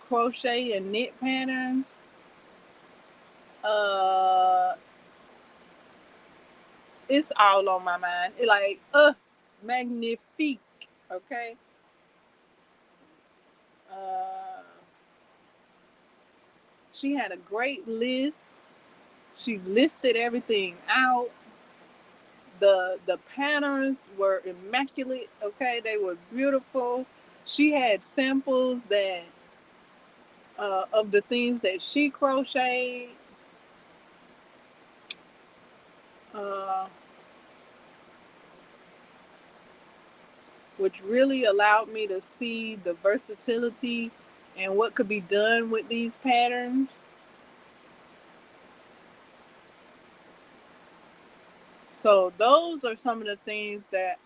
crochet and knit patterns. Uh, it's all on my mind. It like, magnifique. Okay. Uh, she had a great list. She listed everything out. The patterns were immaculate. Okay, they were beautiful. she had samples that of the things that she crocheted, uh, which really allowed me to see the versatility and what could be done with these patterns. So those are some of the things that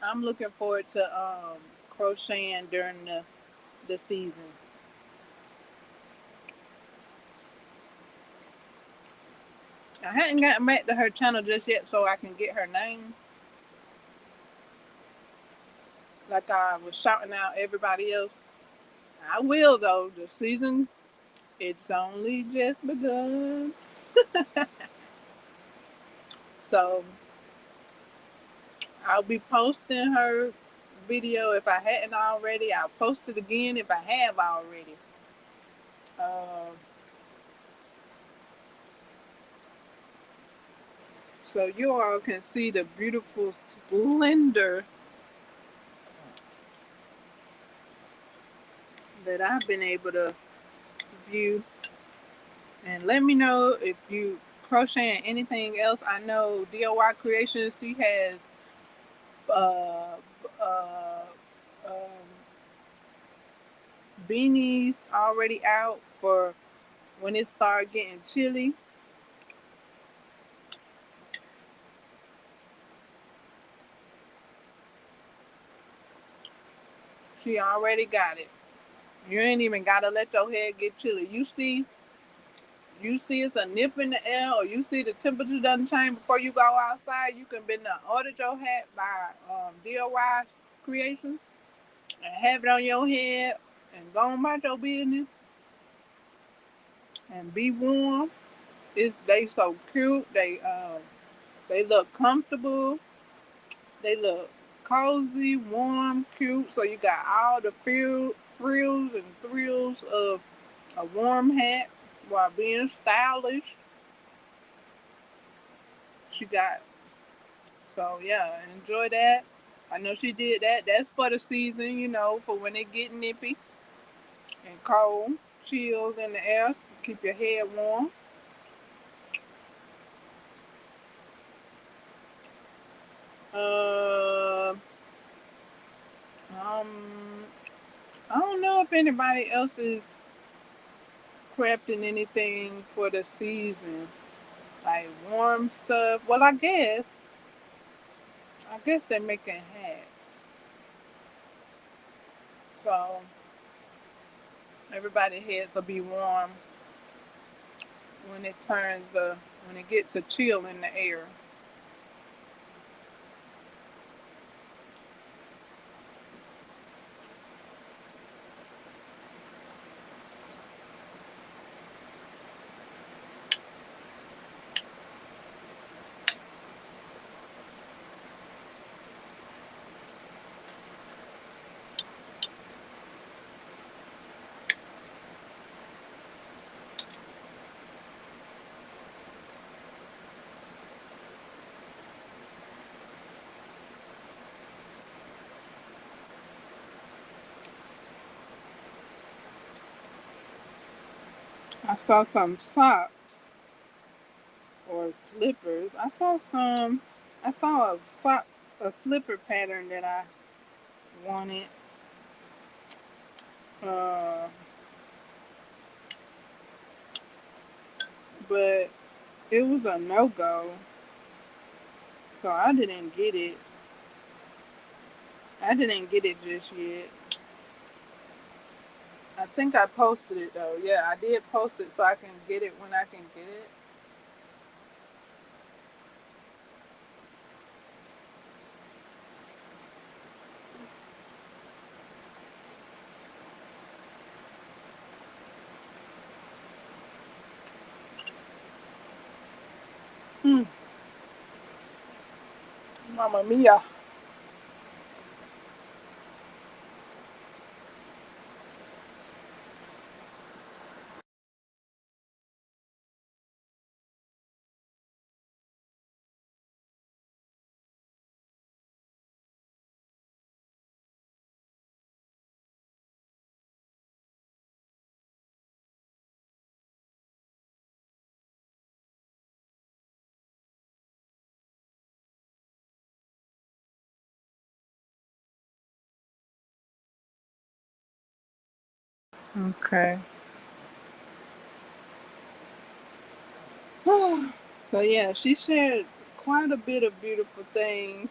I'm looking forward to crocheting during the season. I hadn't gotten back to her channel just yet so I can get her name. Like I was shouting out everybody else. I will though. The season, it's only just begun. So I'll be posting her video if I hadn't already. I'll post it again if I have already. Uh, so you all can see the beautiful splendor that I've been able to view. And let me know if you crochet and anything else. I know DIY Creations, she has uh, uh, um, beanies already out for when it starts getting chilly. She already got it. You ain't even gotta let your head get chilly. You see it's a nip in the air, or you see the temperature doesn't change before you go outside. You can be done ordered your hat by DIY Creations and have it on your head and go on about your business and be warm. They so cute. They look comfortable. They look cozy, warm, cute. So you got all the frills and thrills of a warm hat while being stylish. She got so yeah, enjoy that. I know she did that. That's for the season, for when it get nippy and cold, chills in the air. So keep your head warm. Uh, um, I don't know if anybody else is crafting anything for the season, like warm stuff. Well, I guess they're making hats. So everybody heads will be warm when when it gets a chill in the air. I saw some socks or slippers. I saw a slipper pattern that I wanted. Uh, but it was a no-go. So I didn't get it. I didn't get it just yet. I think I posted it though. Yeah, I did post it so I can get it when I can get it. Hmm. Mamma mia. Okay. So yeah, she shared quite a bit of beautiful things.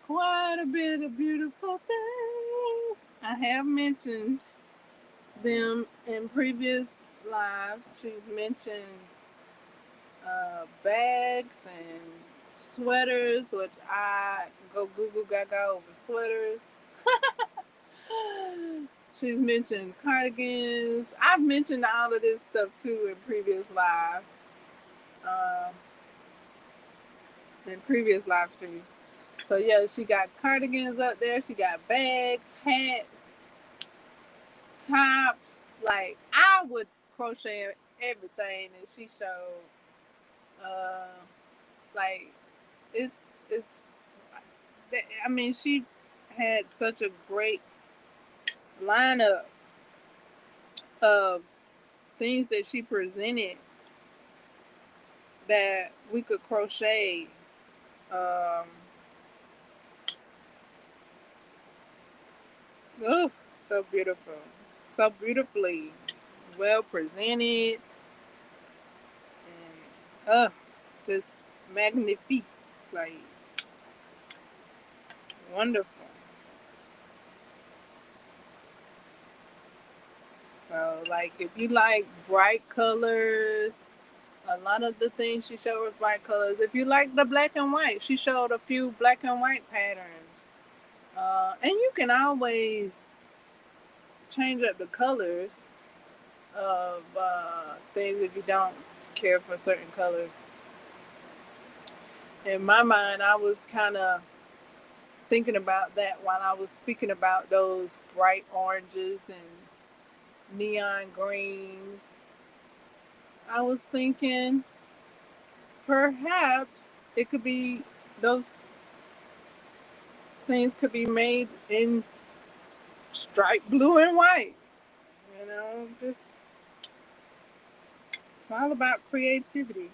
Quite a bit of beautiful things. I have mentioned them in previous lives. She's mentioned bags and sweaters, which I go Google Gaga over sweaters. She's mentioned cardigans. I've mentioned all of this stuff too in previous lives. Um, in previous live streams. So yeah, she got cardigans up there. She got bags, hats, tops. Like I would crochet everything that she showed. Uh, like it's it's. I mean, she had such a great lineup of things that she presented that we could crochet. Um, oh, so beautiful, so beautifully well presented, and just magnifique, like wonderful. So, like, if you like bright colors, a lot of the things she showed was bright colors. If you like the black and white, she showed a few black and white patterns. And you can always change up the colors of things if you don't care for certain colors. In my mind, I was kind of thinking about that while I was speaking about those bright oranges and neon greens. I was thinking perhaps it could be those things could be made in striped blue and white. Just it's all about creativity.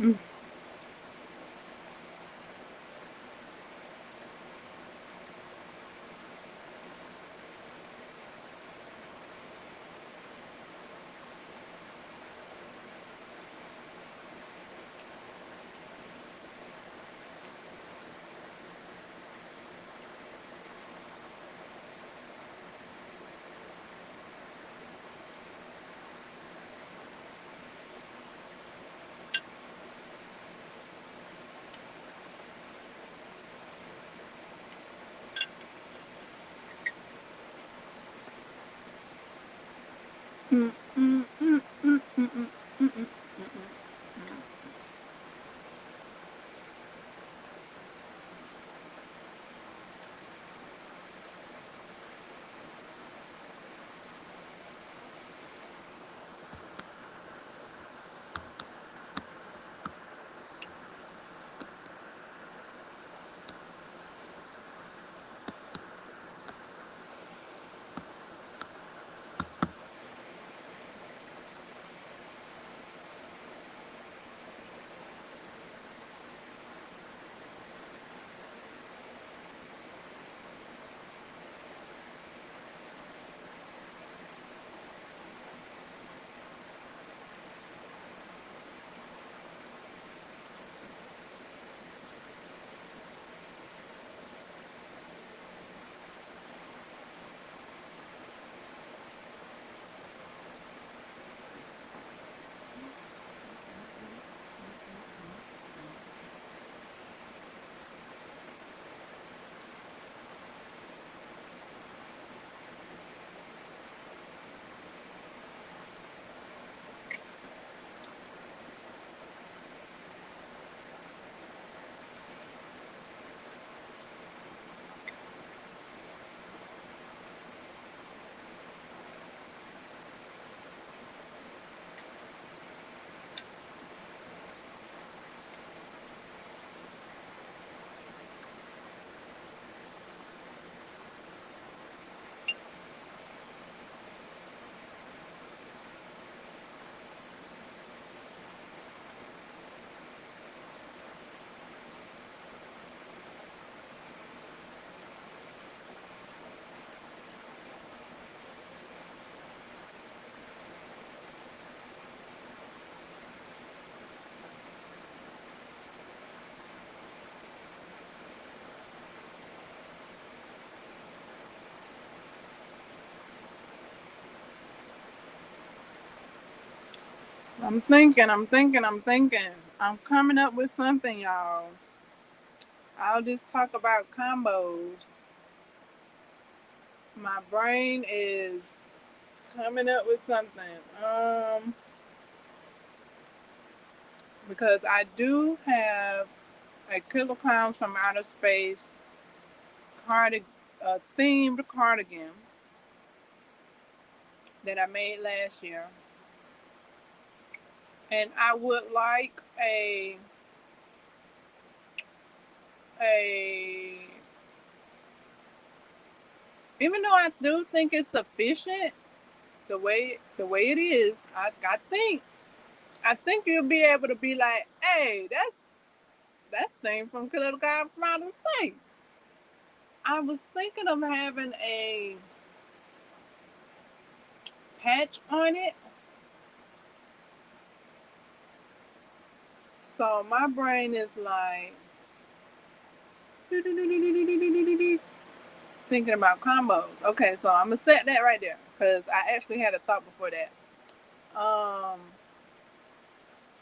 Mm. Mm, mm, mm, mm, mm, mm, mm, mm, I'm thinking. I'm coming up with something, y'all. I'll just talk about combos. My brain is coming up with something. Because I do have a Killer Clowns from Outer Space themed cardigan that I made last year, and I would like a even though I do think it's sufficient the way it is, I think you'll be able to be like, hey, that's thing from Killer Guy from Outer Space. I was thinking of having a patch on it, so my brain is like thinking about combos. Okay, so I'm gonna set that right there because I actually had a thought before that.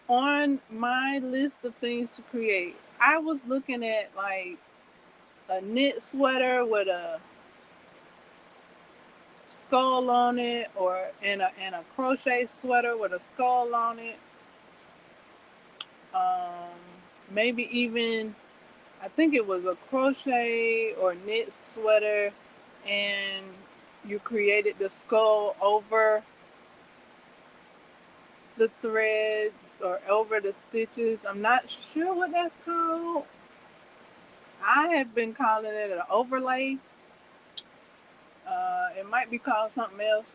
On my list of things to create, I was looking at like a knit sweater with a skull on it, or in a crochet sweater with a skull on it. Um, Maybe even I think it was a crochet or knit sweater, and you created the skull over the threads or over the stitches. I'm not sure what that's called. I have been calling it an overlay. It might be called something else.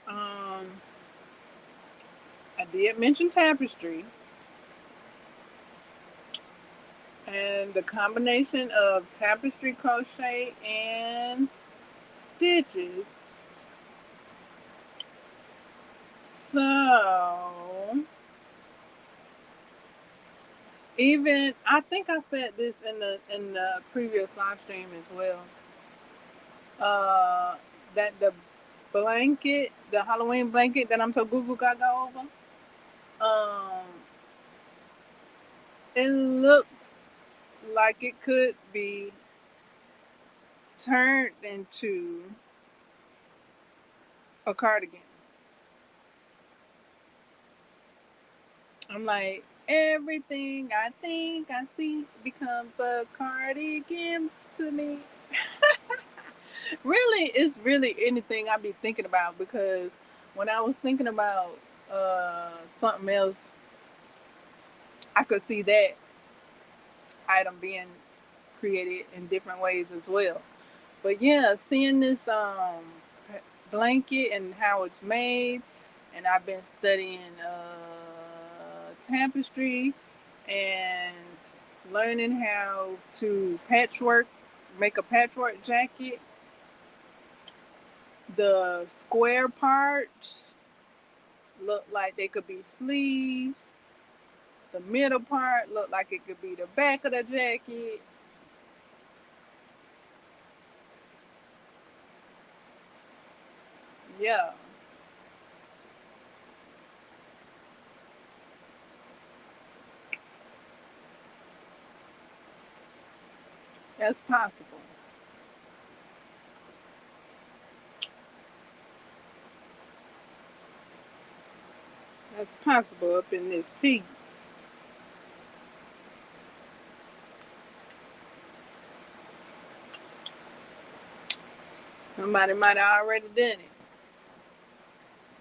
Um, I did mention tapestry, and the combination of tapestry, crochet, and stitches. So, even I think I said this in the previous live stream as well. Uh, that the Halloween blanket that I'm so Google Gaga over. Um, it looks like it could be turned into a cardigan. I'm like, everything I think I see becomes a cardigan to me. Really, it's really anything I be thinking about, because when I was thinking about something else, I could see that item being created in different ways as well. But yeah, seeing this blanket and how it's made, and I've been studying tapestry and learning how to make a patchwork jacket. The square parts look like they could be sleeves. The middle part look like it could be the back of the jacket. Yeah, that's possible. That's possible up in this piece. Somebody might have already done it.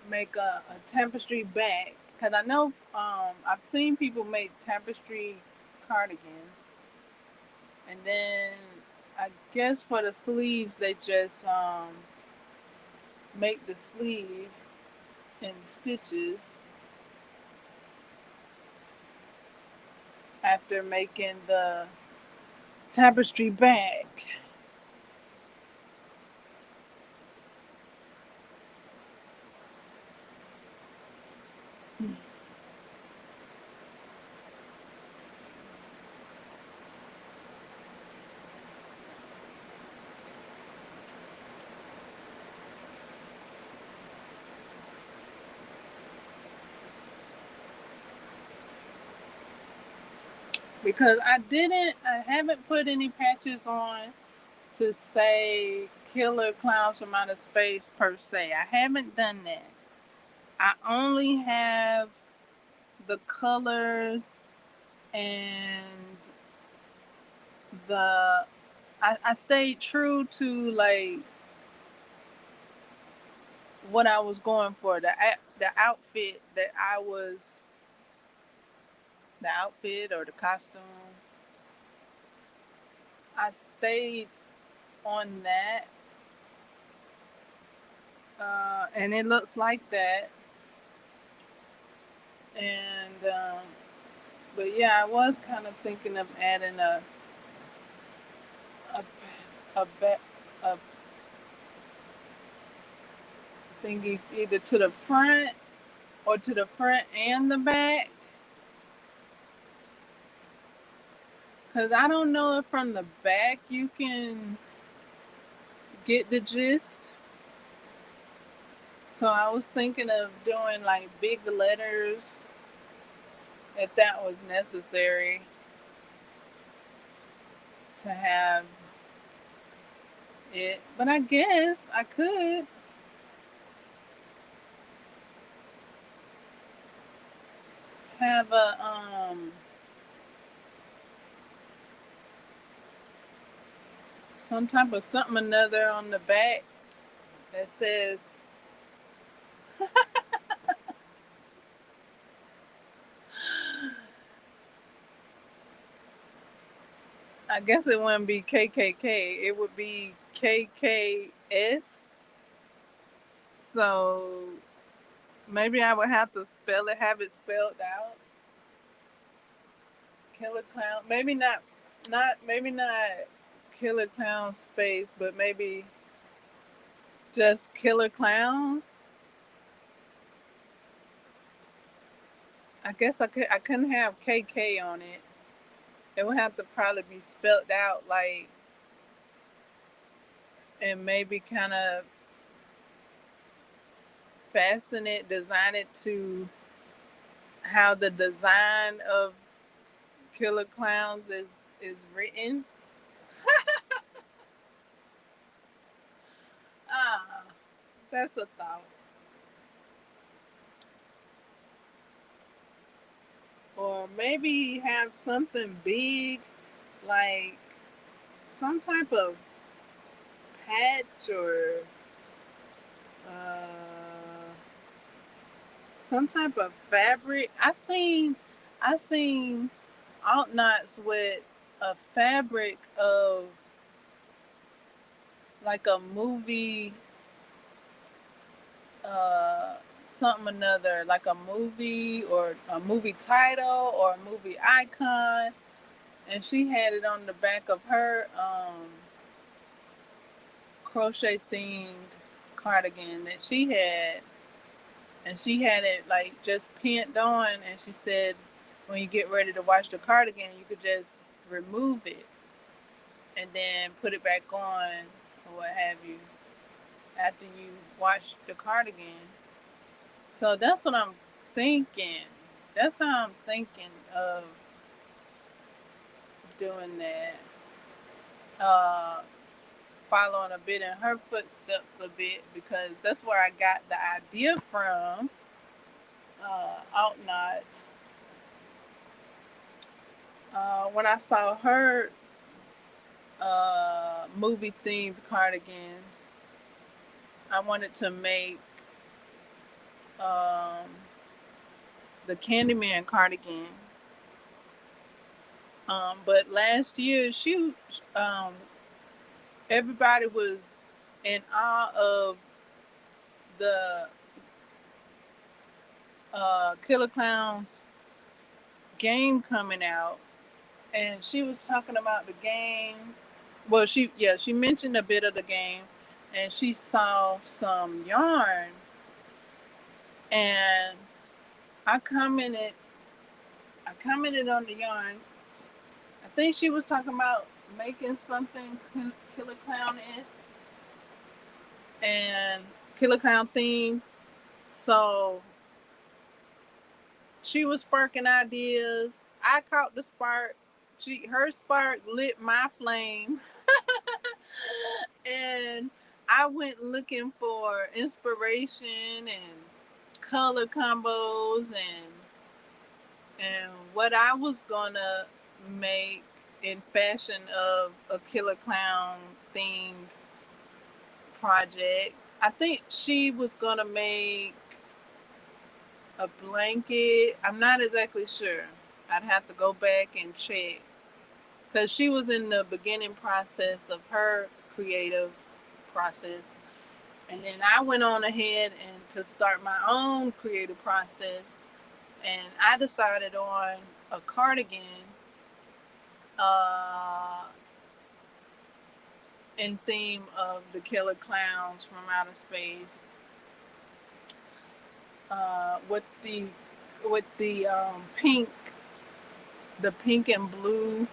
Make a tapestry bag. Because I know I've seen people make tapestry cardigans. And then I guess for the sleeves, they just make the sleeves in stitches after making the tapestry bag. because I haven't put any patches on to say Killer Clowns from Outer Space per se. I haven't done that. I only have the colors and the I stayed true to like what I was going for, the outfit that I was, the outfit or the costume. I stayed on that, and it looks like that. And but yeah, I was kind of thinking of adding a a, a thingy either to the front or to the front and the back. Cause I don't know if from the back you can get the gist. So I was thinking of doing like big letters if that was necessary to have it. But I guess I could have a some type of something another on the back that says I guess it wouldn't be KKK. It would be KKS. So maybe I would have to have it spelled out. Killer Clown. Maybe not Killer Clown space, but maybe just Killer Clowns. I guess I couldn't have KK on it. It would have to probably be spelled out like, and maybe kind of fasten it, design it to how the design of Killer Clowns is written. Ah, that's a thought. Or maybe have something big, like some type of patch or uh, some type of fabric. I seen alt knots with a fabric of like a movie, something another, like a movie or a movie title or a movie icon, and she had it on the back of her crochet themed cardigan that she had, and she had it like just pinned on, and she said when you get ready to wash the cardigan you could just remove it and then put it back on or what have you after you wash the cardigan. So that's what I'm thinking. That's how I'm thinking of doing that. Uh, Following a bit in her footsteps a bit because that's where I got the idea from. Out knots. When I saw her movie themed cardigans, I wanted to make um, the Candyman cardigan. But last year, um, everybody was in awe of the Killer Clowns game coming out, and she was talking about the game. Well, she mentioned a bit of the game, and she saw some yarn, and I commented. I commented on the yarn. I think she was talking about making something Killer Clown is and Killer Clown theme. So she was sparking ideas. I caught the spark, her spark lit my flame. And I went looking for inspiration and color combos and what I was gonna make in fashion of a killer clown themed project. I think she was gonna make a blanket. I'm not exactly sure. I'd have to go back and check because she was in the beginning process of her creative process. And then I went on ahead and to start my own creative process. And I decided on a cardigan uh, in theme of the killer clowns from outer space with the pink, the pink and blue.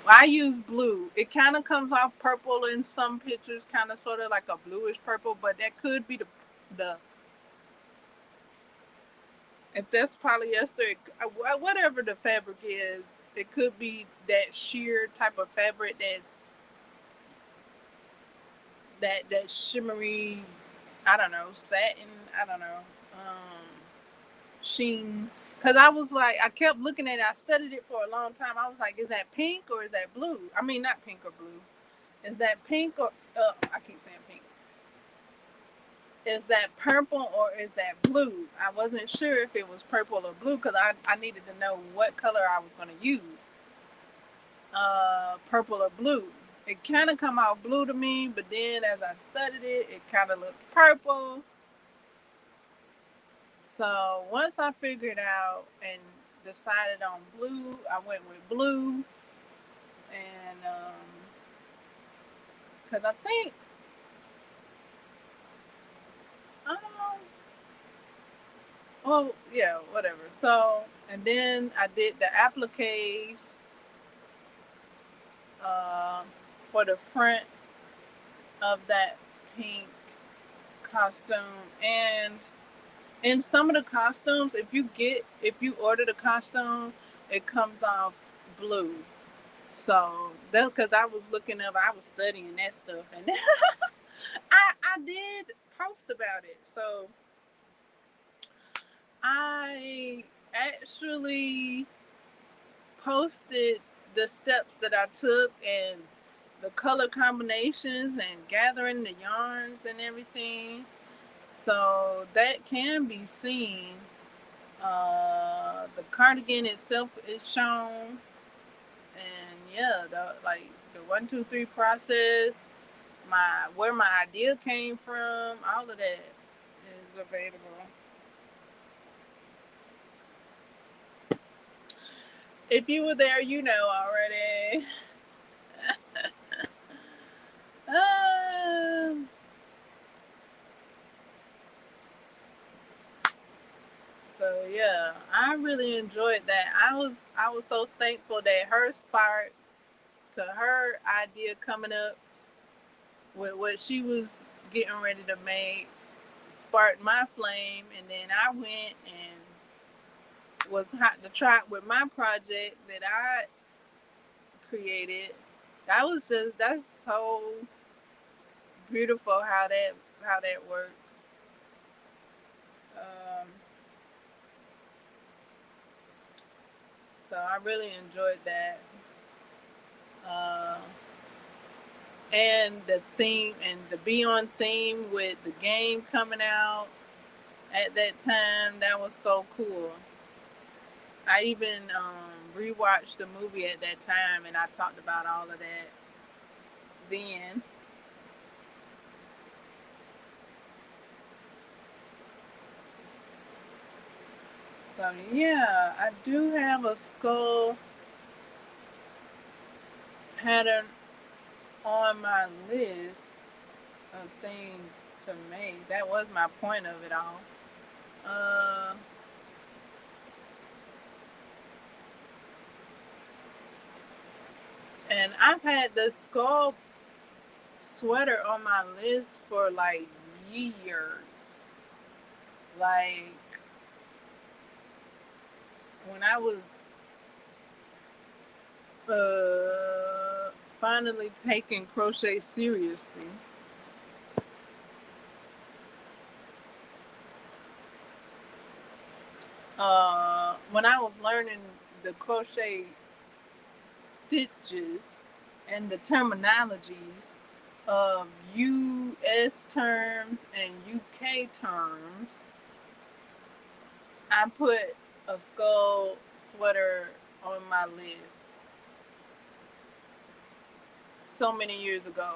I use blue. It kind of comes off purple in some pictures, kind of sort of like a bluish purple, but that could be the if that's polyester, whatever the fabric is, it could be that sheer type of fabric that shimmery, I don't know, satin, I don't know, sheen. Cause I was like, I kept looking at it. I studied it for a long time. I was like, is that pink or is that blue? I mean, not pink or blue. Is that pink or I keep saying pink. Is that purple or is that blue? I wasn't sure if it was purple or blue because I needed to know what color I was going to use. Purple or blue. It kind of come out blue to me, but then as I studied it, it kind of looked purple. So once I figured out and decided on blue, I went with blue. And because I think, um, well, yeah, whatever. So, and then I did the appliques uh, for the front of that pink costume. And in some of the costumes, if you order the costume, it comes off blue. So that's because I was looking up, I was studying that stuff, and I did post about it. So I actually posted the steps that I took and the color combinations and gathering the yarns and everything. So that can be seen. The cardigan itself is shown, and yeah, the 1, 2, 3 process, where my idea came from, all of that is available. If you were there, you know already. um, so yeah, I really enjoyed that. I was so thankful that her spark to her idea coming up with what she was getting ready to make sparked my flame, and then I went and was hot to trot with my project that I created. That's so beautiful how that works. Um, so I really enjoyed that. Uh, and the theme and to be on theme with the game coming out at that time, that was so cool. I even rewatched the movie at that time, and I talked about all of that then. So yeah, I do have a skull pattern on my list of things to make. That was my point of it all. Uh, and I've had the skull sweater on my list for like years. Like when I was finally taking crochet seriously. When I was learning the crochet stitches and the terminologies of US terms and UK terms, I put a skull sweater on my list so many years ago.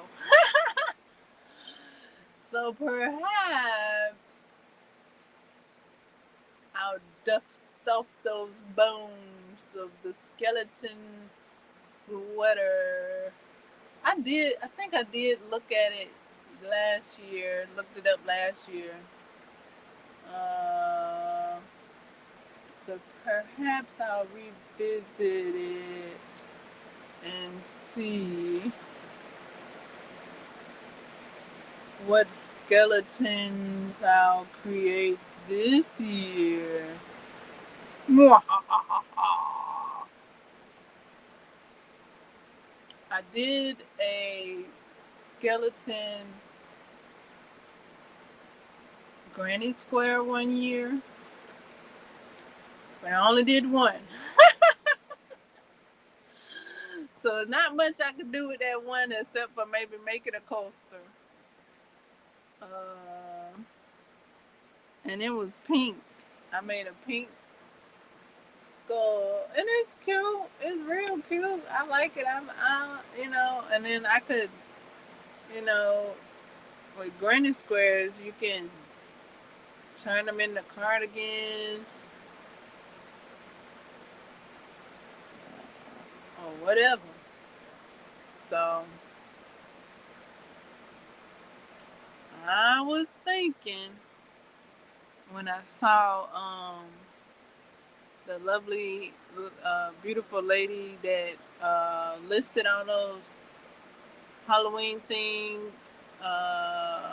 So perhaps I'll stuff those bones of the skeleton sweater. I think I did look at it last year, looked it up last year. Uh, so perhaps I'll revisit it and see what skeletons I'll create this year. I did a skeleton granny square one year, but I only did one. So not much I could do with that one except for maybe make it a coaster. Uh, and it was pink. I made a pink skull, and it's cute. It's real cute. I like it. And then I could, you know, with granny squares, you can turn them into cardigans or whatever. So I was thinking when I saw the lovely, beautiful lady that listed on those Halloween things. Uh,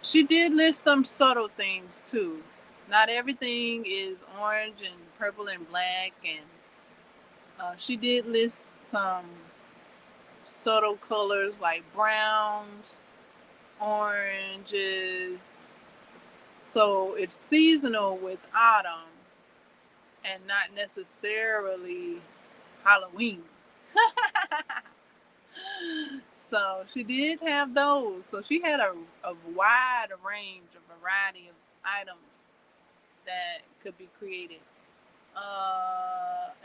she did list some subtle things too. Not everything is orange and purple and black, and she did list some subtle colors like browns, oranges. So it's seasonal with autumn and not necessarily Halloween. So she did have those. So she had a wide range, a variety of items that could be created.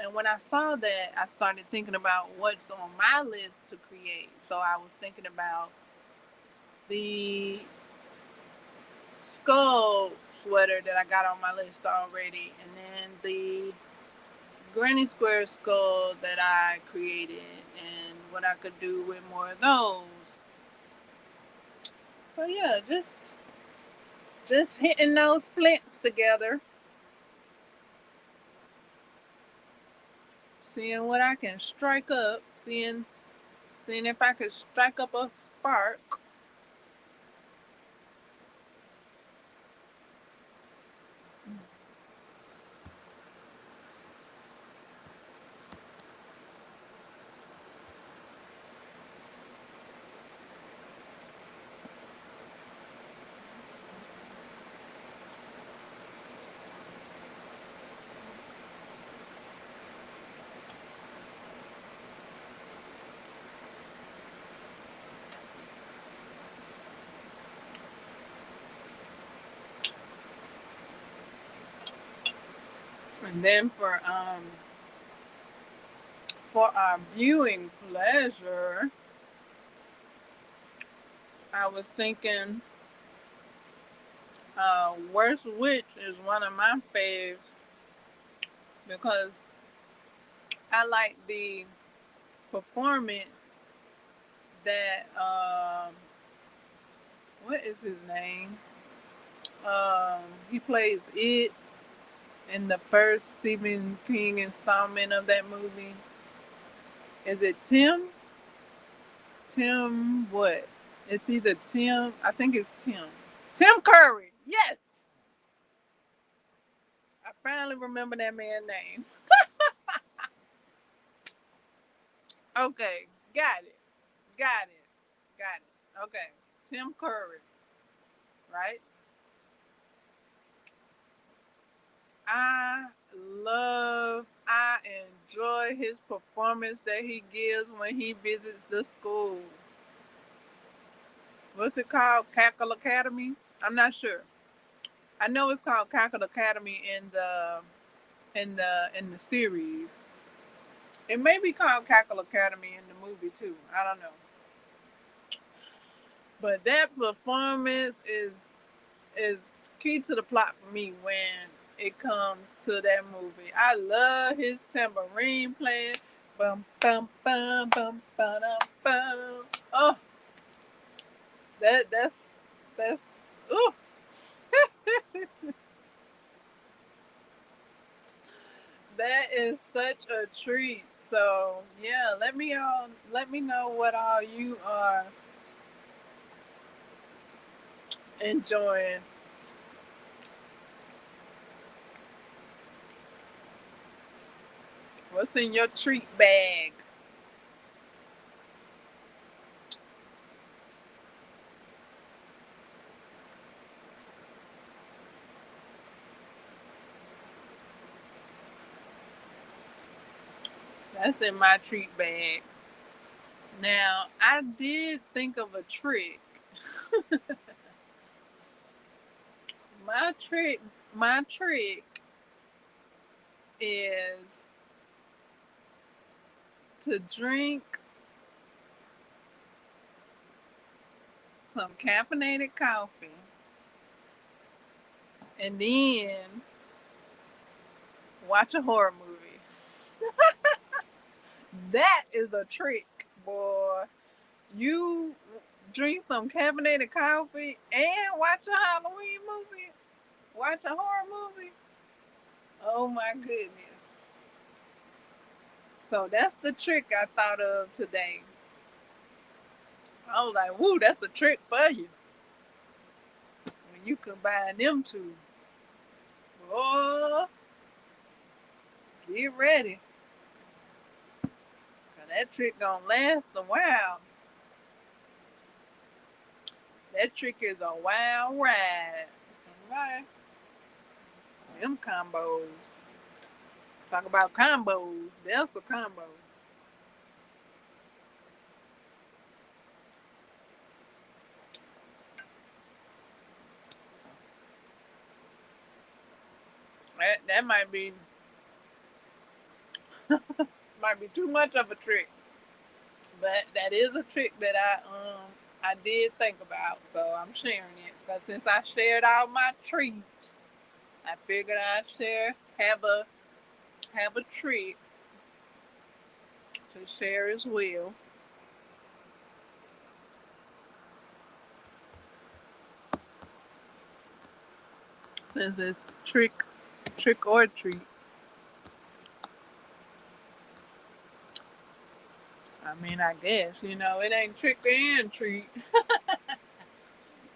And when I saw that, I started thinking about what's on my list to create. So I was thinking about the skull sweater that I got on my list already, and then the granny square skull that I created, and what I could do with more of those. So yeah, just hitting those flints together, seeing what I can strike up, seeing if I could strike up a spark. And then for our viewing pleasure, I was thinking Worst Witch is one of my faves because I like the performance that what is his name? He plays it in the first Stephen King installment of that movie. Is it Tim? Tim what? It's either Tim. I think it's Tim. Tim Curry. Yes. I finally remember that man's name. Okay, got it. Got it. Got it. Okay. Tim Curry, right? I I enjoy his performance that he gives when he visits the school. What's it called? Cackle Academy? I'm not sure. I know it's called Cackle Academy in the series. It may be called Cackle Academy in the movie too. I don't know. But that performance is key to the plot for me when it comes to that movie. I love his tambourine playing. Bum bum bum bum bum bum. Oh, that's ooh, that is such a treat. So yeah, let me know what all you are enjoying. What's in your treat bag? That's in my treat bag. Now, I did think of a trick. My trick, my trick is to drink some caffeinated coffee and then watch a horror movie. That is a trick, boy. You drink some caffeinated coffee and watch a Halloween movie, watch a horror movie. Oh my goodness. So that's the trick I thought of today. I was like, woo, that's a trick for you. When you combine them two, oh, get ready. Cause that trick gonna last a while. That trick is a wild ride. Right. Them combos. Talk about combos. That's a combo. That might be too much of a trick. But that is a trick that I did think about. So I'm sharing it. So since I shared all my treats, I figured I'd have a treat to share as well. Since it's trick or treat. I mean, I guess it ain't trick and treat.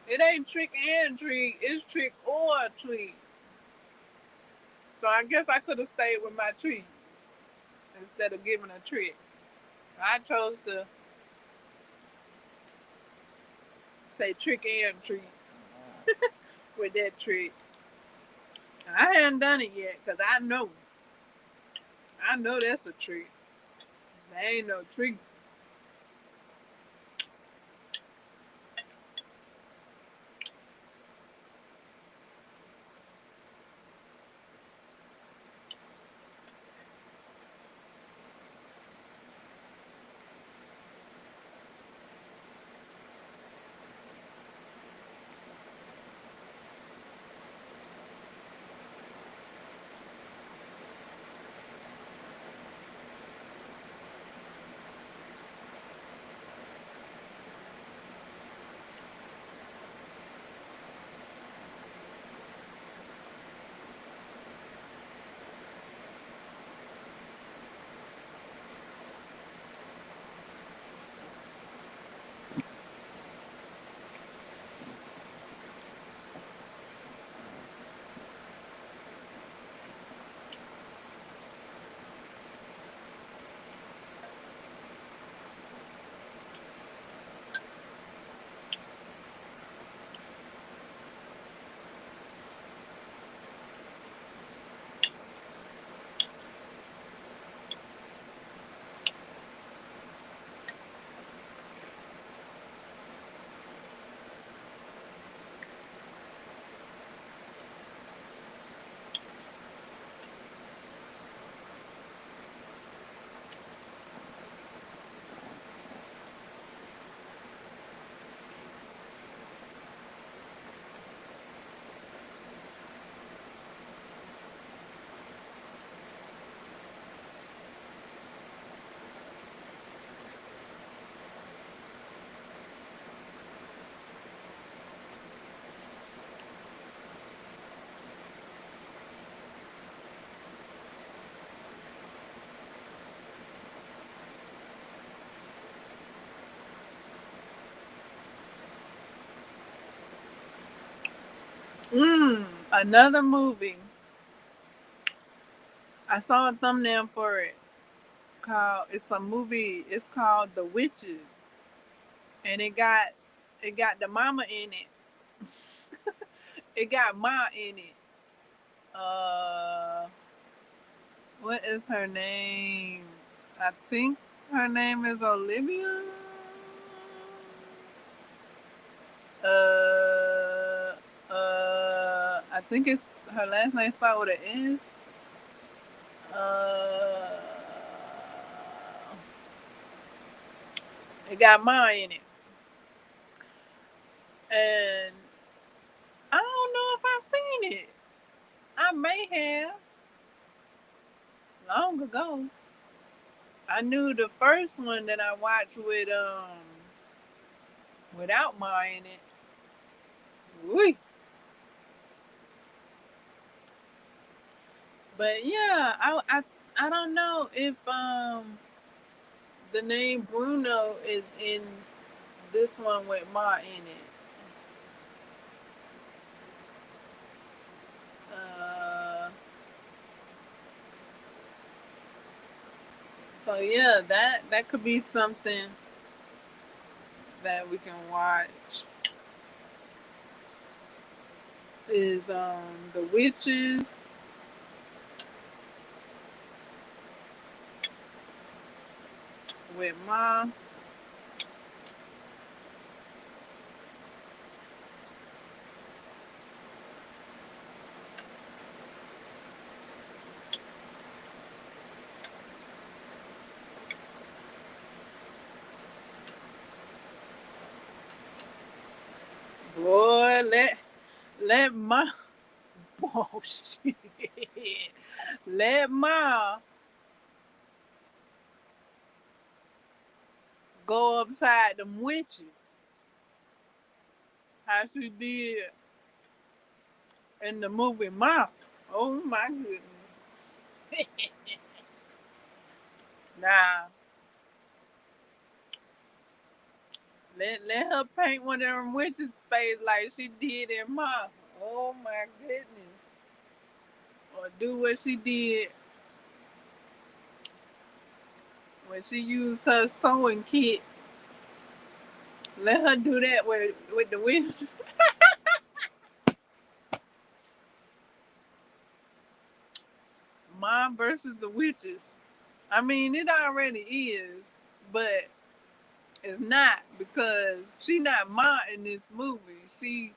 It ain't trick and treat. It's trick or treat. So I guess I could have stayed with my treats instead of giving a trick. I chose to say trick and treat with that trick. I hadn't done it yet because I know that's a treat. That ain't no treat. Another movie. I saw a thumbnail for it. It's a movie. It's called The Witches, and it got the mama in it. It got Ma in it. Uh, what is her name? I think her name is Olivia. Uh, I think it's her last name start with an S. Uh, it got Ma in it, and I don't know if I seen it. I may have long ago. I knew the first one that I watched without Ma in it. Wee. But yeah, I don't know if the name Bruno is in this one with Ma in it. Uh, so yeah, that could be something that we can watch. Is The Witches with Ma. Boy, let Ma. Oh shit. Let Ma go upside them witches. How she did in the movie Ma. Oh my goodness. Nah, let her paint one of them witches' face like she did in Ma. Oh my goodness. Or do what she did when she used her sewing kit. Let her do that with the witch. Ma versus the witches. I mean, it already is, but it's not because she not Ma in this movie.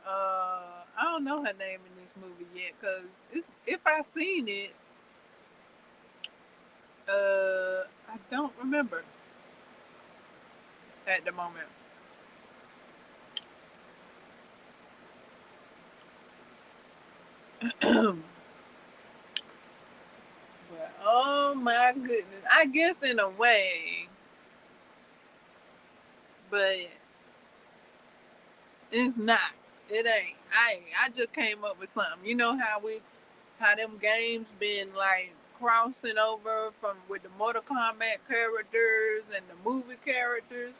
I don't know her name in this movie yet because if I seen it, I don't remember at the moment. But oh my goodness, I guess in a way, but it's not. It ain't. I just came up with something. You know how them games been like crossing over from with the Mortal Kombat characters and the movie characters.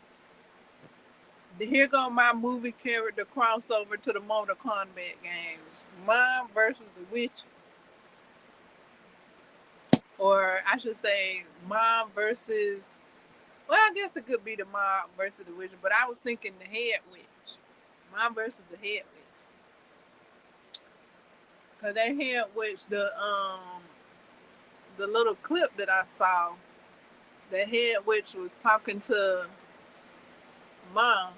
Here go my movie character crossover to the Mortal Kombat games. Mom versus the witches. Or I should say mom versus, well, I guess it could be the mom versus the witch, but I was thinking the head witch. Mom versus the head witch. Cause that head witch, the little clip that I saw, the head witch was talking to mom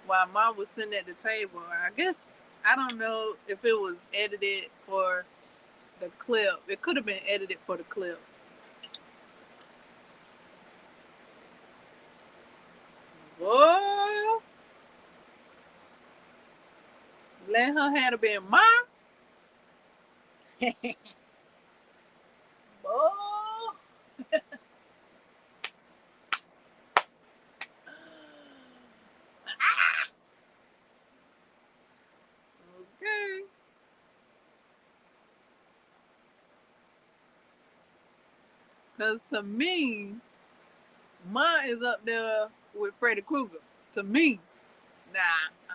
while mom was sitting at the table. I guess I don't know if it was edited for the clip. It could have been edited for the clip. Boy, let her have been mom. Boy. Okay. Cause to me, Ma is up there with Freddy Krueger. To me, nah,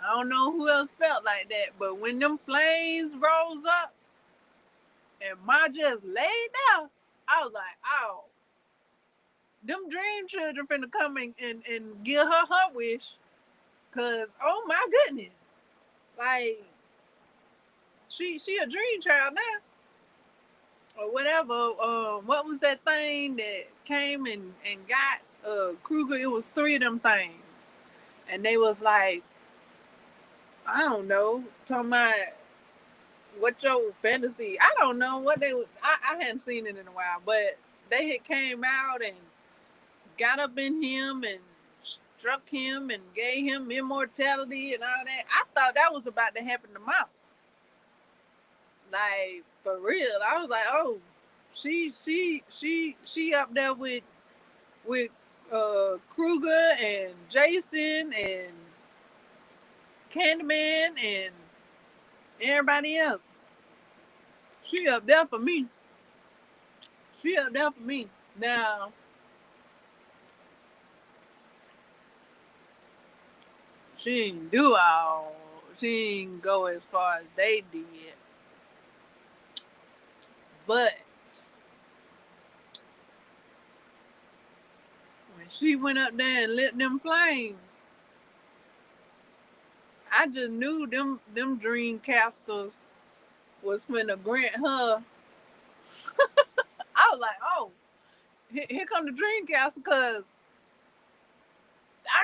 I don't know who else felt like that, but when them flames rose up and Ma just laid down, I was like, oh, them dream children finna come and give her wish. Cause oh my goodness. Like she a dream child now. Or whatever. What was that thing that came and got Kruger? It was 3 of them things. And they was like, I don't know, talking about what your fantasy. I don't know what they was. I hadn't seen it in a while, but they had came out and got up in him and struck him and gave him immortality and all that. I thought that was about to happen to Mom. Like for real. I was like, oh, she up there with Kruger and Jason and Candyman and everybody else. She up there for me. She up there for me. Now, she didn't do all. She didn't go as far as they did. But when she went up there and lit them flames, I just knew them dream casters was finna grant her. I was like, oh, here come the Dreamcaster, because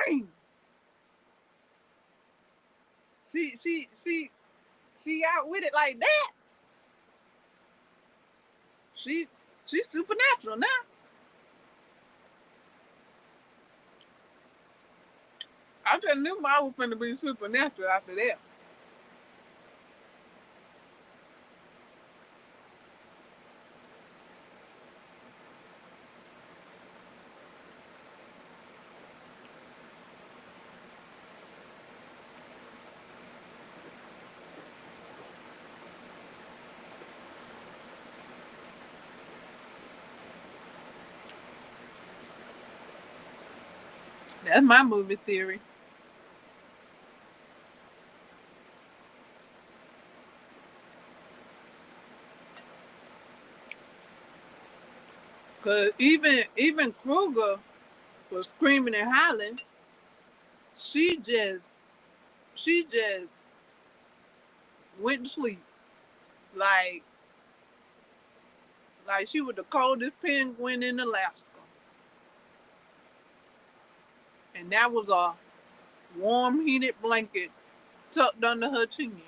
dang, she out with it like that. She's supernatural now. I just knew I was finna be supernatural after that. That's my movie theory. Cause even Kruger was screaming and hollering. She just she just went to sleep. Like she was the coldest penguin in Alaska. And that was a warm heated blanket tucked under her chin.